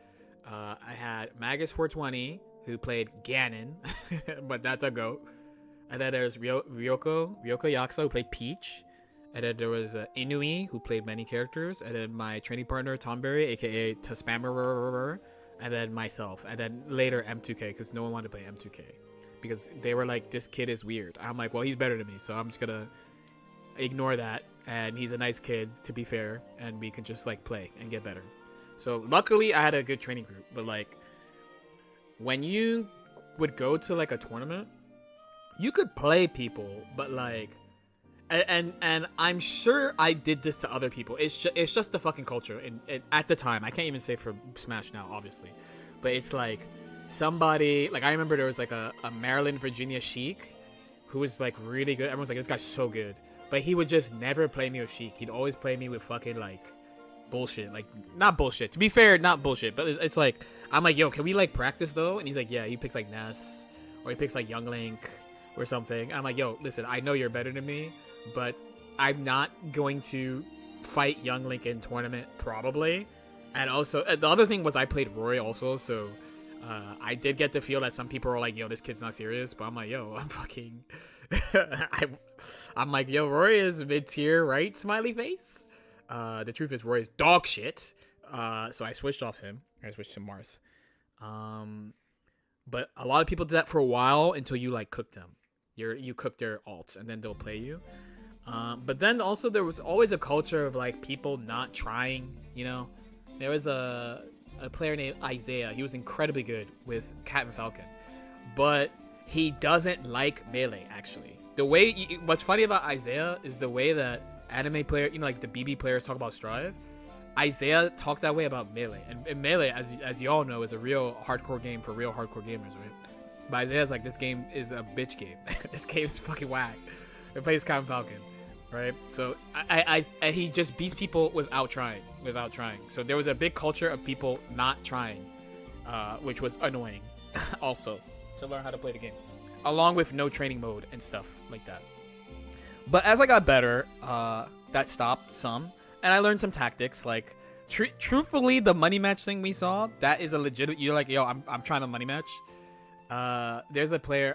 I had Magus420 who played Ganon, but that's a goat. And then there's Ryoko Yaksa, who played Peach. And then there was Inui, who played many characters. And then my training partner, Tomberry, aka Taspammer. And then myself. And then later M2K, because no one wanted to play M2K. Because they were like, this kid is weird. I'm like, well, he's better than me, so I'm just gonna ignore that. And he's a nice kid, to be fair. And we can just like play and get better. So luckily, I had a good training group. But like, when you would go to like a tournament, you could play people, but like, and I'm sure I did this to other people. It's just the fucking culture. And at the time, I can't even say for Smash now, obviously, but it's like somebody, like I remember there was like a Maryland, Virginia Sheik who was like really good. Everyone's like, this guy's so good, but he would just never play me with Sheik. He'd always play me with fucking like bullshit. Like, not bullshit, to be fair, not bullshit, but it's like, I'm like, yo, can we like practice though? And he's like, yeah. He picks like Ness, or he picks like Young Link or something. I'm like, yo, listen, I know you're better than me, but I'm not going to fight Young Link in tournament probably. And also the other thing was I played Roy also, so I did get the feel that some people were like, yo, this kid's not serious, but I'm like, yo, I'm fucking I'm like, yo, Roy is mid-tier, right? Smiley face. The truth is Roy is dog shit. So I switched off him. I switched to Marth. But a lot of people do that for a while until you like cook them. You cook their alts and then they'll play you. But then also there was always a culture of like people not trying. You know, there was a player named Isaiah. He was incredibly good with Cat and Falcon, but he doesn't like melee. Actually, what's funny about Isaiah is the way that anime player, you know, like the BB players talk about Strive. Isaiah talked that way about melee, and melee, as you all know, is a real hardcore game for real hardcore gamers, right? But Isaiah's like, this game is a bitch game. This game is fucking whack. It plays Captain Falcon, right? So he just beats people without trying. So there was a big culture of people not trying, which was annoying, also, to learn how to play the game, along with no training mode and stuff like that. But as I got better, that stopped some. And I learned some tactics, like, truthfully, the money match thing we saw, that is a legitimate, you're like, yo, I'm trying to money match. There's a player,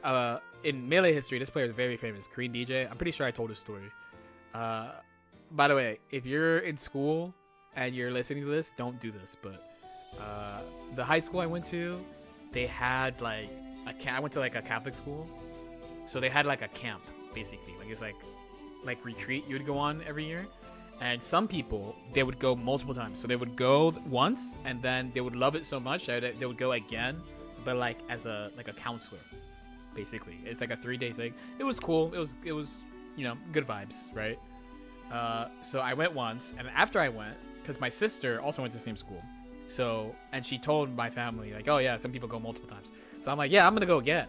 in Melee history, this player is very famous, Korean DJ. I'm pretty sure I told his story. By the way, if you're in school and you're listening to this, don't do this, but, the high school I went to, they had, like, I went to, like, a Catholic school, so they had, like, a camp, basically. Like, it's like retreat you would go on every year. And some people, they would go multiple times. So they would go once, and then they would love it so much that they would go again, but like as a counselor, basically. It's like a 3-day thing. It was cool. It was you know, good vibes, right? So I went once, and after I went, because my sister also went to the same school, so, and she told my family like, oh yeah, some people go multiple times. So I'm like, yeah, I'm gonna go again.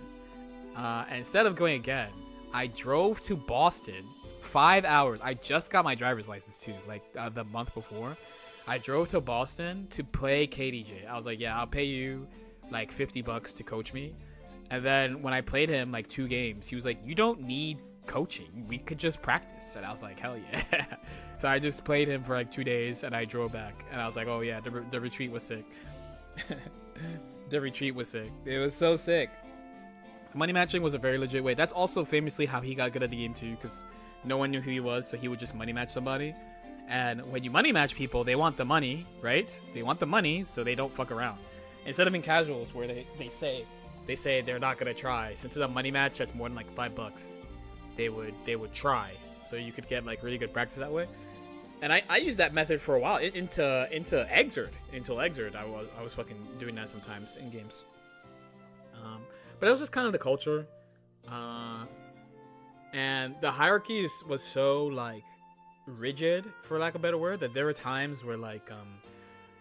And instead of going again, I drove to Boston. 5 hours. I just got my driver's license too, like the month before. I drove to Boston to play KDJ. I was like, yeah, I'll pay you like $50 to coach me. And then when I played him like 2 games, he was like, you don't need coaching. We could just practice. And I was like, hell yeah. So I just played him for like 2 days and I drove back. And I was like, oh yeah, the retreat was sick. The retreat was sick. It was so sick. Money matching was a very legit way. That's also famously how he got good at the game too, because no one knew who he was, so he would just money match somebody. And when you money match people, they want the money, right? They want the money, so they don't fuck around. Instead of in casuals where they say they're not gonna try. Since it's a money match that's more than like $5, they would try. So you could get like really good practice that way. And I used that method for a while into Exerd. Until Exerd, I was fucking doing that sometimes in games. But it was just kind of the culture. And the hierarchy was so like rigid, for lack of a better word, that there were times where like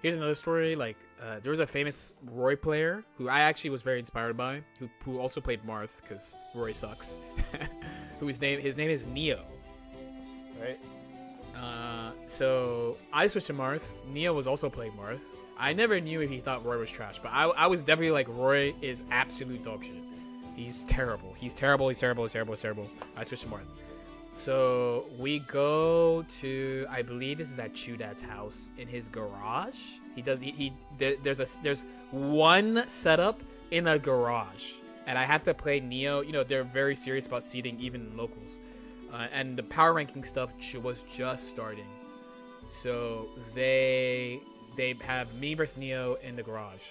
here's another story. Like there was a famous Roy player who I actually was very inspired by, who also played Marth, because Roy sucks. His name is Neo, right? So I switched to Marth. Neo was also playing Marth. I never knew if he thought Roy was trash, but I was definitely like, Roy is absolute dog shit. He's terrible. He's terrible. I switched to Marth. So we go to, I believe this is at Chudad's house in his garage. There's one setup in a garage, and I have to play Neo. You know, they're very serious about seeding even locals, and the power ranking stuff was just starting. So they have me versus Neo in the garage,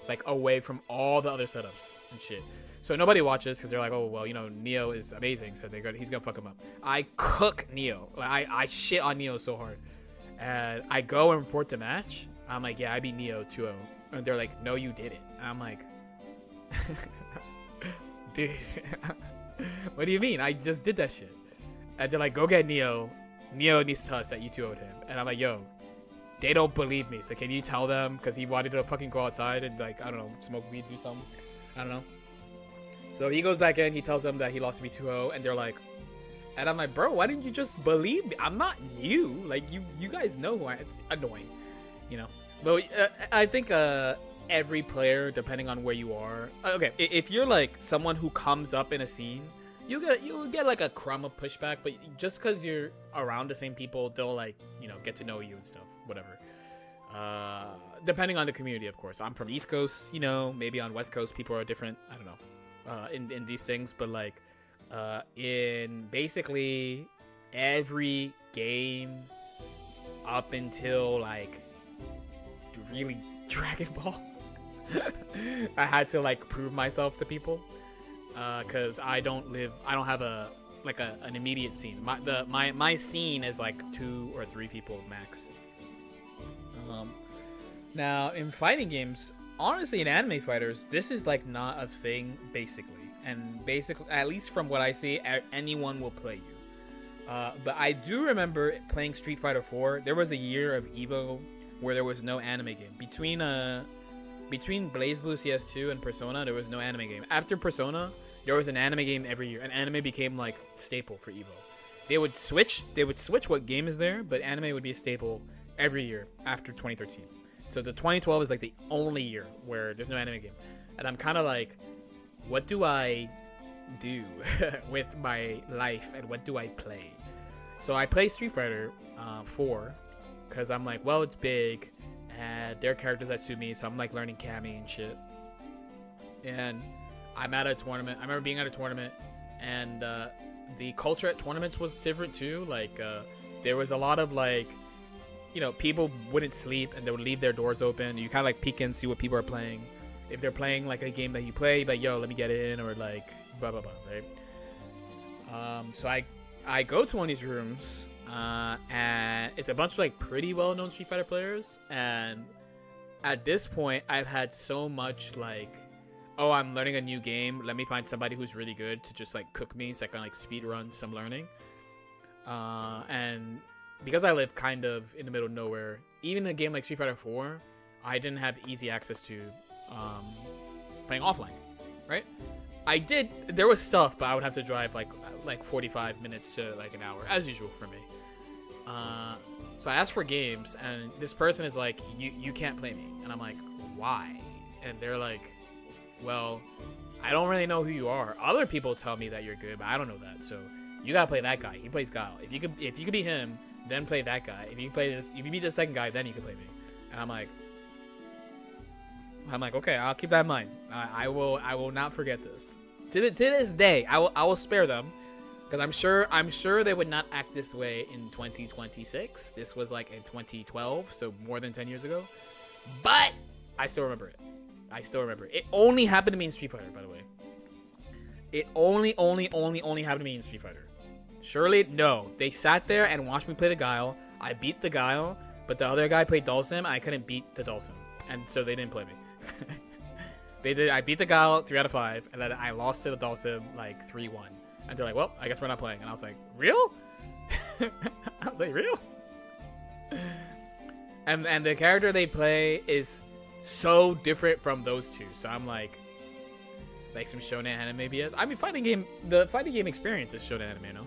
like away from all the other setups and shit. So nobody watches because they're like, oh, well, you know, Neo is amazing, so he's gonna fuck him up. I cook Neo. Like, I shit on Neo so hard. And I go and report the match. I'm like, yeah, I beat Neo 2-0. And they're like, no, you didn't. And I'm like, dude, what do you mean? I just did that shit. And they're like, go get Neo. Neo needs to tell us that you 2-0'd him. And I'm like, yo, they don't believe me, so can you tell them? Because he wanted to fucking go outside and, like, I don't know, smoke weed, do something. I don't know. So he goes back in, he tells them that he lost to me 2-0, and they're like, and I'm like, bro, why didn't you just believe me? I'm not new. Like, you guys know who I am. It's annoying, you know? But I think every player, depending on where you are, okay, if you're like someone who comes up in a scene, you'll get like a crumb of pushback, but just because you're around the same people, they'll like, you know, get to know you and stuff, whatever. Depending on the community, of course. I'm from East Coast, you know, maybe on West Coast people are different. I don't know. In these things, but like in basically every game up until like really Dragon Ball, I had to like prove myself to people, because I don't have an immediate scene. My scene is like 2 or 3 people max. Now in fighting games, honestly, in anime fighters, this is like not a thing basically, and basically, at least from what I see, anyone will play you. But I do remember playing Street Fighter 4. There was a year of Evo where there was no anime game. Between BlazBlue CS2 and Persona, there was no anime game. After Persona, there was an anime game every year, and anime became like staple for Evo. They would switch what game is there, but anime would be a staple every year after 2013. So the 2012 is like the only year where there's no anime game. And I'm kind of like, what do I do with my life, and what do I play? So I play Street Fighter 4 because I'm like, well, it's big and there are characters that suit me, so I'm like learning Kami and shit. And I'm at a tournament. I remember being at a tournament, and the culture at tournaments was different too. Like there was a lot of like, people wouldn't sleep and they would leave their doors open. You kind of like peek in, see what people are playing. If they're playing like a game that you play, like, yo, let me get in, or like blah blah blah, right? So I go to one of these rooms, and it's a bunch of like pretty well-known Street Fighter players. And at this point, I've had so much like, oh, I'm learning a new game, let me find somebody who's really good to just like cook me so I can like speed run some learning. And because I live kind of in the middle of nowhere, even in a game like Street Fighter 4, I didn't have easy access to playing offline, right? There was stuff, but I would have to drive like 45 minutes to like an hour, as usual for me. So I asked for games, and this person is like, you can't play me. And I'm like, why? And they're like, well, I don't really know who you are. Other people tell me that you're good, but I don't know that. So you gotta play that guy. He plays Guile. If you could beat him, then play that guy. If you beat the second guy, then you can play me. And I'm like, okay, I'll keep that in mind. I will not forget this. To this day, I will spare them, because I'm sure they would not act this way in 2026. This was like in 2012, so more than 10 years ago. But I still remember it. It only happened to me in Street Fighter, by the way. It only happened to me in Street Fighter. Surely, no. They sat there and watched me play the Guile. I beat the Guile, but the other guy played Dhalsim. I couldn't beat the Dhalsim, and so they didn't play me. I beat the Guile 3 out of 5, and then I lost to the Dhalsim like 3-1. And they're like, well, I guess we're not playing. And I was like, real? Real? And the character they play is so different from those two. So I'm like some shonen anime BS. I mean, the fighting game experience is shonen anime, no?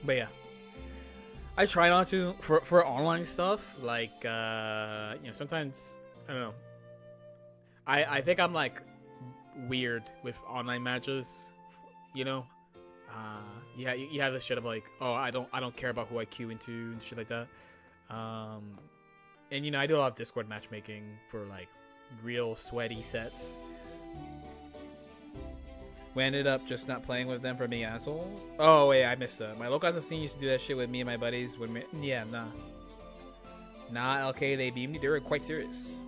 But yeah, I try not to for online stuff. Like sometimes I don't know. I think I'm like weird with online matches. Yeah, you have this shit of like, oh, I don't care about who I queue into and shit like that. And I do a lot of Discord matchmaking for like real sweaty sets. We ended up just not playing with them for being assholes. Oh wait, I missed that. My local assassin used to do that shit with me and my buddies when nah, LK, they beat me. They were quite serious.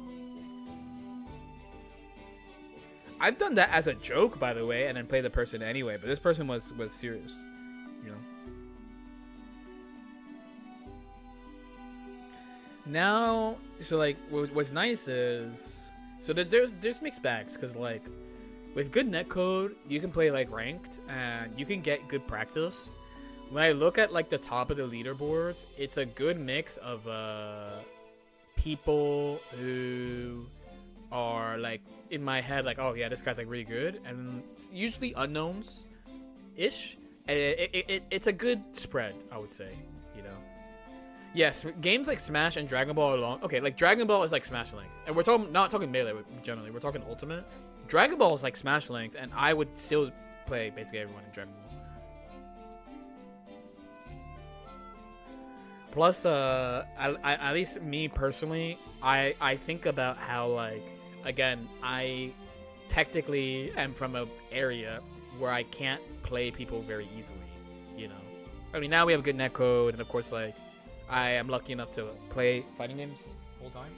I've done that as a joke, by the way, and then play the person anyway, but this person was serious, Now, so like, what's nice is, so there's mixed bags, because like, with good netcode, you can play like ranked, and you can get good practice. When I look at like the top of the leaderboards, it's a good mix of people who are like, in my head, like, oh yeah, this guy's like really good, and usually unknowns ish, and it's a good spread, I would say. Yes, games like Smash and Dragon Ball are long. Okay, like Dragon Ball is like Smash length, and we're not talking melee generally, we're talking ultimate. Dragon Ball is like Smash length, and I would still play basically everyone in Dragon Ball. Plus, at least me personally, I think about how, like, again, I technically am from an area where I can't play people very easily, I mean, now we have a good netcode, and of course, like, I am lucky enough to play fighting games full time.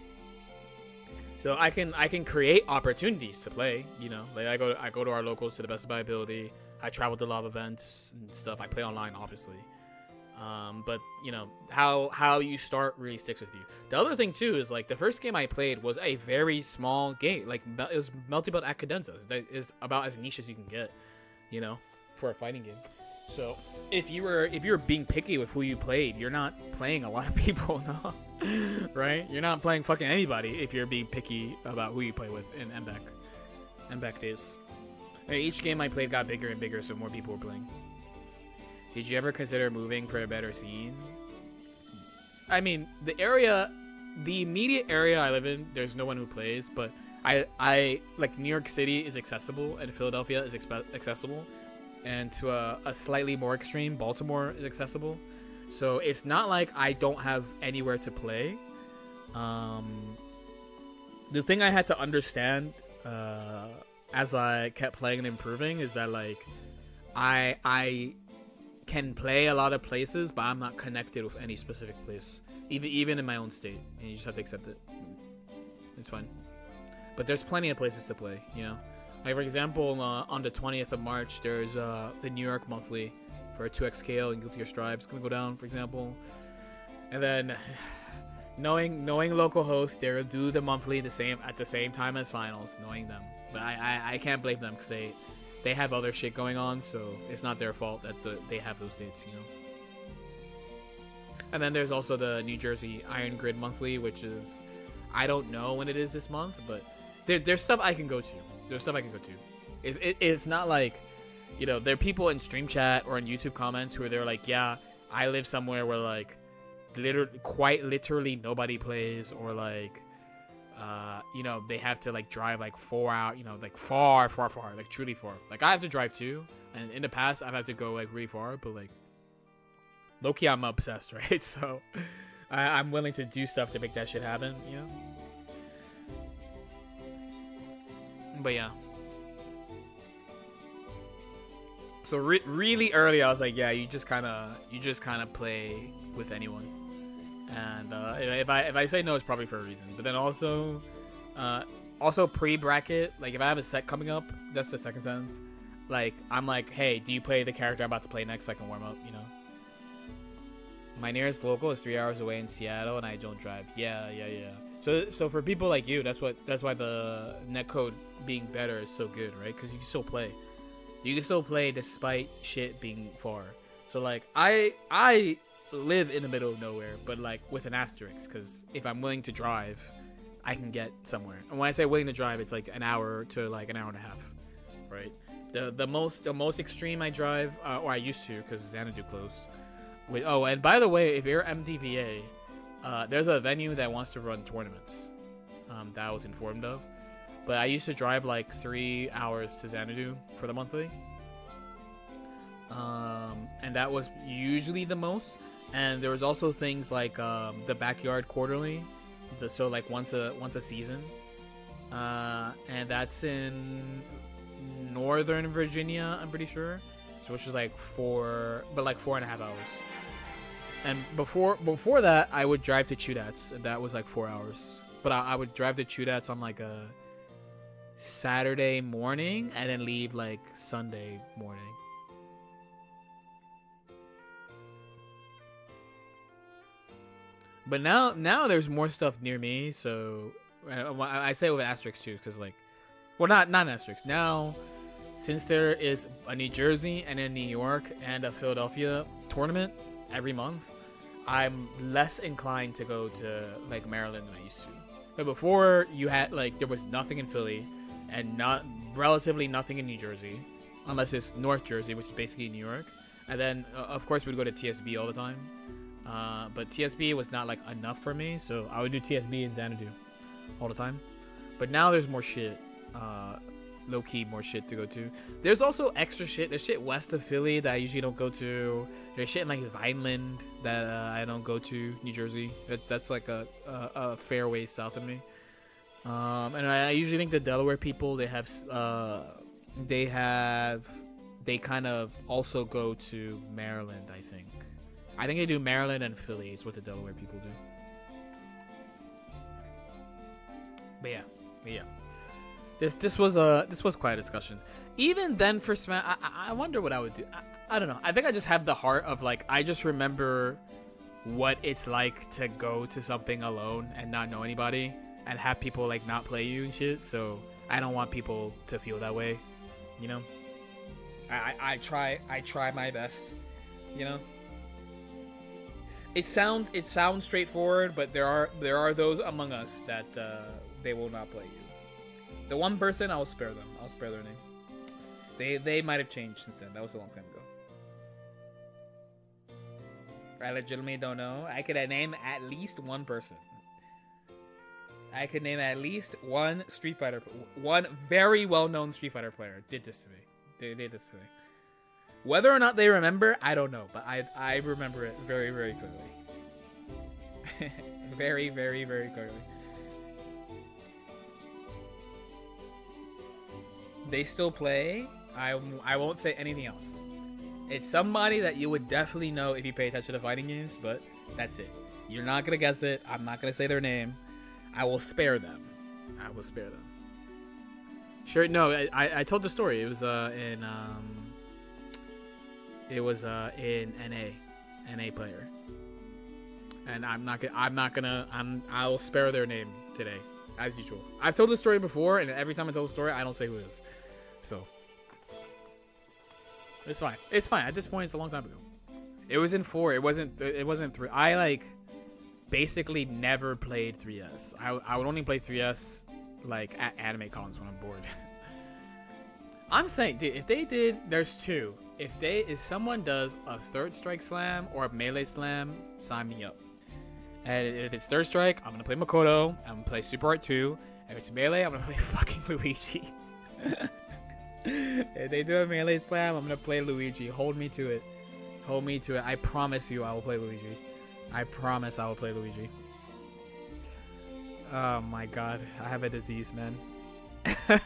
So I can create opportunities to play. You know, like I go to our locals to the best of my ability. I travel to a lot of events and stuff. I play online, obviously. But you know how you start really sticks with you. The other thing too is like the first game I played was a very small game. Like it was Melty Belt at Cadenzas. That is about as niche as you can get, you know, for a fighting game. So if you were being picky with who you played, you're not playing a lot of people, no, right? You're not playing fucking anybody if you're being picky about who you play with in MBAC days. And each game I played got bigger and bigger, so more people were playing. Did you ever consider moving for a better scene? I mean, the immediate area I live in, there's no one who plays, but I like New York City is accessible and Philadelphia is accessible, and to a slightly more extreme, Baltimore is accessible. So it's not like I don't have anywhere to play. The thing I had to understand as I kept playing and improving is that like I can play a lot of places, but I'm not connected with any specific place, even in my own state, and you just have to accept it. It's fine. But there's plenty of places to play, you know. Like for example, on the 20th of March, there's the New York monthly for a 2x scale and Guilty Gear Strive. It's gonna go down, for example. And then knowing local hosts, they'll do the monthly at the same time as finals, knowing them. But I can't blame them because they have other shit going on, so it's not their fault that they have those dates, you know. And then there's also the New Jersey Iron Grid monthly, which is, I don't know when it is this month, but there's stuff I can go to. It's not like, you know, there are people in stream chat or in YouTube comments who they're like, yeah, I live somewhere where like quite literally nobody plays, or like you know, they have to like drive like 4 hours, you know, like far, like truly far. Like I have to drive too, and in the past I've had to go like really far, but like low-key I'm obsessed, right? So I'm willing to do stuff to make that shit happen, you know. But yeah. So really early I was like, yeah, you just kind of play with anyone. And if I say no, it's probably for a reason. But then also pre-bracket, like if I have a set coming up, that's the second sentence. Like I'm like, hey, do you play the character I'm about to play next so I can warm up, you know? My nearest local is 3 hours away in Seattle, and I don't drive. Yeah. So for people like you, that's why the netcode being better is so good, right? Because you can still play. You can still play despite shit being far. So like I live in the middle of nowhere, but like with an asterisk, because if I'm willing to drive, I can get somewhere. And when I say willing to drive, it's like an hour to like an hour and a half, right? The most extreme I drive, or I used to, because Xanadu closed. Oh, and by the way, if you're MDVA, there's a venue that wants to run tournaments that I was informed of. But I used to drive like 3 hours to Xanadu for the monthly. And that was usually the most. And there was also things like the backyard quarterly, so like once a season, and that's in Northern Virginia, I'm pretty sure. So which is like 4.5 hours. And before that, I would drive to Chudats, and that was like 4 hours. But I would drive to Chudats on like a Saturday morning and then leave like Sunday morning. But now there's more stuff near me, so I say it with asterisks too, because like, well, not an asterisk. Now, since there is a New Jersey and a New York and a Philadelphia tournament every month, I'm less inclined to go to like Maryland than I used to. But before, you had like there was nothing in Philly and relatively nothing in New Jersey, unless it's North Jersey, which is basically New York. And then of course we'd go to TSB all the time. But TSB was not like enough for me, so I would do TSB and Xanadu all the time. But now there's more shit, low-key more shit to go to. There's also extra shit. There's shit west of Philly that I usually don't go to. There's shit in like Vineland that I don't go to. New Jersey. That's like a fair way south of me. And I usually think the Delaware people, they kind of also go to Maryland, I think. I think they do Maryland and Philly is what the Delaware people do. But yeah. This was quite a discussion. Even then for Smash, I wonder what I would do. I don't know. I think I just have the heart of like, I just remember what it's like to go to something alone and not know anybody and have people like not play you and shit. So I don't want people to feel that way, you know. I try my best, you know. It sounds straightforward, but there are those among us that they will not play you. The one person, I'll spare them. I'll spare their name. They might have changed since then. That was a long time ago. I legitimately don't know. I could name at least one person. I could name at least one Street Fighter, one very well-known Street Fighter player did this to me. They did this to me. Whether or not they remember, I don't know, but I remember it very, very clearly. Very, very, very clearly. They still play. I won't say anything else. It's somebody that you would definitely know if you pay attention to fighting games, but that's it. You're not gonna guess it. I'm not gonna say their name. I will spare them. I will spare them. Sure. No, I told the story. It was in NA player, and I will spare their name today, as usual. I've told the story before, and every time I tell the story, I don't say who it is. So it's fine. It's fine. At this point, it's a long time ago. It was in 4. It wasn't 3. I like basically never played 3S. I would only play 3S like at anime cons when I'm bored. I'm saying, dude, if they did, there's 2. If someone does a Third Strike Slam or a Melee Slam, sign me up. And if it's Third Strike, I'm gonna play Makoto. I'm gonna play Super Art 2. If it's Melee, I'm gonna play fucking Luigi. If they do a Melee Slam, I'm gonna play Luigi. Hold me to it. Hold me to it. I promise you I will play Luigi. I promise I will play Luigi. Oh my god. I have a disease, man. I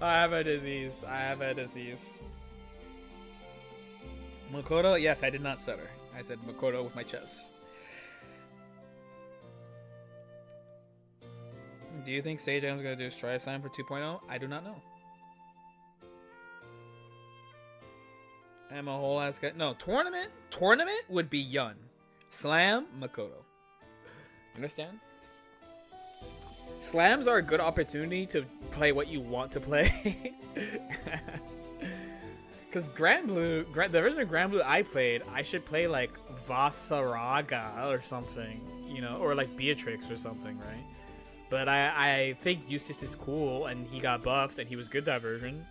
have a disease. Makoto? Yes, I did not stutter. I said Makoto with my chest. Do you think Sage Adams is going to do a Strive Slam for 2.0? I do not know. I'm a whole ass guy. No, tournament would be Yun. Slam, Makoto. Understand? Slams are a good opportunity to play what you want to play. Because the version of Grand Blue I played, I should play like Vasaraga or something, you know, or like Beatrix or something, right? But I think Eustace is cool, and he got buffed, and he was good that version.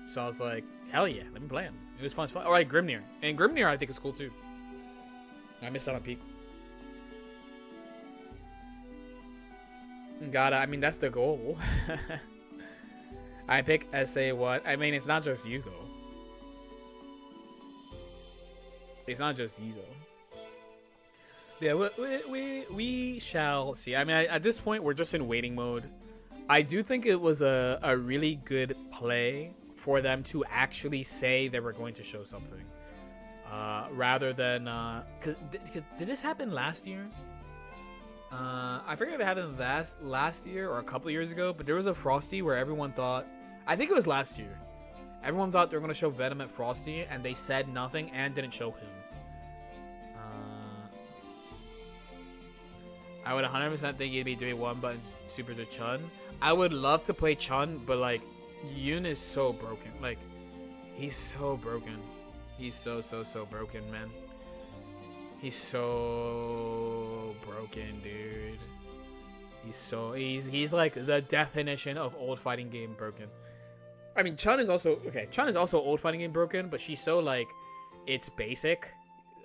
So I was like, hell yeah, let me play him. It was fun. Or like Grimnir. And Grimnir I think is cool too. I missed out on Peak. I mean, that's the goal. I pick SA1. I mean, it's not just you, though. It's not just you, though. Yeah, we shall see. I mean, at this point, we're just in waiting mode. I do think it was a really good play for them to actually say they were going to show something. Rather than... Cause did this happen last year? I forget if it happened last year or a couple years ago, but there was a Frosty where everyone thought... I think it was last year. Everyone thought they were going to show Venom at Frosty, and they said nothing and didn't show him. I would 100% think he'd be doing one button supers with Chun. I would love to play Chun, but like, Yoon is so broken. Like, he's so broken. He's so broken, man. He's so broken, dude. He's like the definition of old fighting game broken. I mean, Chun is also old fighting game broken, but she's so like, it's basic.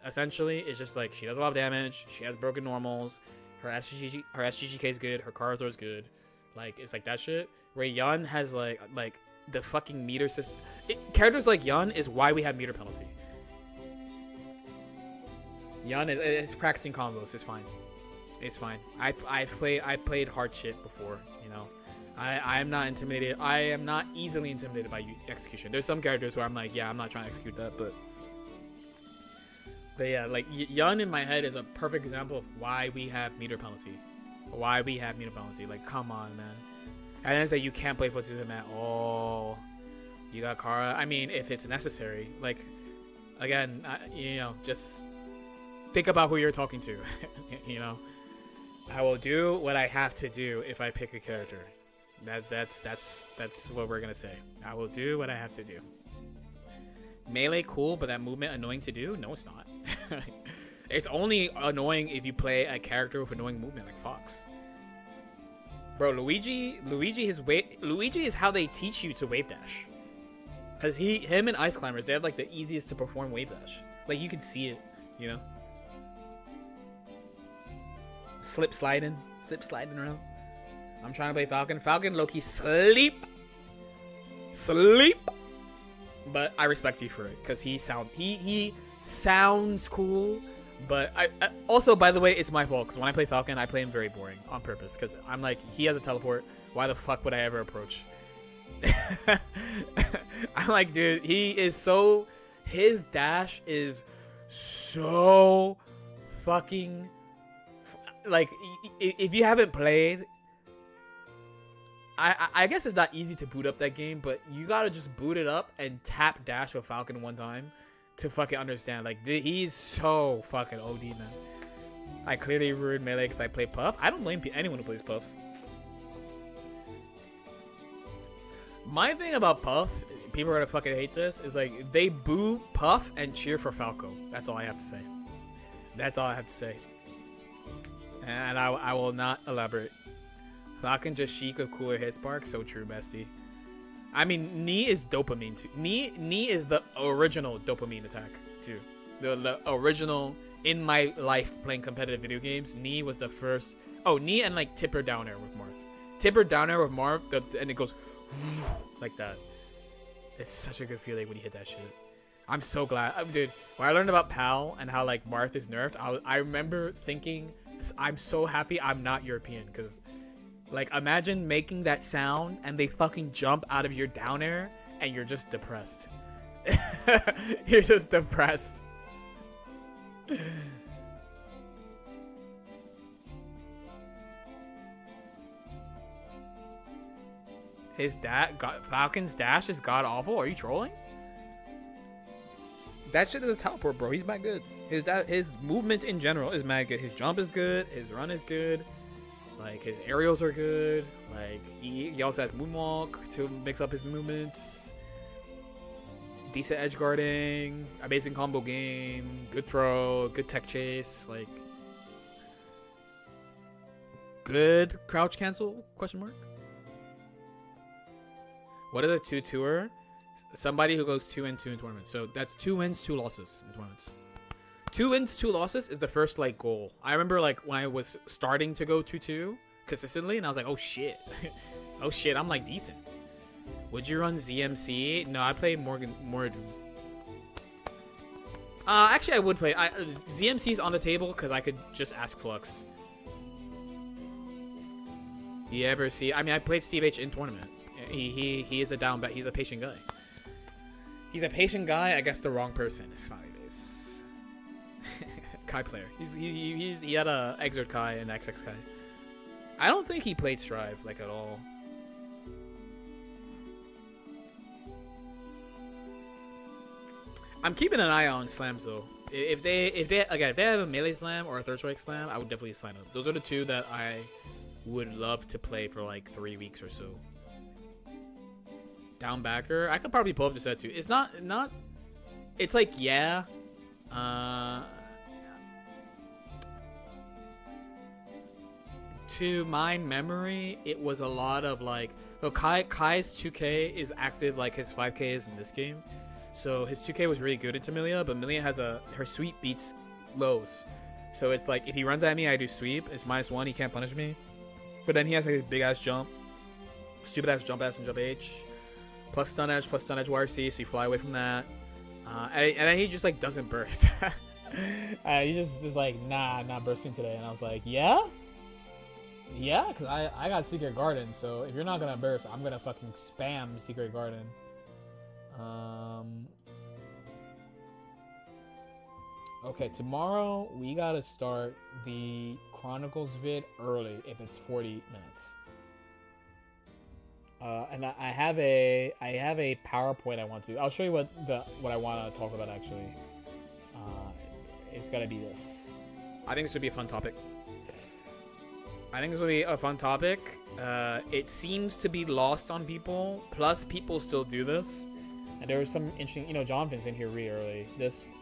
Essentially, it's just like she does a lot of damage. She has broken normals. Her SGGK is good. Her car throw is good. Like, it's like that shit. Where Yun has like the fucking meter system. Characters like Yun is why we have meter penalty. Yun is practicing combos. It's fine. It's fine. I played hard shit before. You know, I am not intimidated. I am not easily intimidated by execution. There's some characters where I'm like, yeah, I'm not trying to execute that, but But yeah, like Yun in my head is a perfect example of why we have meter penalty. Why we have meter penalty. Like, come on, man. And then it's like you can't play foot system at all. You got Kara. I mean, if it's necessary. Like, again, you know, just think about who you're talking to. You know, I will do what I have to do if I pick a character. That's what we're gonna say. I will do what I have to do. Melee cool, but that movement annoying to do? No, it's not. It's only annoying if you play a character with annoying movement like Fox. Bro, Luigi is how they teach you to wave dash. Cause him and Ice Climbers, they have like the easiest to perform wave dash. Like you can see it, you know. Slip sliding around. I'm trying to play Falcon. Falcon low-key sleep. But I respect you for it, cause he sounds cool. But I also, by the way, it's my fault, because when I play Falcon, I play him very boring on purpose, because I'm like, he has a teleport. Why the fuck would I ever approach? I'm like, dude, his dash is so fucking, like, if you haven't played, I guess it's not easy to boot up that game, but you gotta just boot it up and tap dash with Falcon one time to fucking understand. Like, dude, he's so fucking OD, man. I clearly ruined melee because I play Puff. I don't blame anyone who plays Puff. My thing about Puff, people are gonna fucking hate this, is like they boo Puff and cheer for Falco. That's all I have to say. That's all I have to say. And I will not elaborate. Falcon just chic a cooler hit spark. So true, bestie. I mean, Knee is dopamine too. Knee is the original dopamine attack too. The original in my life playing competitive video games. Knee was the first. Oh, Knee and like Tipper down air with Marth. Tipper down air with Marth, and it goes like that. It's such a good feeling when you hit that shit. I'm so glad, dude. When I learned about PAL and how like Marth is nerfed, I remember thinking, I'm so happy I'm not European, because like imagine making that sound and they fucking jump out of your down air and you're just depressed. You're just depressed. Falcon's dash is god awful. Are you trolling? That shit is a teleport, bro. He's mad good. His movement in general is mad good. His jump is good. His run is good. Like, his aerials are good. Like, he also has moonwalk to mix up his movements. Decent edge guarding. Amazing combo game. Good throw. Good tech chase. Like, good crouch cancel? Question mark. What is a 2-2er? Somebody who goes 2-2 in tournaments. So that's 2 wins, 2 losses in tournaments. 2 wins, 2 losses is the first like goal. I remember like when I was starting to go 2-2 consistently, and I was like, oh shit, oh shit, I'm like decent. Would you run ZMC? No, I play Morgan. Actually, I would play. ZMC's on the table because I could just ask Flux. You ever see? I mean, I played Steve H in tournament. He is a down bet. He's a patient guy. He's a patient guy. I guess the wrong person is fine. Kai player. He had a Exert Kai and XX Kai. I don't think he played Strive like at all. I'm keeping an eye on slams though. If they have a melee slam or a third strike slam, I would definitely sign up. Those are the two that I would love to play for like 3 weeks or so. Down backer, I could probably pull up the set too. It's not. It's like yeah. To my memory, it was a lot of like, so Kai's 2K is active like his 5K is in this game. So his 2K was really good into Milia, but Milia has her sweep beats lows. So it's like if he runs at me, I do sweep. It's -1. He can't punish me. But then he has like his big ass jump, stupid ass jump S and jump H, plus stun edge YRC. So you fly away from that, and then he just like doesn't burst. He just is like, nah, I'm not bursting today. And I was like, yeah, because I got Secret Garden. So if you're not gonna burst, I'm gonna fucking spam Secret Garden. Okay, tomorrow we gotta start the Chronicles vid early if it's 40 minutes. And I have a PowerPoint I want to do. I'll show you what I want to talk about actually. It's gotta be this. I think this would be a fun topic. It seems to be lost on people. Plus, people still do this. And there was some interesting, Jonathan's in here really early. This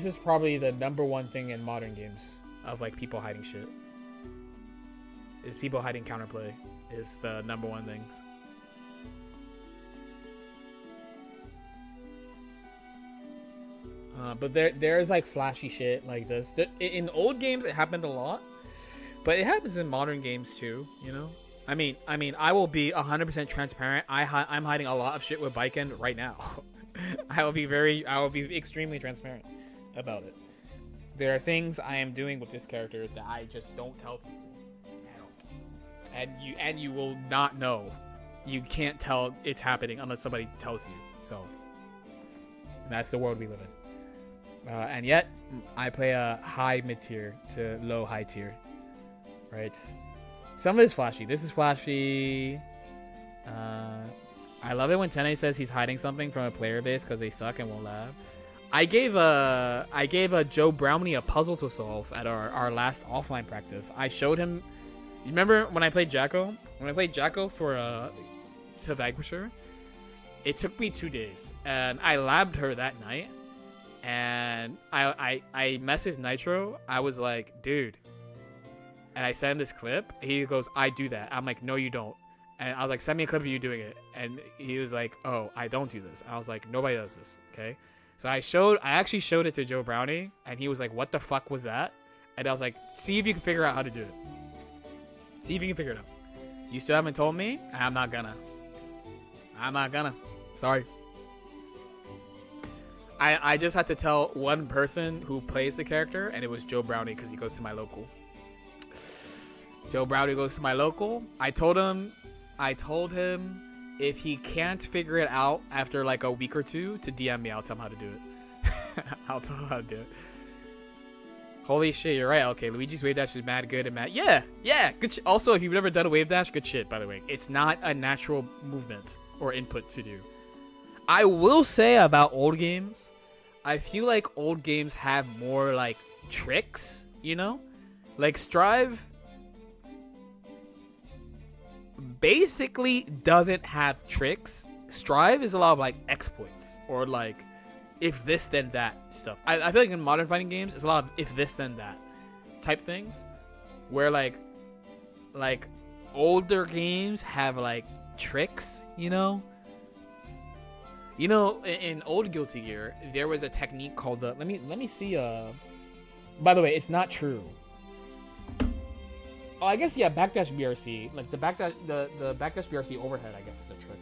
is probably the #1 thing in modern games of like people hiding shit. Is people hiding counterplay is the #1 things. But there's like flashy shit like this. In old games it happened a lot, but it happens in modern games too. I mean, I will be 100% transparent. I'm hiding a lot of shit with Biken right now. I will be extremely transparent about it. There are things I am doing with this character that I just don't tell people at all. And you will not know. You can't tell it's happening unless somebody tells you. So that's the world we live in. And yet I play a high mid tier to low high tier, right? Some of it is flashy. This is flashy. I love it when Tene says he's hiding something from a player base because they suck and won't laugh. I gave a Joe Brownie a puzzle to solve at our last offline practice. I showed him. You remember when I played Jacko? When I played Jacko for to Vanquisher, it took me 2 days, and I labbed her that night. And I messaged Nitro. I was like, dude. And I sent him this clip. He goes, I do that. I'm like, no, you don't. And I was like, send me a clip of you doing it. And he was like, oh, I don't do this. I was like, nobody does this. Okay. So I actually showed it to Joe Brownie. And he was like, what the fuck was that? And I was like, see if you can figure out how to do it. See if you can figure it out. You still haven't told me? I'm not gonna. Sorry. I just had to tell one person who plays the character, and it was Joe Brownie because he goes to my local. Joe Brownie goes to my local. I told him if he can't figure it out after like a week or two to DM me. I'll tell him how to do it. I'll tell him how to do it. Holy shit, you're right. Okay, Luigi's wave dash is mad good and mad. Yeah, good shit. Also, if you've never done a wave dash, good shit, by the way. It's not a natural movement or input to do. I will say about old games, I feel like old games have more like tricks, Like Strive basically doesn't have tricks. Strive is a lot of like exploits or like if this then that stuff. I feel like in modern fighting games it's a lot of if this then that type things, where like older games have like tricks, in old Guilty Gear there was a technique called the let me see. By the way, it's not true. Oh, I guess yeah, backdash BRC, like the backdash BRC overhead. I guess is a trick.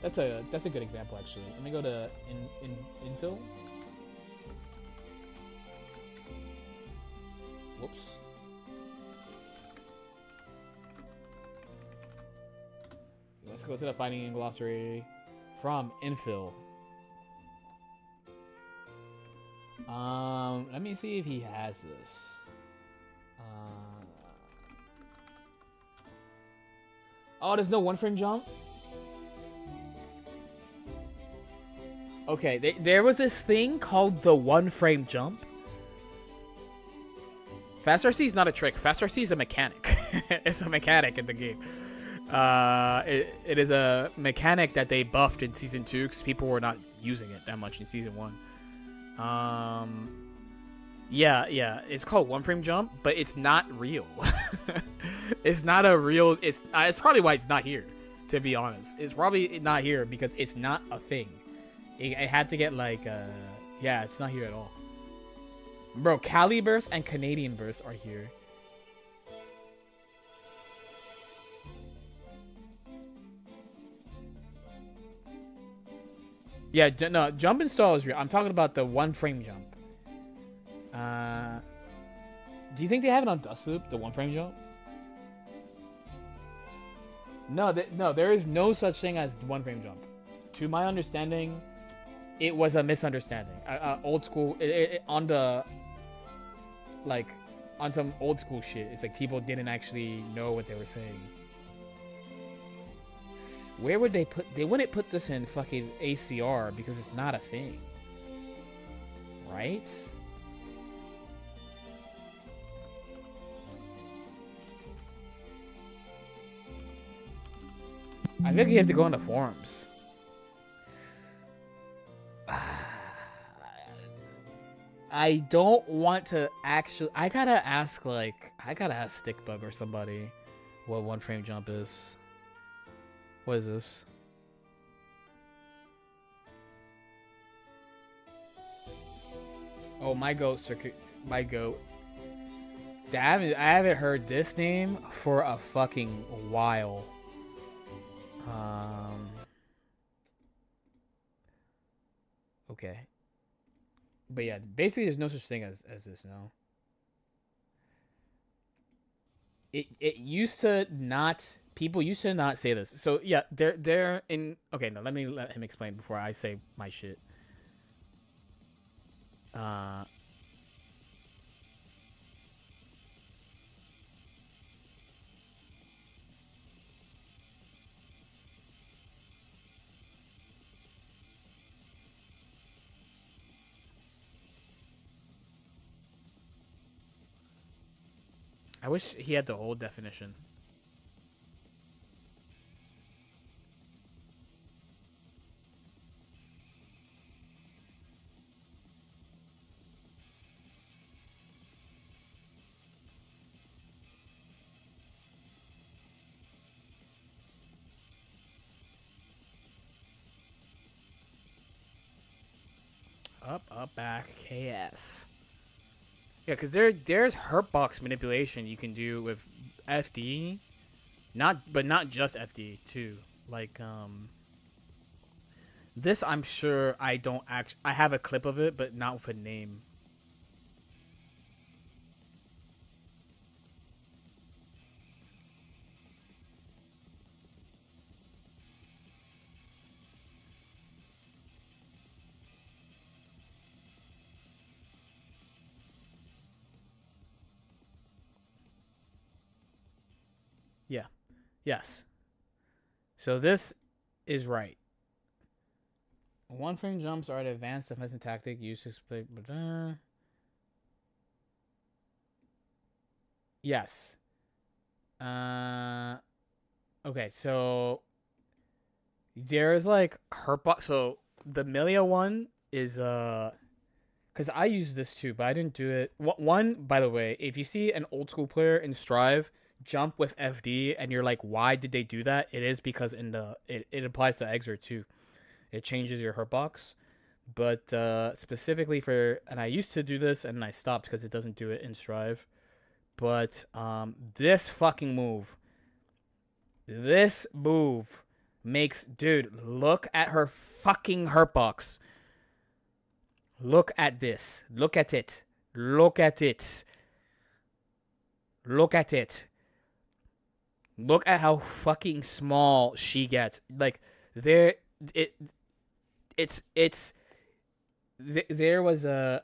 That's a good example actually. Let me go to infill. Whoops. Let's go to the fighting game glossary from infill. Let me see if he has this. Oh, there's no one frame jump? Okay, there was this thing called the one frame jump. Fast RC is not a trick. Fast RC is a mechanic. It's a mechanic in the game. It is a mechanic that they buffed in Season 2 because people were not using it that much in Season 1. Yeah, it's called one frame jump, but it's not real. It's not a real. It's probably why it's not here. To be honest, it's probably not here because it's not a thing. It had to get like yeah, it's not here at all. Bro, Cali burst and Canadian burst are here. Yeah, no, jump install is real. I'm talking about the one frame jump. Do you think they have it on Dustloop, the one frame jump? No, there is no such thing as one frame jump. To my understanding, it was a misunderstanding. Old school on the like on some old school shit. It's like people didn't actually know what they were saying. Where would they put? They wouldn't put this in fucking ACR because it's not a thing, right? I think you have to go on the forums. I don't want to actually. I gotta ask Stickbug or somebody what one frame jump is. What is this? Oh, my goat circuit. My goat. I haven't heard this name for a fucking while. Okay. But yeah, basically there's no such thing as this now. It used to not, people used to not say this. So yeah, they're in, okay, no, let me let him explain before I say my shit. I wish he had the old definition. Up, back, KS. Yeah, because there's hurtbox manipulation you can do with FD, but not just FD too. Like this, I'm sure I have a clip of it, but not with a name. Yeah. Yes. So this is right. One frame jumps are an advanced defensive tactic used to split. Yes. Okay, so there's like hurtbox. So the Milia one is because I use this too, but I didn't do it. One, by the way, if you see an old school player in Strive jump with FD and you're like, why did they do that? It is because it applies to Exer too. It changes your hurtbox. But specifically for, and I used to do this and I stopped because it doesn't do it in Strive. But this move makes, dude, look at her fucking hurtbox. Look at this. Look at it. Look at it. Look at it. Look at how fucking small she gets. Like there was a,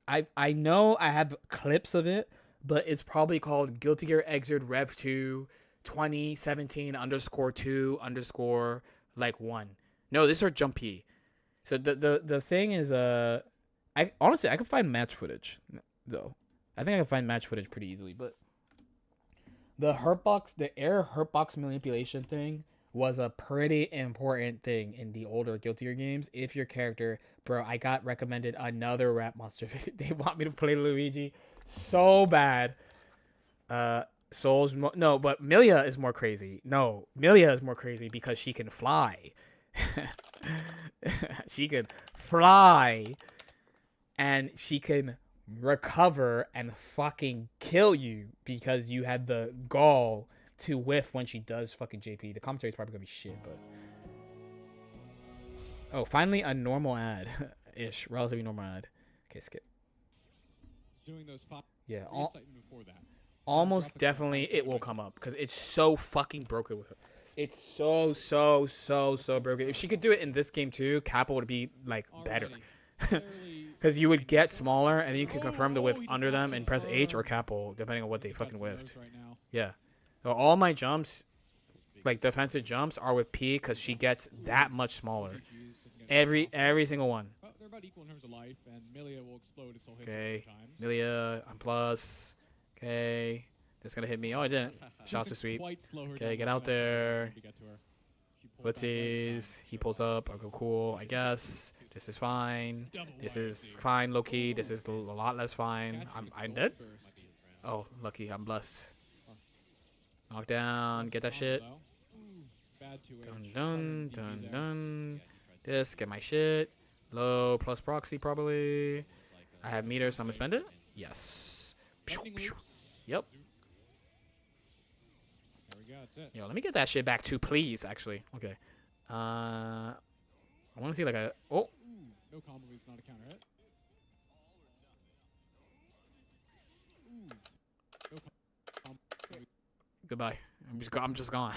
I know I have clips of it, but it's probably called Guilty Gear Xrd Rev 2 2017_2_ like 1. No, this are Jumpy. So the thing is, I honestly I can find match footage though. I think I can find match footage pretty easily, but the air hurtbox manipulation thing was a pretty important thing in the older Guilty Gear games. If your character, bro, I got recommended another Rap Monster video. They want me to play Luigi so bad. No, but Milia is more crazy. No, Milia is more crazy because she can fly. She can fly, and she can recover and fucking kill you because you had the gall to whiff when she does fucking JP. The commentary is probably gonna be shit, but oh, finally a normal ad ish, relatively normal ad. Okay, skip. Doing those yeah, before that. almost definitely it will come up because it's so fucking broken with her. It's so broken. If she could do it in this game too, Kappa would be like better. Barely Because you would get smaller and you can confirm the whiff under them and press H or Kappa, depending on what they fucking whiffed. right now. Yeah. So all my jumps, like defensive jumps, are with P because she gets that much smaller. Every single one. They're about equal in terms of life, and Milia will explode if still hits Okay. times. Milia, I'm plus. Okay. That's gonna hit me. Oh, I didn't. Shots to sweep. Okay, get out there. Footsies. He pulls up. I'll go cool, I guess. This is fine. This is fine, low-key. This is a lot less fine. I'm dead? Oh, lucky. I'm blessed. Knock down. Get that shit. Dun. This. Get my shit. Low plus proxy, probably. I have meter, so I'm gonna spend it. Yes. Yep. Yo, let me get that shit back too, please. Actually, okay. I want to see like a. Oh. No combo is not a counter hit. Goodbye. I'm just gone.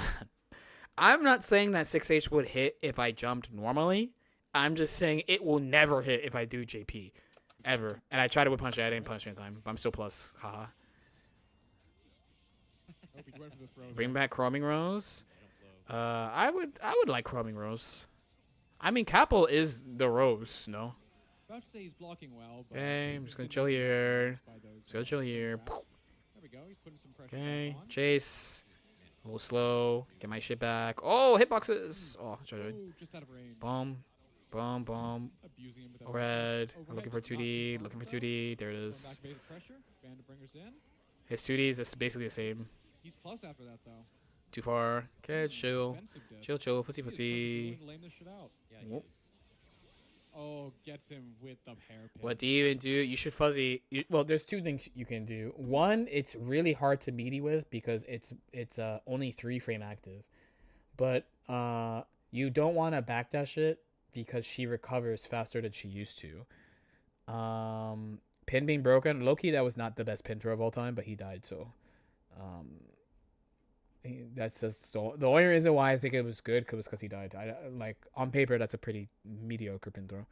I'm not saying that 6H would hit if I jumped normally. I'm just saying it will never hit if I do JP. Ever. And I tried to whip punch it. I didn't punch it in time. But I'm still plus. Haha. Bring back Chroming Rose. I would like Chroming Rose. I mean, Capel is the Rose, no? Okay, I'm just gonna chill here. Okay, chase. A little slow. Get my shit back. Oh, hitboxes. Oh, boom. Overhead. I'm looking for 2D. There it is. His 2D is basically the same. He's plus after that though. Too far. Okay, chill. Footsie. Oh, gets him with the hairpin. What do you even do? You should fuzzy. Well, there's two things you can do. One, it's really hard to meaty with because it's only 3 frame active. But you don't want to backdash it because she recovers faster than she used to. Pin being broken. Loki, that was not the best pin throw of all time, but he died, so that's just the only reason why I think it was good was because he died. Like on paper, that's a pretty mediocre pin throw.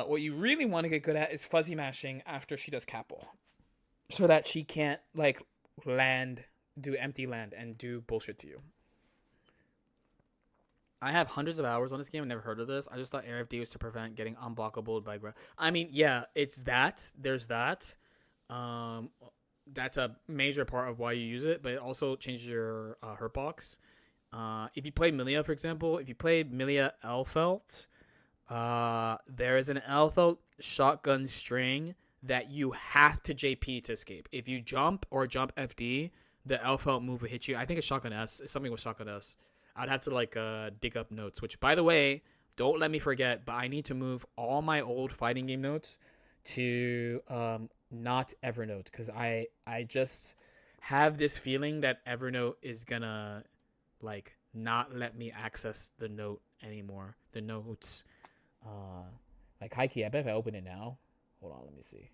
What you really want to get good at is fuzzy mashing after she does Capel, so that she can't like do empty land and do bullshit to you. I have hundreds of hours on this game. I never heard of this. I just thought AirFD was to prevent getting unblockable by I mean, yeah, it's that. There's that. That's a major part of why you use it, but it also changes your hurt box. If you play Milia, for example, if you play Milia Elfelt, there is an Elfelt shotgun string that you have to JP to escape. If you jump or jump FD, the Elfelt move will hit you. I think it's shotgun S. It's something with shotgun S. I'd have to like dig up notes, which by the way, don't let me forget, but I need to move all my old fighting game notes to not Evernote, because I just have this feeling that Evernote is gonna like not let me access the note anymore. The notes. Like Heike, I bet if I open it now. Hold on, let me see.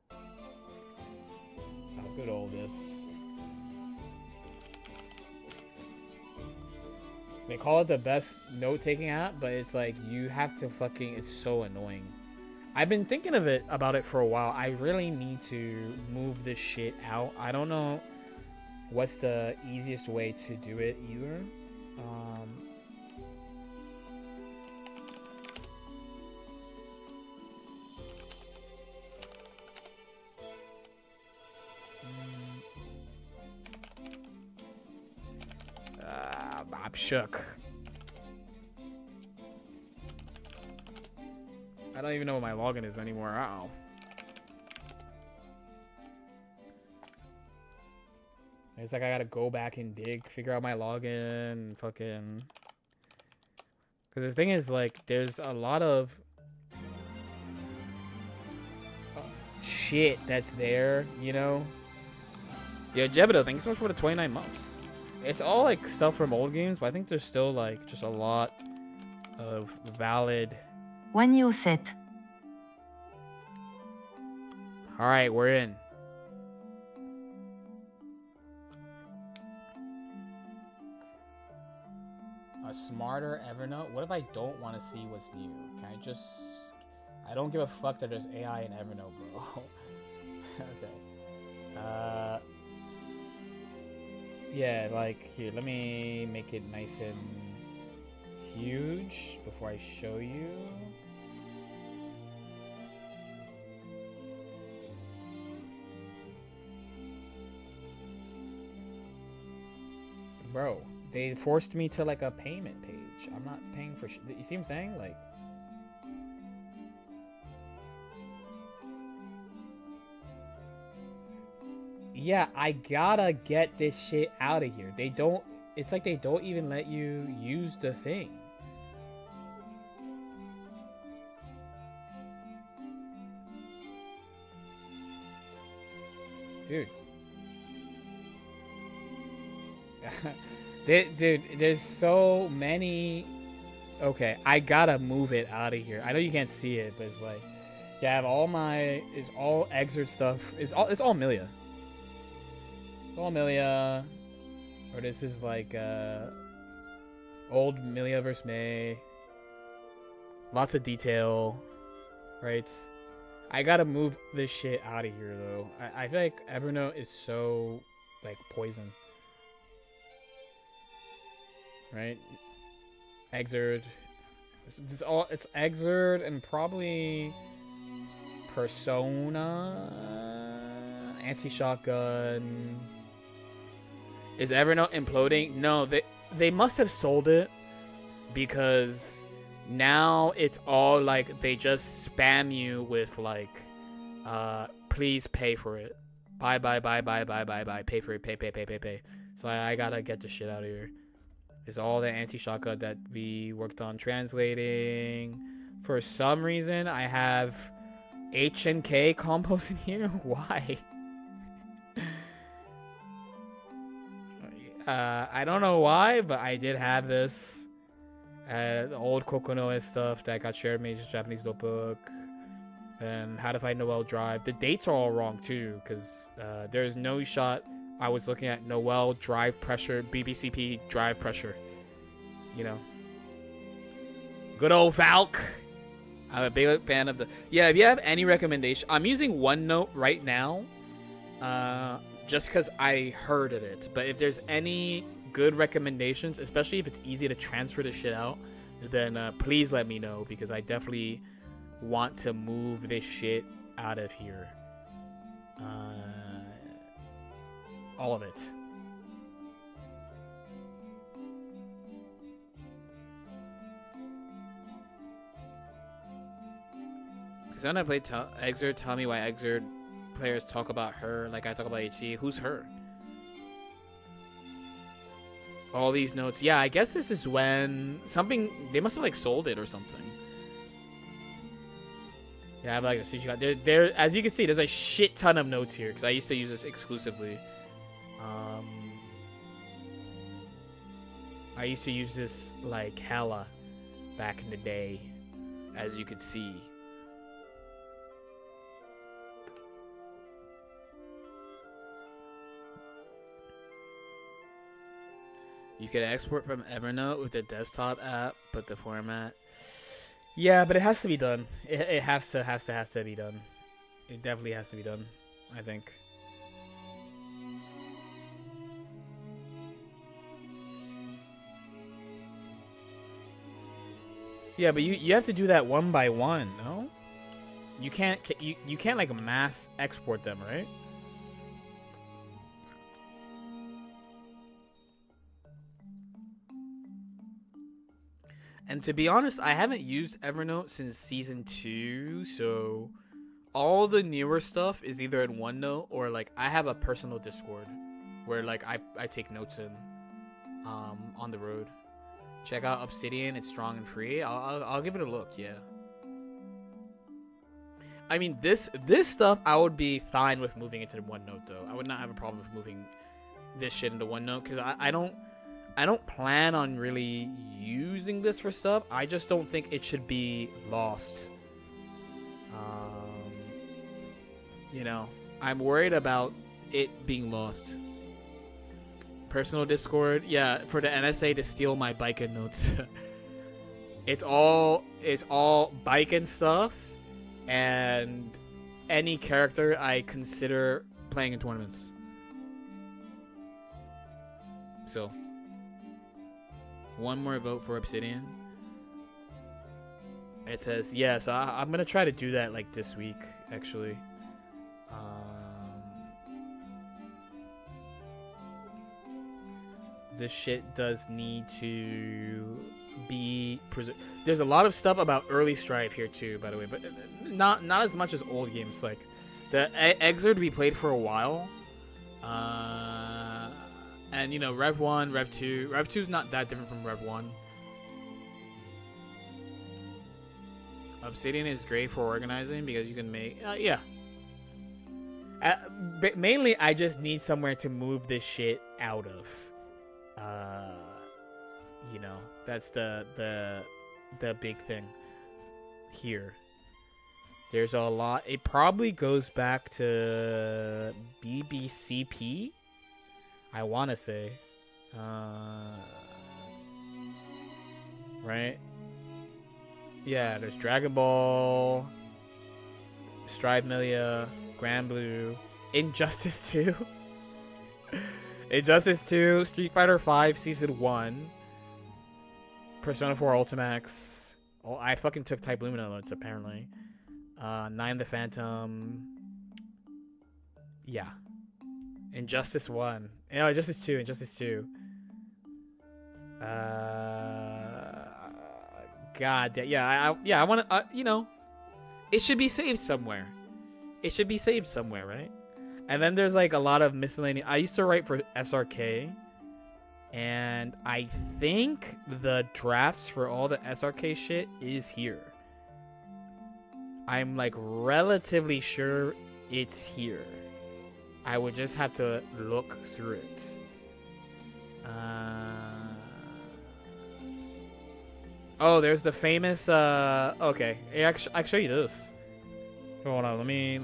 How good old this. They call it the best note-taking app, but it's like you have to fucking. It's so annoying. I've been thinking about it for a while. I really need to move this shit out. I don't know what's the easiest way to do it either. I'm shook. I don't even know what my login is anymore. Uh-oh. It's like I gotta go back and figure out my login, and fucking. Because the thing is, like, there's a lot of shit that's there, you know? Yeah, Jebido, thanks so much for the 29 months. It's all, like, stuff from old games, but I think there's still, like, just a lot of valid. When you set. Alright, we're in. smarter Evernote. What if I don't want to see what's new? Can I just... I don't give a fuck that there's AI in Evernote, bro. Okay. Yeah, like, here, let me make it nice and huge before I show you. Bro, they forced me to like a payment page. I'm not paying for shit. You see what I'm saying? Like, yeah, I gotta get this shit out of here. They don't, it's like they don't even let you use the thing. Dude. Dude, there's so many. Okay, I gotta move it out of here. I know you can't see it, but it's like, yeah, I have all my, it's all excerpt stuff. It's all Milia. It's all Milia. Or this is like old Milia versus May. Lots of detail, right? I gotta move this shit out of here though. I feel like Evernote is so like poison. Right? Exerd. It's Exerd and probably Persona, Anti-Shotgun. Is Evernote imploding? No, they must have sold it because now it's all like they just spam you with like please pay for it. Buy, pay for it, pay. So I gotta get the shit out of here. Is all the anti-shotgun that we worked on translating. For some reason, I have H and K combos in here. Why? I don't know why, but I did have this. The old Kokonoe stuff that got shared made as Japanese notebook. And How to Fight Noel Drive. The dates are all wrong too, because there's no shot. I was looking at Noel drive pressure, BBCP drive pressure. You know. Good old Valk. I'm a big fan of the... Yeah, if you have any recommendation... I'm using OneNote right now. Just because I heard of it. But if there's any good recommendations, especially if it's easy to transfer the shit out, then please let me know. Because I definitely want to move this shit out of here. All of it. Because when I play Exerd, tell me why Exerd players talk about her like I talk about HC. Who's her? All these notes. Yeah, I guess this is when something... They must have like sold it or something. Yeah, I have like a sushi. There, as you can see, there's a shit ton of notes here because I used to use this exclusively. I used to use this like hella back in the day, as you could see. You can export from Evernote with the desktop app, but the format... Yeah, but it has to be done. It has to be done. It definitely has to be done, I think. Yeah, but you have to do that one by one, no? You can't like mass export them, right? And to be honest, I haven't used Evernote since season 2, so all the newer stuff is either in OneNote or like I have a personal Discord where like I take notes in on the road. Check out Obsidian, it's strong and free. I'll give it a look, yeah. I mean, this stuff I would be fine with moving into OneNote though. I would not have a problem with moving this shit into OneNote because I don't plan on really using this for stuff. I just don't think it should be lost. You know, I'm worried about it being lost. personal Discord. Yeah, for the NSA to steal my Baiken notes. It's all Baiken stuff and any character I consider playing in tournaments. So, one more vote for Obsidian. It says, yeah, so I'm going to try to do that like this week, actually. This shit does need to be preserved. There's a lot of stuff about early Strive here too, by the way, but not as much as old games. Like the Exerd we played for a while, and you know, Rev 1, Rev 2. Rev 2 is not that different from Rev 1. Obsidian is great for organizing because you can make yeah. Mainly, I just need somewhere to move this shit out of. You know, that's the big thing here. There's a lot. It probably goes back to BBCP, I want to say. Right? Yeah, there's Dragon Ball, Strive Melia, Grand Blue, Injustice 2. Injustice 2, Street Fighter 5 Season 1, Persona 4 Ultimax. Oh, I fucking took Type Lumina notes, apparently. 9 the Phantom. Yeah. Injustice 1. No, Injustice 2, Injustice 2. God, yeah, I want to, you know, it should be saved somewhere. It should be saved somewhere, right? And then there's like a lot of miscellaneous. I used to write for SRK, and I think the drafts for all the SRK shit is here. I'm like relatively sure it's here. I would just have to look through it. Oh, there's the famous. Okay, I can show you this. Hold on, let me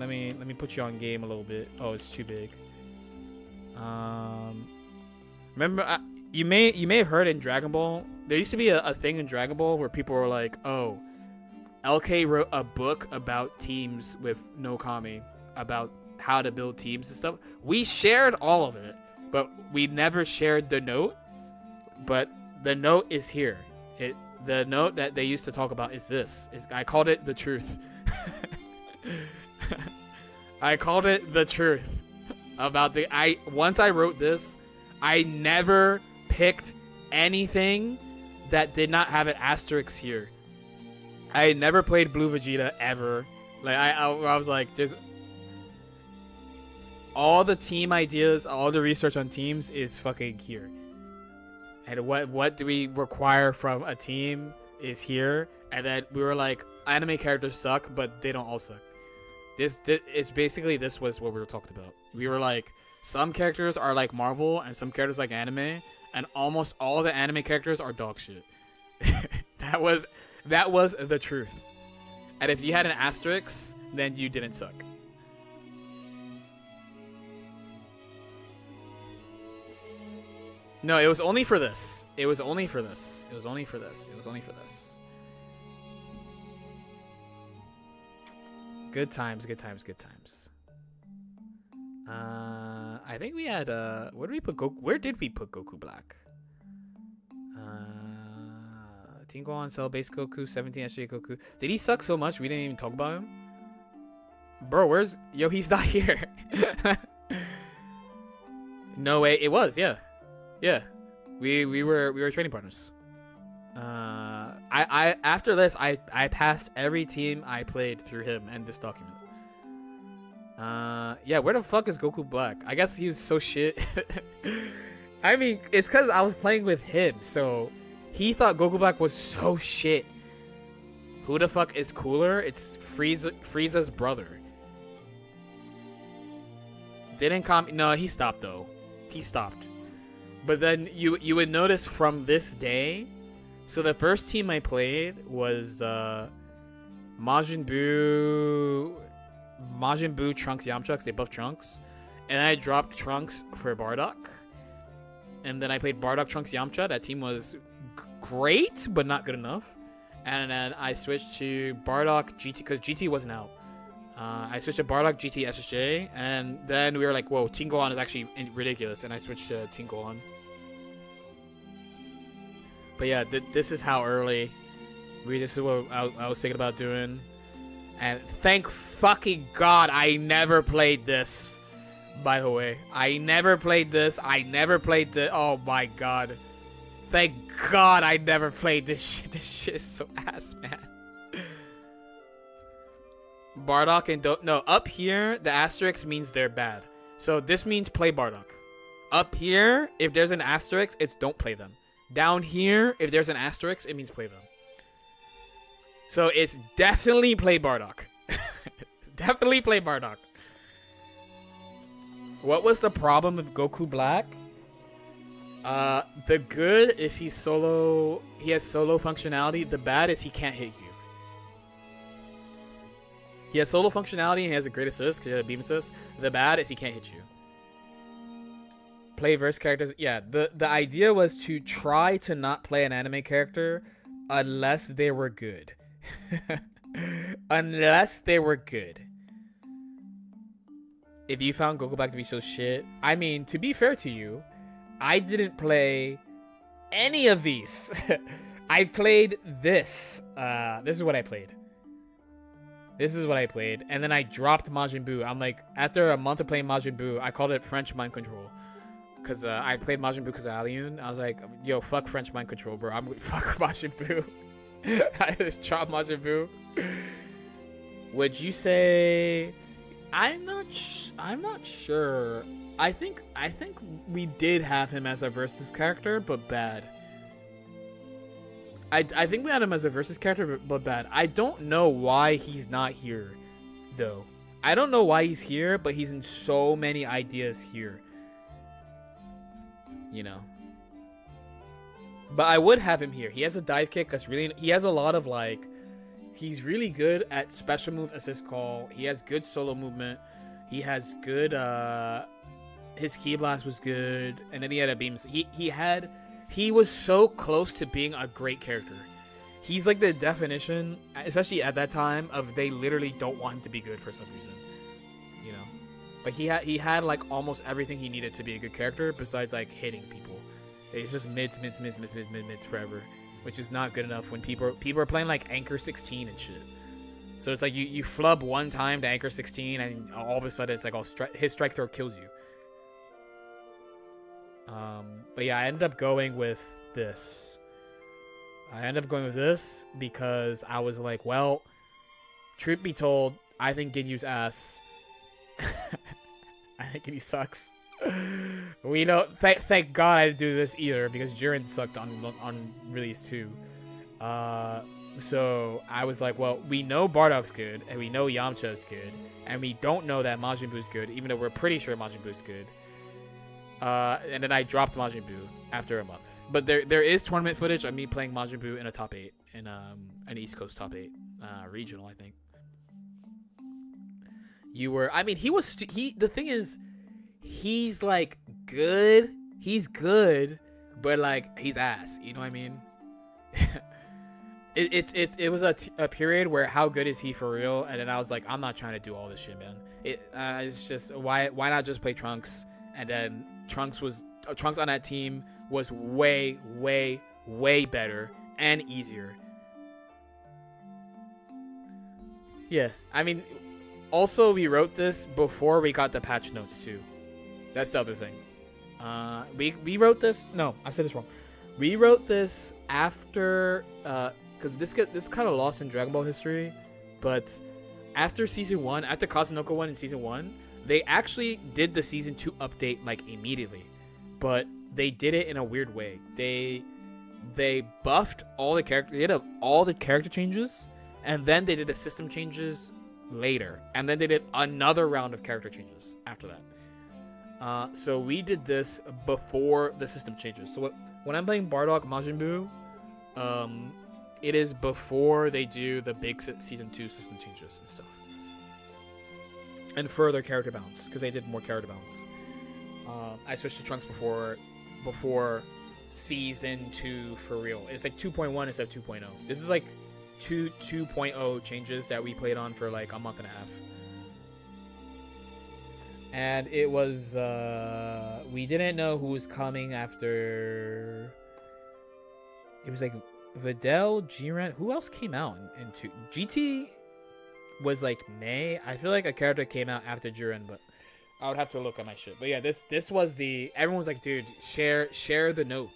put you on game a little bit. Oh, it's too big. Remember, you may have heard in Dragon Ball. There used to be a thing in Dragon Ball where people were like, "Oh, LK wrote a book about teams with Nokami, about how to build teams and stuff." We shared all of it, but we never shared the note. But the note is here. The note that they used to talk about is this. I called it the truth. I called it the truth about once I wrote this, I never picked anything that did not have an asterisk here. I never played Blue Vegeta ever. Like I was like, just all the team ideas, all the research on teams is fucking here. And what do we require from a team is here. And then we were like, anime characters suck, but they don't all suck. This is basically, this was what we were talking about. We were like, some characters are like Marvel and some characters like anime, and almost all the anime characters are dog shit. that was the truth. And if you had an asterisk, then you didn't suck. No, it was only for this. It was only for this. It was only for this. It was only for this. Good times, good times, good times. I think we had where did we put Goku? Where did we put Goku Black? Tingle on Cell Base Goku, 17 SJ Goku. Did he suck so much we didn't even talk about him? Bro, where's he's not here. No way, it was, yeah. Yeah. We were training partners. I after this I passed every team I played through him and this document. Yeah, where the fuck is Goku Black? I guess he was so shit. I mean, it's because I was playing with him, so he thought Goku Black was so shit. Who the fuck is cooler? It's Frieza's brother. Didn't no, he stopped though. He stopped. But then you would notice from this day. So the first team I played was Majin Buu, Trunks, Yamchucks. They buffed Trunks, and I dropped Trunks for Bardock. and then I played Bardock, Trunks, Yamcha. That team was great, but not good enough. And then I switched to Bardock, GT, because GT wasn't out. I switched to Bardock, GT, SSJ, and then we were like, whoa, Team Gohan is actually ridiculous, and I switched to Team Gohan. But yeah, this is how early. This is what I was thinking about doing. And thank fucking God I never played this. By the way, I never played this. Oh my God. Thank God I never played this shit. This shit is so ass, man. Bardock and no, up here, the asterisk means they're bad. So this means play Bardock. Up here, if there's an asterisk, it's don't play them. Down here, if there's an asterisk, it means play them. So it's definitely play Bardock. Definitely play Bardock. What was the problem with Goku Black? The good is he has solo functionality. The bad is he can't hit you. He has solo functionality and he has a great assist because he has a beam assist. The bad is he can't hit you. Play verse characters. Yeah, the idea was to try to not play an anime character unless they were good. Unless they were good. If you found Goku Black to be so shit, I mean, to be fair to you, I didn't play any of these. I played this. This is what I played. And then I dropped Majin Buu. I'm like, after a month of playing Majin Buu, I called it French Mind Control. Because I played Majin Buu because of Alioun. I was like, yo, fuck French Mind Control, bro. Fuck Majin Buu. I just dropped Majin Buu. Would you say... I'm not sure. I think we did have him as a versus character, but bad. I think we had him as a versus character, but bad. I don't know why he's not here, though. I don't know why he's here, but he's in so many ideas here. You know. But I would have him here. He has a dive kick that's really... He has a lot of, like... He's really good at special move assist call. He has good solo movement. He has good... His Ki Blast was good. And then he had a beam... He was so close to being a great character. He's like the definition, especially at that time, of they literally don't want him to be good for some reason. You know? But he had like almost everything he needed to be a good character besides like hitting people. It's just mids forever, which is not good enough when people are playing like Anchor 16 and shit. So it's like you flub one time to Anchor 16 and all of a sudden it's like his strike throw kills you. But yeah, I ended up going with this. Because I was like, well, truth be told, I think Ginyu's ass. I think Ginyu sucks. We don't. Thank God I didn't do this either because Jiren sucked on release 2. So I was like, well, we know Bardock's good and we know Yamcha's good and we don't know that Majin Buu's good, even though we're pretty sure Majin Buu's good. And then I dropped Majin Buu after a month. But there is tournament footage of me playing Majin Buu in a top 8 in an East Coast top 8 regional, I think. The thing is, he's like good. He's good, but like he's ass. You know what I mean? It was a period where how good is he for real? And then I was like, I'm not trying to do all this shit, man. It's just why not just play Trunks? And then Trunks on that team was way better and easier. Yeah, I mean, also we wrote this before we got the patch notes too. That's the other thing. We wrote this. No, I said this wrong. We wrote this after because this kind of lost in Dragon Ball history, but after season 1, after Kazunoko 1 in season 1. They actually did the season 2 update like immediately, but they did it in a weird way. They buffed all the characters. They did all the character changes, and then they did the system changes later, and then they did another round of character changes after that. So we did this before the system changes. So when I'm playing Bardock Majin Buu, it is before they do the big season 2 system changes and stuff. And further character balance, because they did more character balance. I switched to Trunks before before season 2 for real. It's like 2.1 instead of 2.0. This is like 2.0 changes that we played on for like a month and a half. And it was we didn't know who was coming after. It was like Videl, Jiren. Who else came out into GT? Was like May. I feel like a character came out after Jiren, but I would have to look at my shit. But yeah, this was the. Everyone was like, dude, share the note,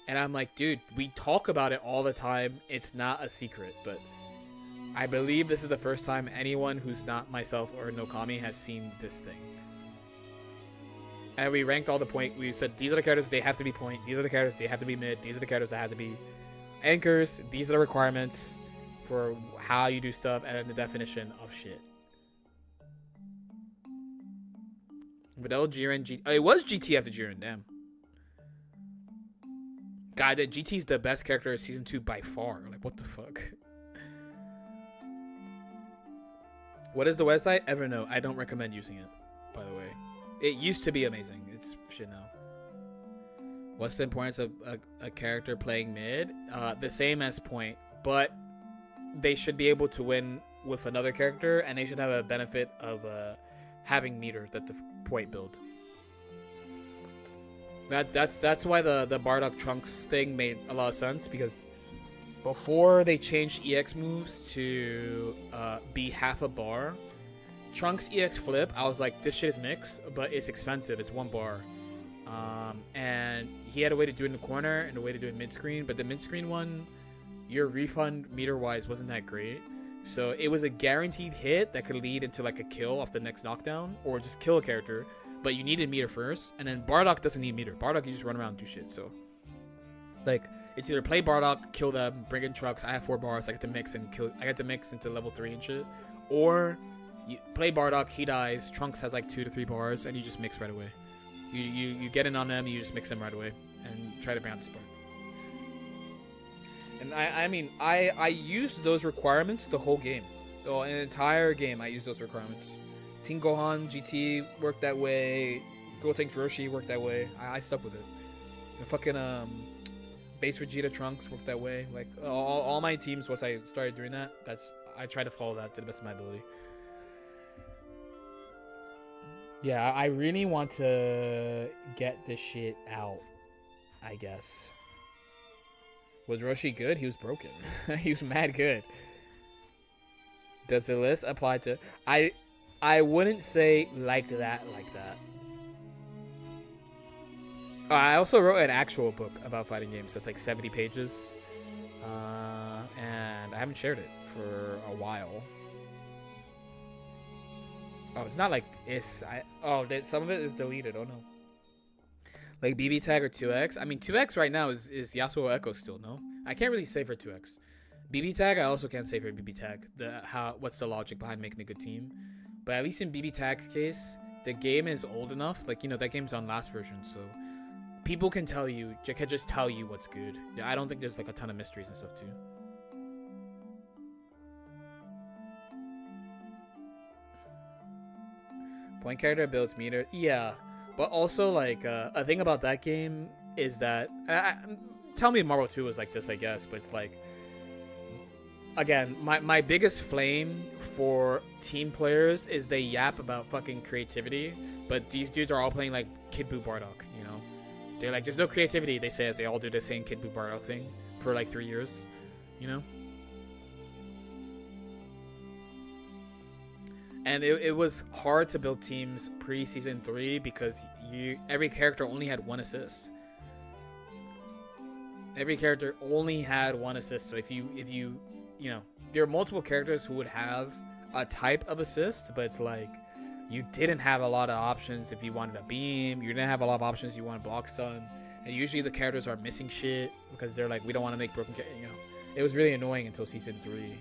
and I'm like, dude, we talk about it all the time. It's not a secret, but I believe this is the first time anyone who's not myself or Nokami has seen this thing. And we ranked all the point. We said these are the characters they have to be point. These are the characters they have to be mid. These are the characters that have to be anchors. These are the requirements for how you do stuff, and then the definition of shit. Videl, Jiren, it was GT after Jiren, damn. God, that GT's the best character of season 2 by far. Like, what the fuck? What is the website? Evernote. I don't recommend using it, by the way. It used to be amazing. It's shit now. What's the importance of a character playing mid? The same as point, but they should be able to win with another character, and they should have a benefit of having meter that the point build. That's why the Bardock Trunks thing made a lot of sense, because before they changed EX moves to be half a bar, Trunks EX flip, I was like, this shit is mixed, but it's expensive. It's 1 bar. And he had a way to do it in the corner and a way to do it mid-screen, but the mid-screen one, your refund meter-wise wasn't that great. So it was a guaranteed hit that could lead into like a kill off the next knockdown, or just kill a character, but you needed meter first. And then Bardock doesn't need meter. Bardock, you just run around and do shit. So like, it's either play Bardock, kill them, bring in Trunks. I have 4 bars. I get to mix and kill. I get to mix into level 3 and shit. Or you play Bardock, he dies. Trunks has like 2 to 3 bars, and you just mix right away. You get in on them, you just mix them right away, and try to bring out the spark. And I mean, I used those requirements the whole game. An entire game, I used those requirements. Team Gohan GT worked that way. Gotenks Roshi worked that way. I stuck with it. And fucking base Vegeta Trunks worked that way. Like all my teams, once I started doing that, I tried to follow that to the best of my ability. Yeah, I really want to get this shit out, I guess. Was Roshi good? He was broken. He was mad good. Does the list apply to... I wouldn't say like that. I also wrote an actual book about fighting games that's like 70 pages. And I haven't shared it for a while. Oh, it's not like it's... some of it is deleted. Oh, no. Like BB Tag or 2X? I mean, 2X right now is Yasuo Echo still, no? I can't really say for 2X. BB Tag, I also can't say for BB Tag. What's the logic behind making a good team? But at least in BB Tag's case, the game is old enough. Like, you know, that game's on last version, so... People can just tell you what's good. I don't think there's like a ton of mysteries and stuff, too. Point character builds meter. Yeah. But also, like, a thing about that game is that... tell me Marvel 2 was like this, I guess. But it's like... Again, my biggest flame for team players is they yap about fucking creativity. But these dudes are all playing, like, Kid Buu Bardock, you know? They're like, there's no creativity, they say, as they all do the same Kid Buu Bardock thing for, like, 3 years. You know? And it was hard to build teams pre-season 3 because every character only had 1 assist. Every character only had 1 assist. So if you know, there are multiple characters who would have a type of assist, but it's like you didn't have a lot of options if you wanted a beam. You didn't have a lot of options if you wanted block stun. And usually the characters are missing shit because they're like, we don't want to make broken, you know. It was really annoying until season 3.